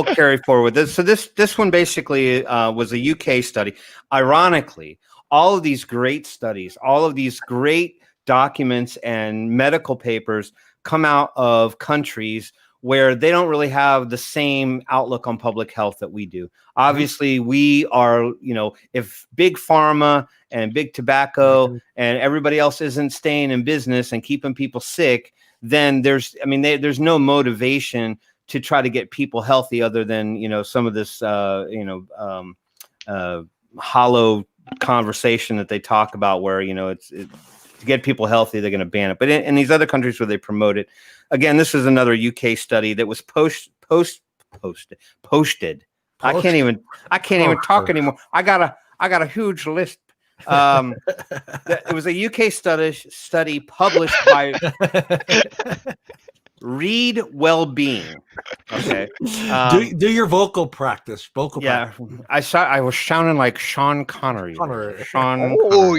carry forward this. So this one basically was a UK study. Ironically, all of these great studies, all of these great documents and medical papers come out of countries where they don't really have the same outlook on public health that we do. Obviously, we are, if big pharma and big tobacco and everybody else isn't staying in business and keeping people sick, then there's no motivation to try to get people healthy other than, some of this, hollow conversation that they talk about where, it's to get people healthy, they're going to ban it. But in these other countries where they promote it, again, this is another UK study that was posted. I can't even talk anymore. I got a huge list. It was a UK study published by Read Wellbeing. Okay. Do your vocal practice. Practice. I was sounding like Sean Connery. Connery.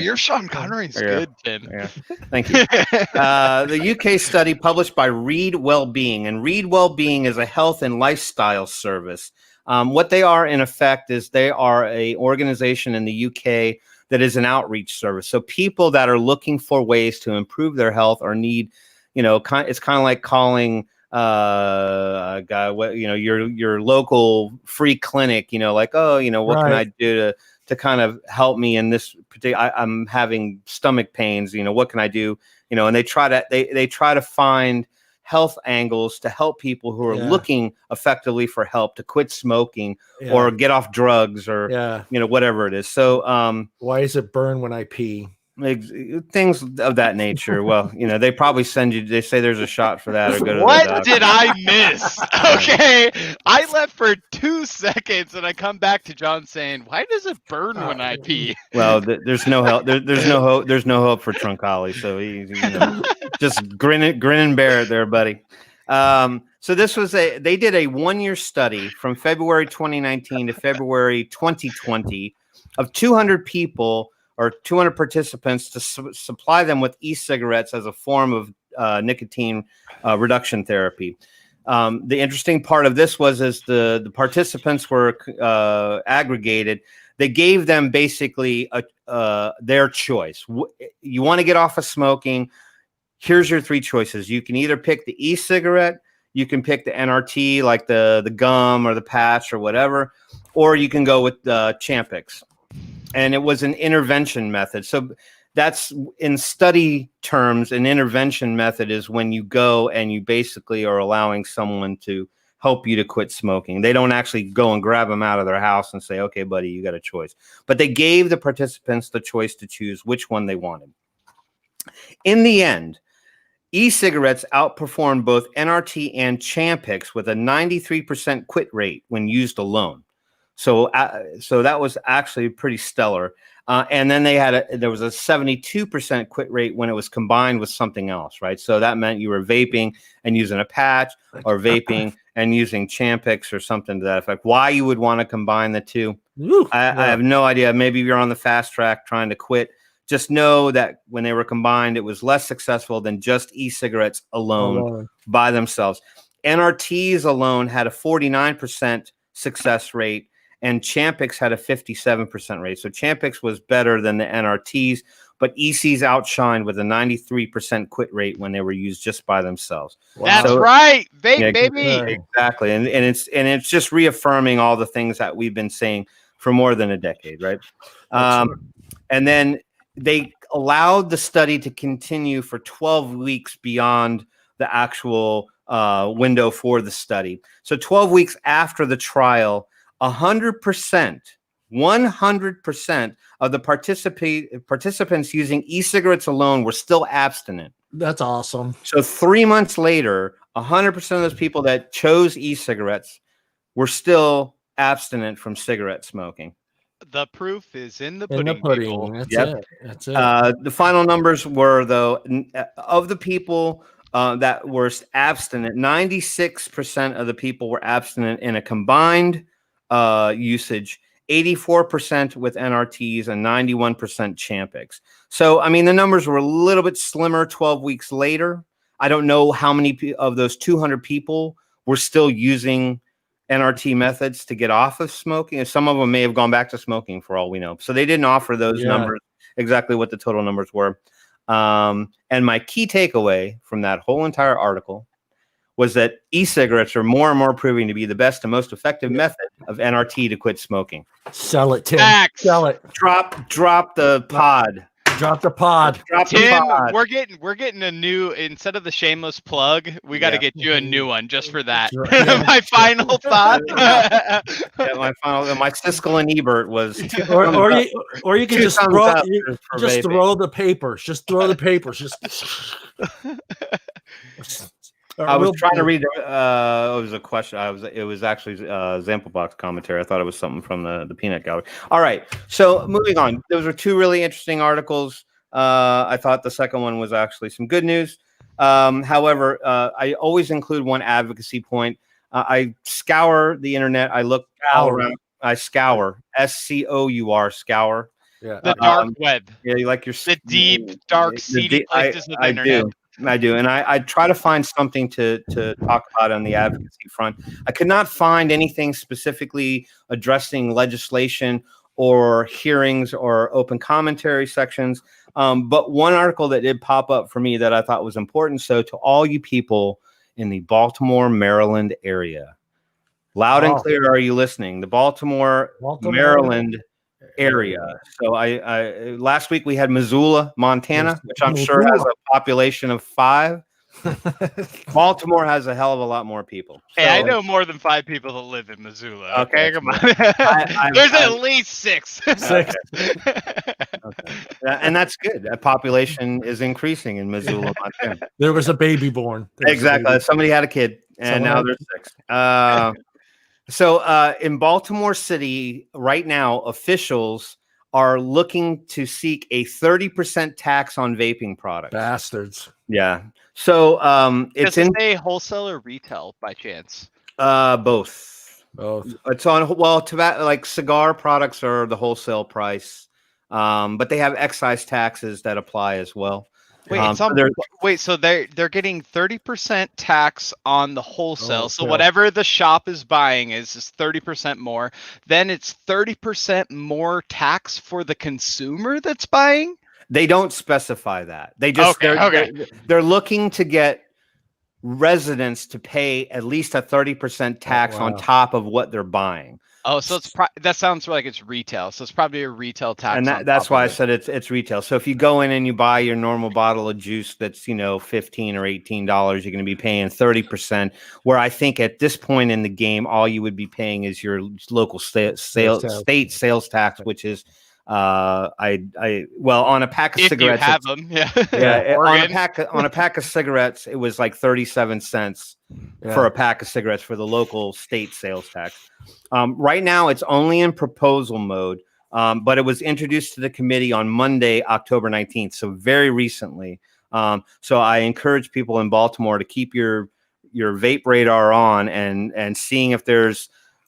You're Sean Connery's good, Tim. Yeah. Thank you. The UK study published by Read Wellbeing, and Read Wellbeing is a health and lifestyle service. What they are, in effect, is they are a organization in the UK that is an outreach service. So people that are looking for ways to improve their health or need, it's kind of like calling your local free clinic, what can I do to kind of help me in this particular, I'm having stomach pains, what can I do? And they try to find health angles to help people who are looking effectively for help to quit smoking or get off drugs or whatever it is. So why does it burn when I pee? Things of that nature. Well, they probably they say there's a shot for that or go to what the doctor. did I miss? Okay, I left for 2 seconds and I come back to John saying, why does it burn when I pee? Well, there's no help. There's no hope. There's no hope for Truncali. So just grin and bear it there, buddy. So this was they did a 1-year study from February 2019 to February 2020 of 200 people or 200 participants to supply them with e-cigarettes as a form of nicotine reduction therapy. The interesting part of this was as the participants were aggregated, they gave them basically their choice. You want to get off of smoking? Here's your 3 choices. You can either pick the e-cigarette, you can pick the NRT, like the gum or the patch or whatever, or you can go with Champix. And it was an intervention method. So that's, in study terms, an intervention method is when you go and you basically are allowing someone to help you to quit smoking. They don't actually go and grab them out of their house and say, okay, buddy, you got a choice. But they gave the participants the choice to choose which one they wanted. In the end, e-cigarettes outperformed both NRT and Champix with a 93% quit rate when used alone. So that was actually pretty stellar. And then there was a 72% quit rate when it was combined with something else, right? So that meant you were vaping and using a patch, or vaping and using Champix or something to that effect. Why you would want to combine the two, I have no idea. Maybe you're on the fast track trying to quit. Just know that when they were combined, it was less successful than just e-cigarettes alone by themselves. NRTs alone had a 49% success rate, and Champix had a 57% rate. So Champix was better than the NRTs, but ECs outshined with a 93% quit rate when they were used just by themselves. Wow. That's right. Vape, baby. Exactly. And it's just reaffirming all the things that we've been saying for more than a decade, right? And then they allowed the study to continue for 12 weeks beyond the actual window for the study. So 12 weeks after the trial, 100% of the participants using e-cigarettes alone were still abstinent. That's awesome. So 3 months later, 100% of those people that chose e-cigarettes were still abstinent from cigarette smoking. The proof is in the pudding. That's it. The final numbers were, though, of the people that were abstinent, 96% of the people were abstinent in a combined usage, 84% with NRTs, and 91% Champix. So, I mean, the numbers were a little bit slimmer 12 weeks later. I don't know how many of those 200 people were still using NRT methods to get off of smoking. Some of them may have gone back to smoking for all we know. So they didn't offer those numbers, exactly what the total numbers were. And my key takeaway from that whole entire article was that e-cigarettes are more and more proving to be the best and most effective method of NRT to quit smoking. Sell it, Tim. Facts. Sell it. Drop the pod. Drop the pod. Tim, we're getting a new, instead of the shameless plug, we got to get you a new one just for that. My final thought. My Siskel and Ebert was or you can just throw the papers. Just throw the papers. I was trying to read. It was a question. It was actually Zamplebox commentary. I thought it was something from the Peanut Gallery. All right. So moving on. Those were two really interesting articles. I thought the second one was actually some good news. However, I always include one advocacy point. I scour the internet. I look all around. I scour. SCOUR. Scour. Yeah. The dark web. Yeah, you like the deep, dark, seedy places of the internet. I do, and I try to find something to talk about on the advocacy front. I could not find anything specifically addressing legislation or hearings or open commentary sections. But one article that did pop up for me that I thought was important. So to all you people in the Baltimore, Maryland area, loud and clear, are you listening? The Baltimore Maryland area. So I last week we had Missoula, Montana, which I'm sure has a population of 5. Baltimore has a hell of a lot lot people. Hey, I know more than 5 people that live in Missoula. Okay, come on. There's at least 6. Okay. And that's good. That population is increasing in Missoula, Montana. There was a baby born. Exactly. Somebody had a kid, and now there's 6. So in Baltimore City right now, officials are looking to seek a 30% tax on vaping products. Bastards. Yeah. So it's in a wholesale or retail by chance? Both. Both. It's on like cigar products are the wholesale price, but they have excise taxes that apply as well. Wait, so they're getting 30% tax on the wholesale. So whatever the shop is buying is 30% more. Then it's 30% more tax for the consumer that's buying. They don't specify that. They just they're looking to get residents to pay at least a 30% tax on top of what they're buying. Oh, so it's that sounds like it's retail. So it's probably a retail tax. And that's why I said it's retail. So if you go in and you buy your normal bottle of juice that's, $15 or $18, you're going to be paying 30%. Where I think at this point in the game, all you would be paying is your local state sales tax, which is on a pack of cigarettes. You have them, on a pack of cigarettes, it was like 37 cents for a pack of cigarettes for the local state sales tax. Right now, it's only in proposal mode, but it was introduced to the committee on Monday, October 19th, so very recently. So I encourage people in Baltimore to keep your vape radar on and seeing if there's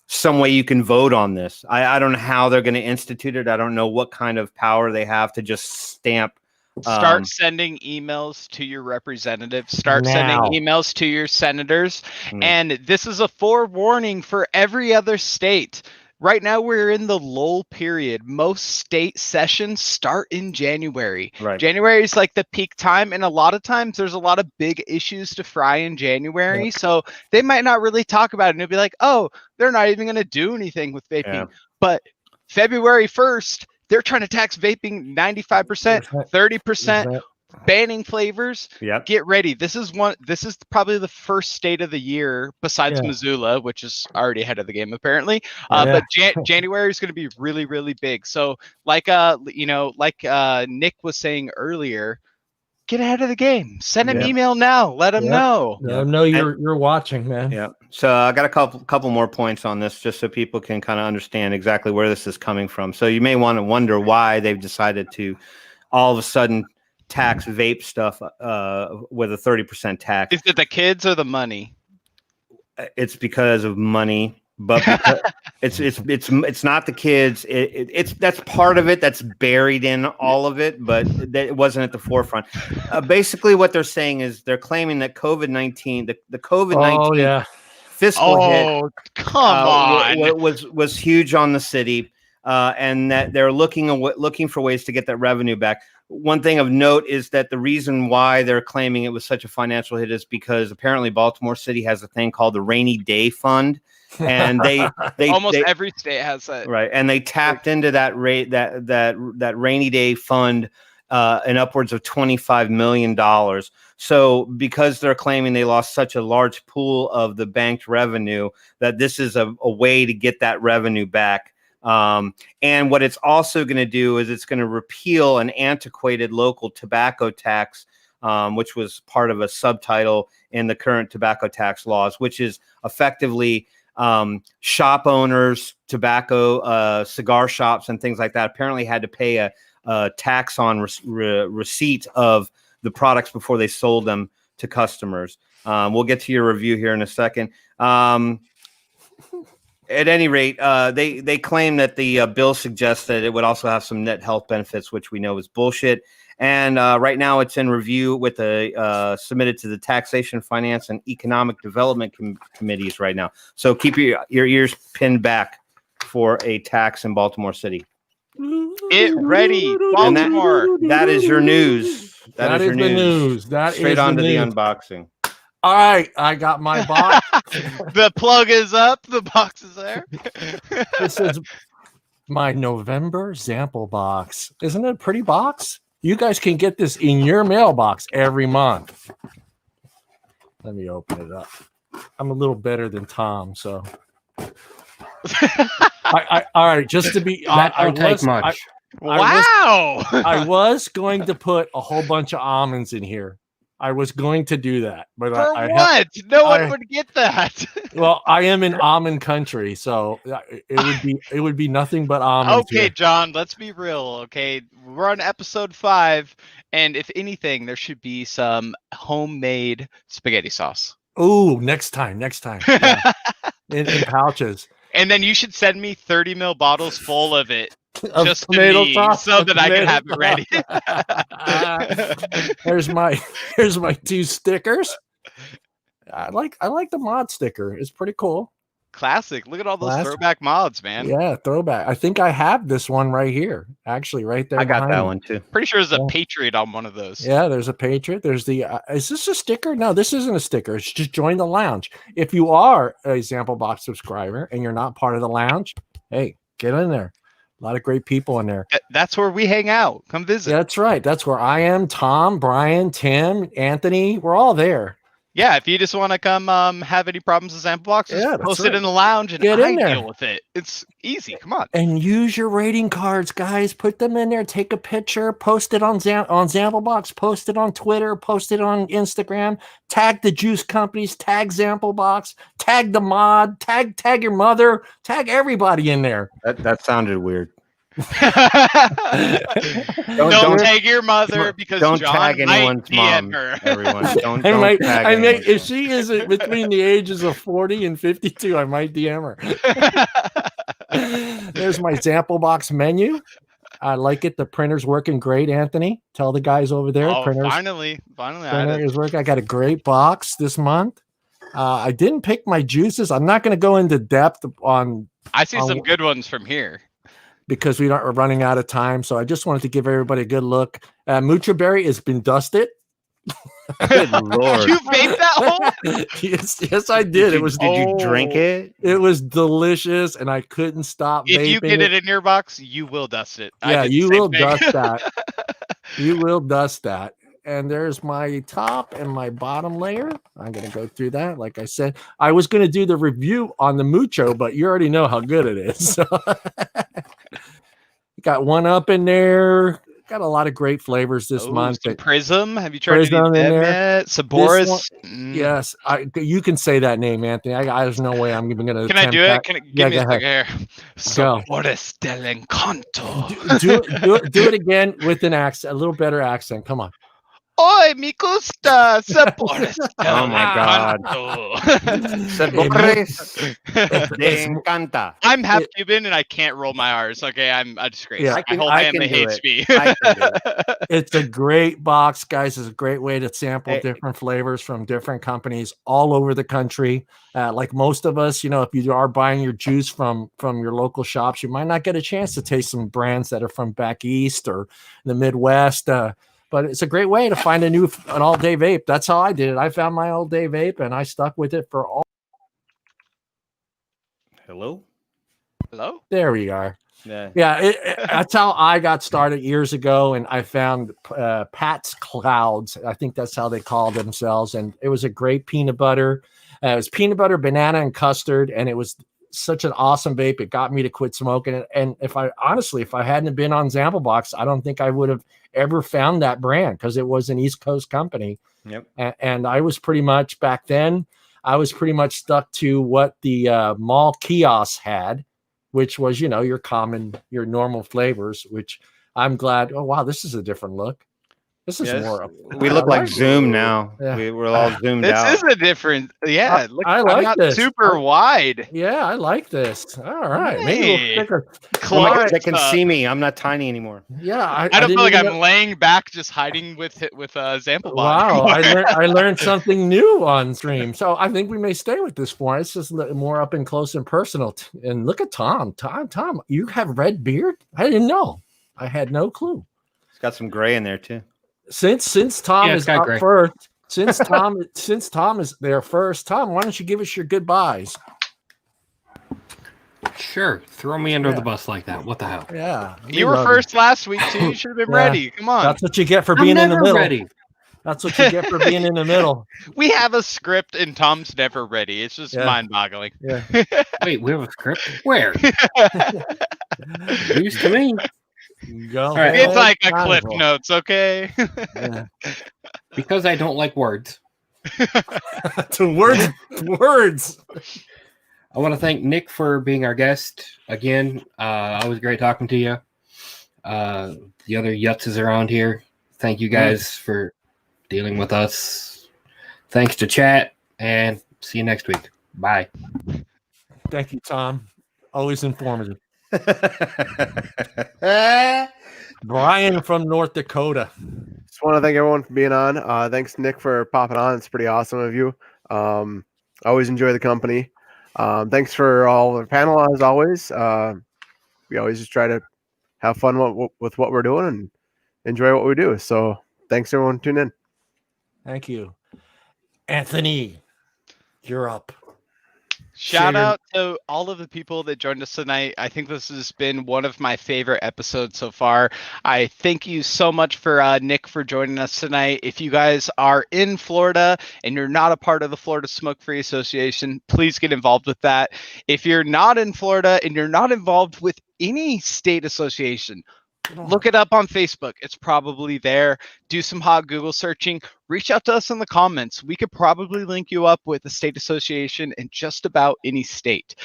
some way you can vote on this. I don't know how they're going to institute it. I don't know what kind of power they have to just stamp. Start sending emails to your representatives. Start sending emails to your senators. And this is a forewarning for every other state. Right now, we're in the lull period. Most state sessions start in January. Right. January is like the peak time. And a lot of times there's a lot of big issues to fry in January. Yep. So they might not really talk about it. And it'll be like, oh, they're not even going to do anything with vaping. Yeah. But February 1st, they're trying to tax vaping 95%, 30%, banning flavors. Yep. Get ready. This is probably the first state of the year besides Missoula, which is already ahead of the game apparently. But January is going to be really, really big. So like Nick was saying earlier, get ahead of the game. Send an email now. Let them know. Let them know you're watching, man. Yeah. So I got a couple more points on this, just so people can kind of understand exactly where this is coming from. So you may want to wonder why they've decided to all of a sudden tax vape stuff with a 30% tax. Is it the kids or the money? It's because of money. But it's not the kids. It's that's part of it. That's buried in all of it, but it wasn't at the forefront. Basically, what they're saying is they're claiming that COVID-19, the COVID-19 fiscal hit, come on, was huge on the city, and that they're looking for ways to get that revenue back. One thing of note is that the reason why they're claiming it was such a financial hit is because apparently Baltimore City has a thing called the Rainy Day Fund. And they every state has that, right? And they tapped into that rainy day fund and upwards of $25 million. So because they're claiming they lost such a large pool of the banked revenue, that this is a way to get that revenue back. And what it's also going to do is it's going to repeal an antiquated local tobacco tax, which was part of a subtitle in the current tobacco tax laws, which is effectively shop owners, tobacco, cigar shops, and things like that apparently had to pay a tax on receipt of the products before they sold them to customers. We'll get to your review here in a second. At any rate, they claim that the bill suggests that it would also have some net health benefits, which we know is bullshit. And right now it's in review with submitted to the Taxation, Finance, and Economic Development committees right now. So keep your ears pinned back for a tax in Baltimore City. Get ready, Baltimore. That is your news. That is your news. That Straight is on to the news. unboxing. All right, I got my box. The plug is up. The box is there. This is my November Zamplebox. Isn't it a pretty box? You guys can get this in your mailbox every month. Let me open it up. I'm a little better than Tom, so. All right, just to be. That don't take much. Wow. I was going to put a whole bunch of almonds in here. I was going to do that, but For what? No one would get that. Well, I am in almond country, so it would be nothing but almonds. Okay, here. John, let's be real. Okay, we're on episode 5, and if anything, there should be some homemade spaghetti sauce. Ooh, next time. Yeah. in pouches. And then you should send me 30 ml bottles full of it. Of Just to tomato me, sauce, so that I can have it ready. Here's my 2 stickers. I like the mod sticker. It's pretty cool. Classic. Look at all those throwback mods, man. Yeah, throwback. I think I have this one right here. Actually, right there. I got that me. one too. Pretty sure there's a Patriot on one of those. Yeah, there's a Patriot. There's the. Is this a sticker? No, this isn't a sticker. It's just join the lounge. If you are a Zamplebox subscriber and you're not part of the lounge, hey, get in there. A lot of great people in there. That's where we hang out. Come visit. That's right. That's where I am. Tom, Brian, Tim, Anthony. We're all there. Yeah, if you just want to come have any problems with Zamplebox, just post it in the lounge and Get in there. deal with it. It's easy. Come on. And use your rating cards, guys. Put them in there. Take a picture. Post it on Zamplebox. Post it on Twitter. Post it on Instagram. Tag the juice companies. Tag Zamplebox. Tag the mod. Tag your mother. Tag everybody in there. That sounded weird. don't tag your mother because don't John tag anyone's mom. Everyone, don't tag anyone's if she is between the ages of 40 and 52, I might DM her. There's my Zamplebox menu. I like it. The printer's working great, Anthony. Tell the guys over there. Oh, finally, printer is working. I got a great box this month. I didn't pick my juices. I'm not going to go into depth on. I see some good ones from here. Because we're running out of time. So I just wanted to give everybody a good look. Mucho Berry has been dusted. Good Lord. You vaped that one? yes, I did. Did you drink it? It was delicious, and I couldn't stop if vaping you get it in your box, you will dust it. Yeah, you will dust that. You will dust that. And there's my top and my bottom layer. I'm going to go through that. Like I said, I was going to do the review on the Mucho, but you already know how good it is. So got one up in there. Got a lot of great flavors this month. Prism. Have you tried them yet? Saboris. Yes. You can say that name, Anthony. There's no way I'm even going to. Can I do it? Give me a second here. Go. Saboris del Encanto. Do it again with an accent, a little better accent. Come on. Oi, me gusta sabores. Oh my God. Sabores de encanta. I'm half Cuban and I can't roll my R's. Okay, I'm a disgrace. Yeah, my whole family hates me. It's a great box, guys. It's a great way to sample different flavors from different companies all over the country. Like most of us, if you are buying your juice from your local shops, you might not get a chance to taste some brands that are from back east or the Midwest. But it's a great way to find an all-day vape. That's how I did it. I found my all-day vape, and I stuck with it for all. Hello? Hello? There we are. Yeah. Yeah, that's how I got started years ago, and I found Pat's Clouds. I think that's how they called themselves, and it was a great peanut butter. It was peanut butter, banana, and custard, and it was such an awesome vape. It got me to quit smoking it. And if I hadn't been on Zamplebox, I don't think I would have ever found that brand because it was an East Coast company. Yep. And I was pretty much back then, I was pretty much stuck to what the mall kiosks had, which was, your normal flavors, which I'm glad. Oh, wow, this is a different look. This is more. We look like Zoom now. Yeah. We're all zoomed out. This is a different. Yeah, look, I like I'm not this. super wide. Yeah, I like this. All right. Maybe Hey. we'll stick Clark, They can see me. I'm not tiny anymore. Yeah. I don't didn't feel like even I'm laying back, just hiding with Zamplebox. Wow, I learned something new on stream. So I think we may stay with this form. It's just more up and close and personal. And look at Tom. Tom, you have red beard? I didn't know. I had no clue. It's got some gray in there too. Since Tom is up gray. first, since Tom is there first, Tom, why don't you give us your goodbyes? Sure. Throw me under the bus like that. What the hell? Yeah. You were first last week too. You should have been ready. Come on. That's what you get for being in the never middle. ready. That's what you get for being in the middle. We have a script and Tom's never ready. It's just mind-boggling. Yeah. Wait, we have a script? Where? News to me. Go right. It's like a ahead, clip Carnival. notes, okay? Yeah. Because I don't like words. To words. I want to thank Nick for being our guest again. Always great talking to you. The other yutzes around here, thank you guys for dealing with us. Thanks to chat, and see you next week. Bye. Thank you, Tom. Always informative. Brian from North Dakota. Just want to thank everyone for being on. Thanks, Nick, for popping on. It's pretty awesome of you. I always enjoy the company. Thanks for all the panel, as always. We always just try to have fun with what we're doing and enjoy what we do. So thanks, everyone. Tune in. Thank you. Anthony, you're up. Shout out to all of the people that joined us tonight. I think this has been one of my favorite episodes so far. I thank you so much for Nick for joining us tonight. If you guys are in Florida and you're not a part of the Florida Smoke Free Association, please get involved with that. If you're not in Florida and you're not involved with any state association, look it up on Facebook. It's probably there. Do some hot Google searching. Reach out to us in the comments. We could probably link you up with a state association in just about any state.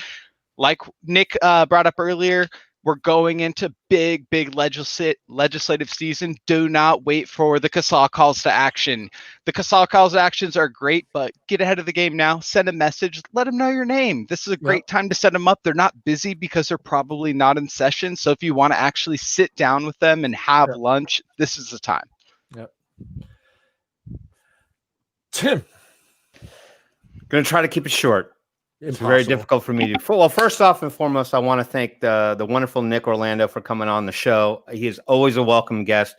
Like Nick brought up earlier, we're going into big legislative season. Do not wait for the CASA calls to action. The CASA calls to actions are great, but get ahead of the game now. Send a message. Let them know your name. This is a great time to set them up. They're not busy because they're probably not in session. So if you want to actually sit down with them and have lunch, this is the time. Yep. Tim. Going to try to keep it short. It's Impossible. very difficult for me to. Well, first off and foremost, I want to thank the wonderful Nick Orlando for coming on the show. He is always a welcome guest.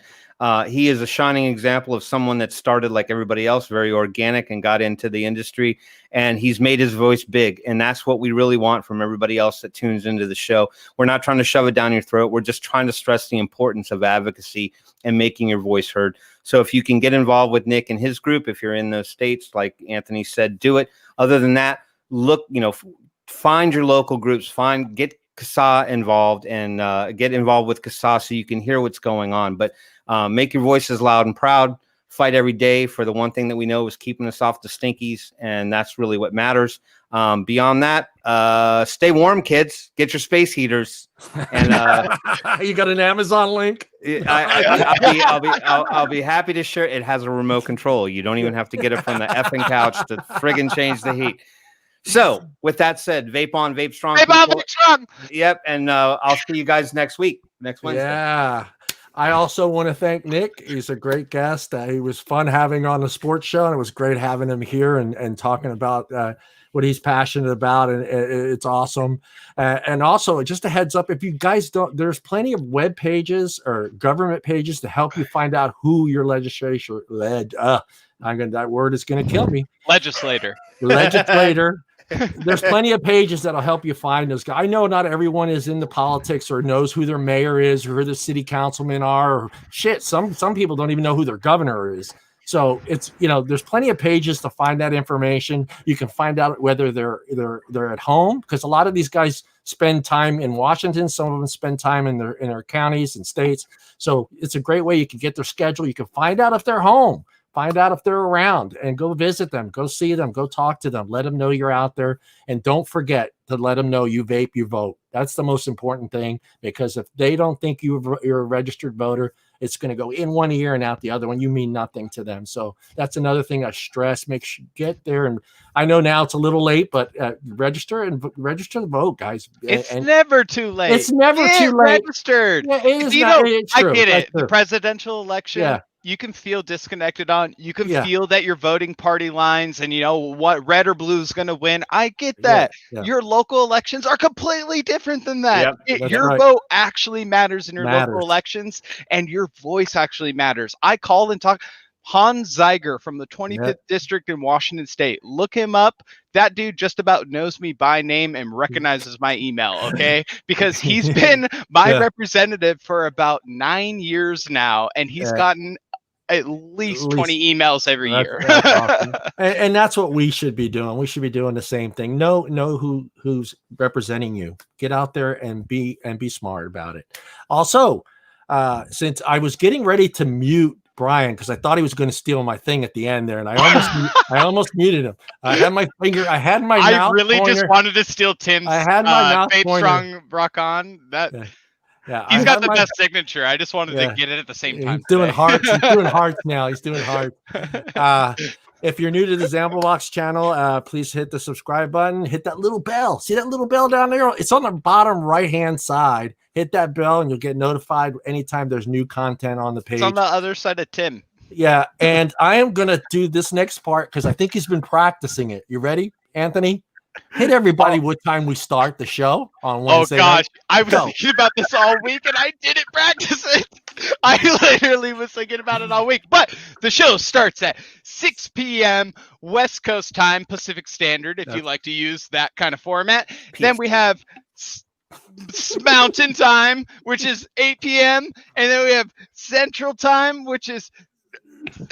He is a shining example of someone that started like everybody else, very organic, and got into the industry. And he's made his voice big. And that's what we really want from everybody else that tunes into the show. We're not trying to shove it down your throat. We're just trying to stress the importance of advocacy and making your voice heard. So if you can get involved with Nick and his group, if you're in those states, like Anthony said, do it. Other than that, look, find your local groups, get CASA involved and get involved with CASA so you can hear what's going on. But make your voices loud and proud. Fight every day for the one thing that we know is keeping us off the stinkies, and that's really what matters. Beyond that, stay warm, kids. Get your space heaters. And you got an Amazon link? I'll be happy to share. It has a remote control. You don't even have to get it from the effing couch to friggin' change the heat. So, with that said, vape on, vape strong. Vape on, vape strong. Yep, and I'll see you guys next Wednesday. Yeah. I also want to thank Nick. He's a great guest. He was fun having on the sports show, and it was great having him here and talking about what he's passionate about, and it's awesome. And also, just a heads up, if you guys don't, there's plenty of web pages or government pages to help you find out who your legislator that word is going to kill me. Legislator. There's plenty of pages that'll help you find those guys. I know not everyone is into politics or knows who their mayor is or who the city councilmen are. Or shit, some people don't even know who their governor is. So it's, there's plenty of pages to find that information. You can find out whether they're at home, because a lot of these guys spend time in Washington. Some of them spend time in their counties and states. So it's a great way you can get their schedule. You can find out if they're home, find out if they're around, and go visit them, go see them, go talk to them, let them know you're out there. And don't forget to let them know you vape, you vote. That's the most important thing, because if they don't think you're a registered voter, it's going to go in one ear and out the other one. You mean nothing to them. So that's another thing I stress. Make sure you get there. And I know now it's a little late, but register to vote, guys. It's never too late. It's never too late. Registered. Yeah, it is not, it's true. I get it. The presidential election, you can feel disconnected on. You can feel that you're voting party lines and what red or blue is going to win. I get that. Your local elections are completely different than that. Your vote actually matters in your local elections, and your voice actually matters. I called and talked. Hans Zeiger from the 25th district in Washington State. Look him up. That dude just about knows me by name and recognizes my email, okay? Because he's been my representative for about 9 years now, and he's gotten at least 20 emails every year. That's awesome. And that's what we should be doing. We should be doing the same thing. Know who's representing you. Get out there and be smart about it. Also, since I was getting ready to mute Brian, because I thought he was going to steal my thing at the end there, and I almost muted him. I had my finger. I had my. I really just wanted to steal Tim's. I had my mouth Vape pointer. Strong Rock On. That. Yeah, he's got the best signature. I just wanted to get it at the same time. He's doing hearts. He's doing hearts now. He's doing hearts. If you're new to the Zamplebox channel, please hit the subscribe button. Hit that little bell. See that little bell down there? It's on the bottom right-hand side. Hit that bell, and you'll get notified anytime there's new content on the page. It's on the other side of Tim. Yeah, and I am going to do this next part because I think he's been practicing it. You ready, Anthony? Hit everybody what time we start the show on Wednesday. Oh, gosh. I was thinking about this all week, and I didn't practice it. I literally was thinking about it all week. But the show starts at 6 p.m. West Coast time, Pacific Standard, if you like to use that kind of format. Then we have Mountain Time, which is 8 p.m. And then we have Central Time, which is...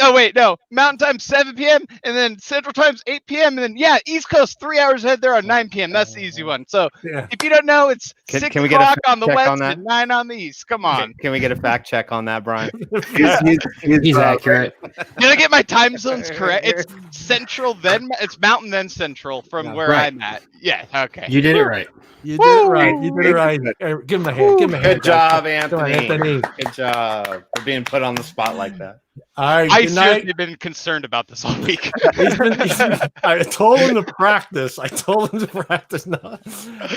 Oh, wait, no. Mountain Time, 7 p.m. And then Central Time's 8 p.m. And then, East Coast, 3 hours ahead there on 9 p.m. That's the easy one. So if you don't know, it's 6 o'clock on the West and 9 on the East. Come on. Can we get a fact check on that, Brian? He's accurate. Did I get my time zones correct? It's Central, then it's Mountain, then Central from where I'm at. Yeah, okay. You did it right. You did it right. You did it right. Give him a hand. Give him a hand. Good job, Anthony. Anthony. Good job for being put on the spot like that. All right. I seriously been concerned about this all week. I told him to practice. No. All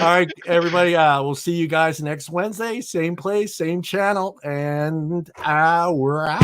right, everybody. We'll see you guys next Wednesday. Same place, same channel, and we're out.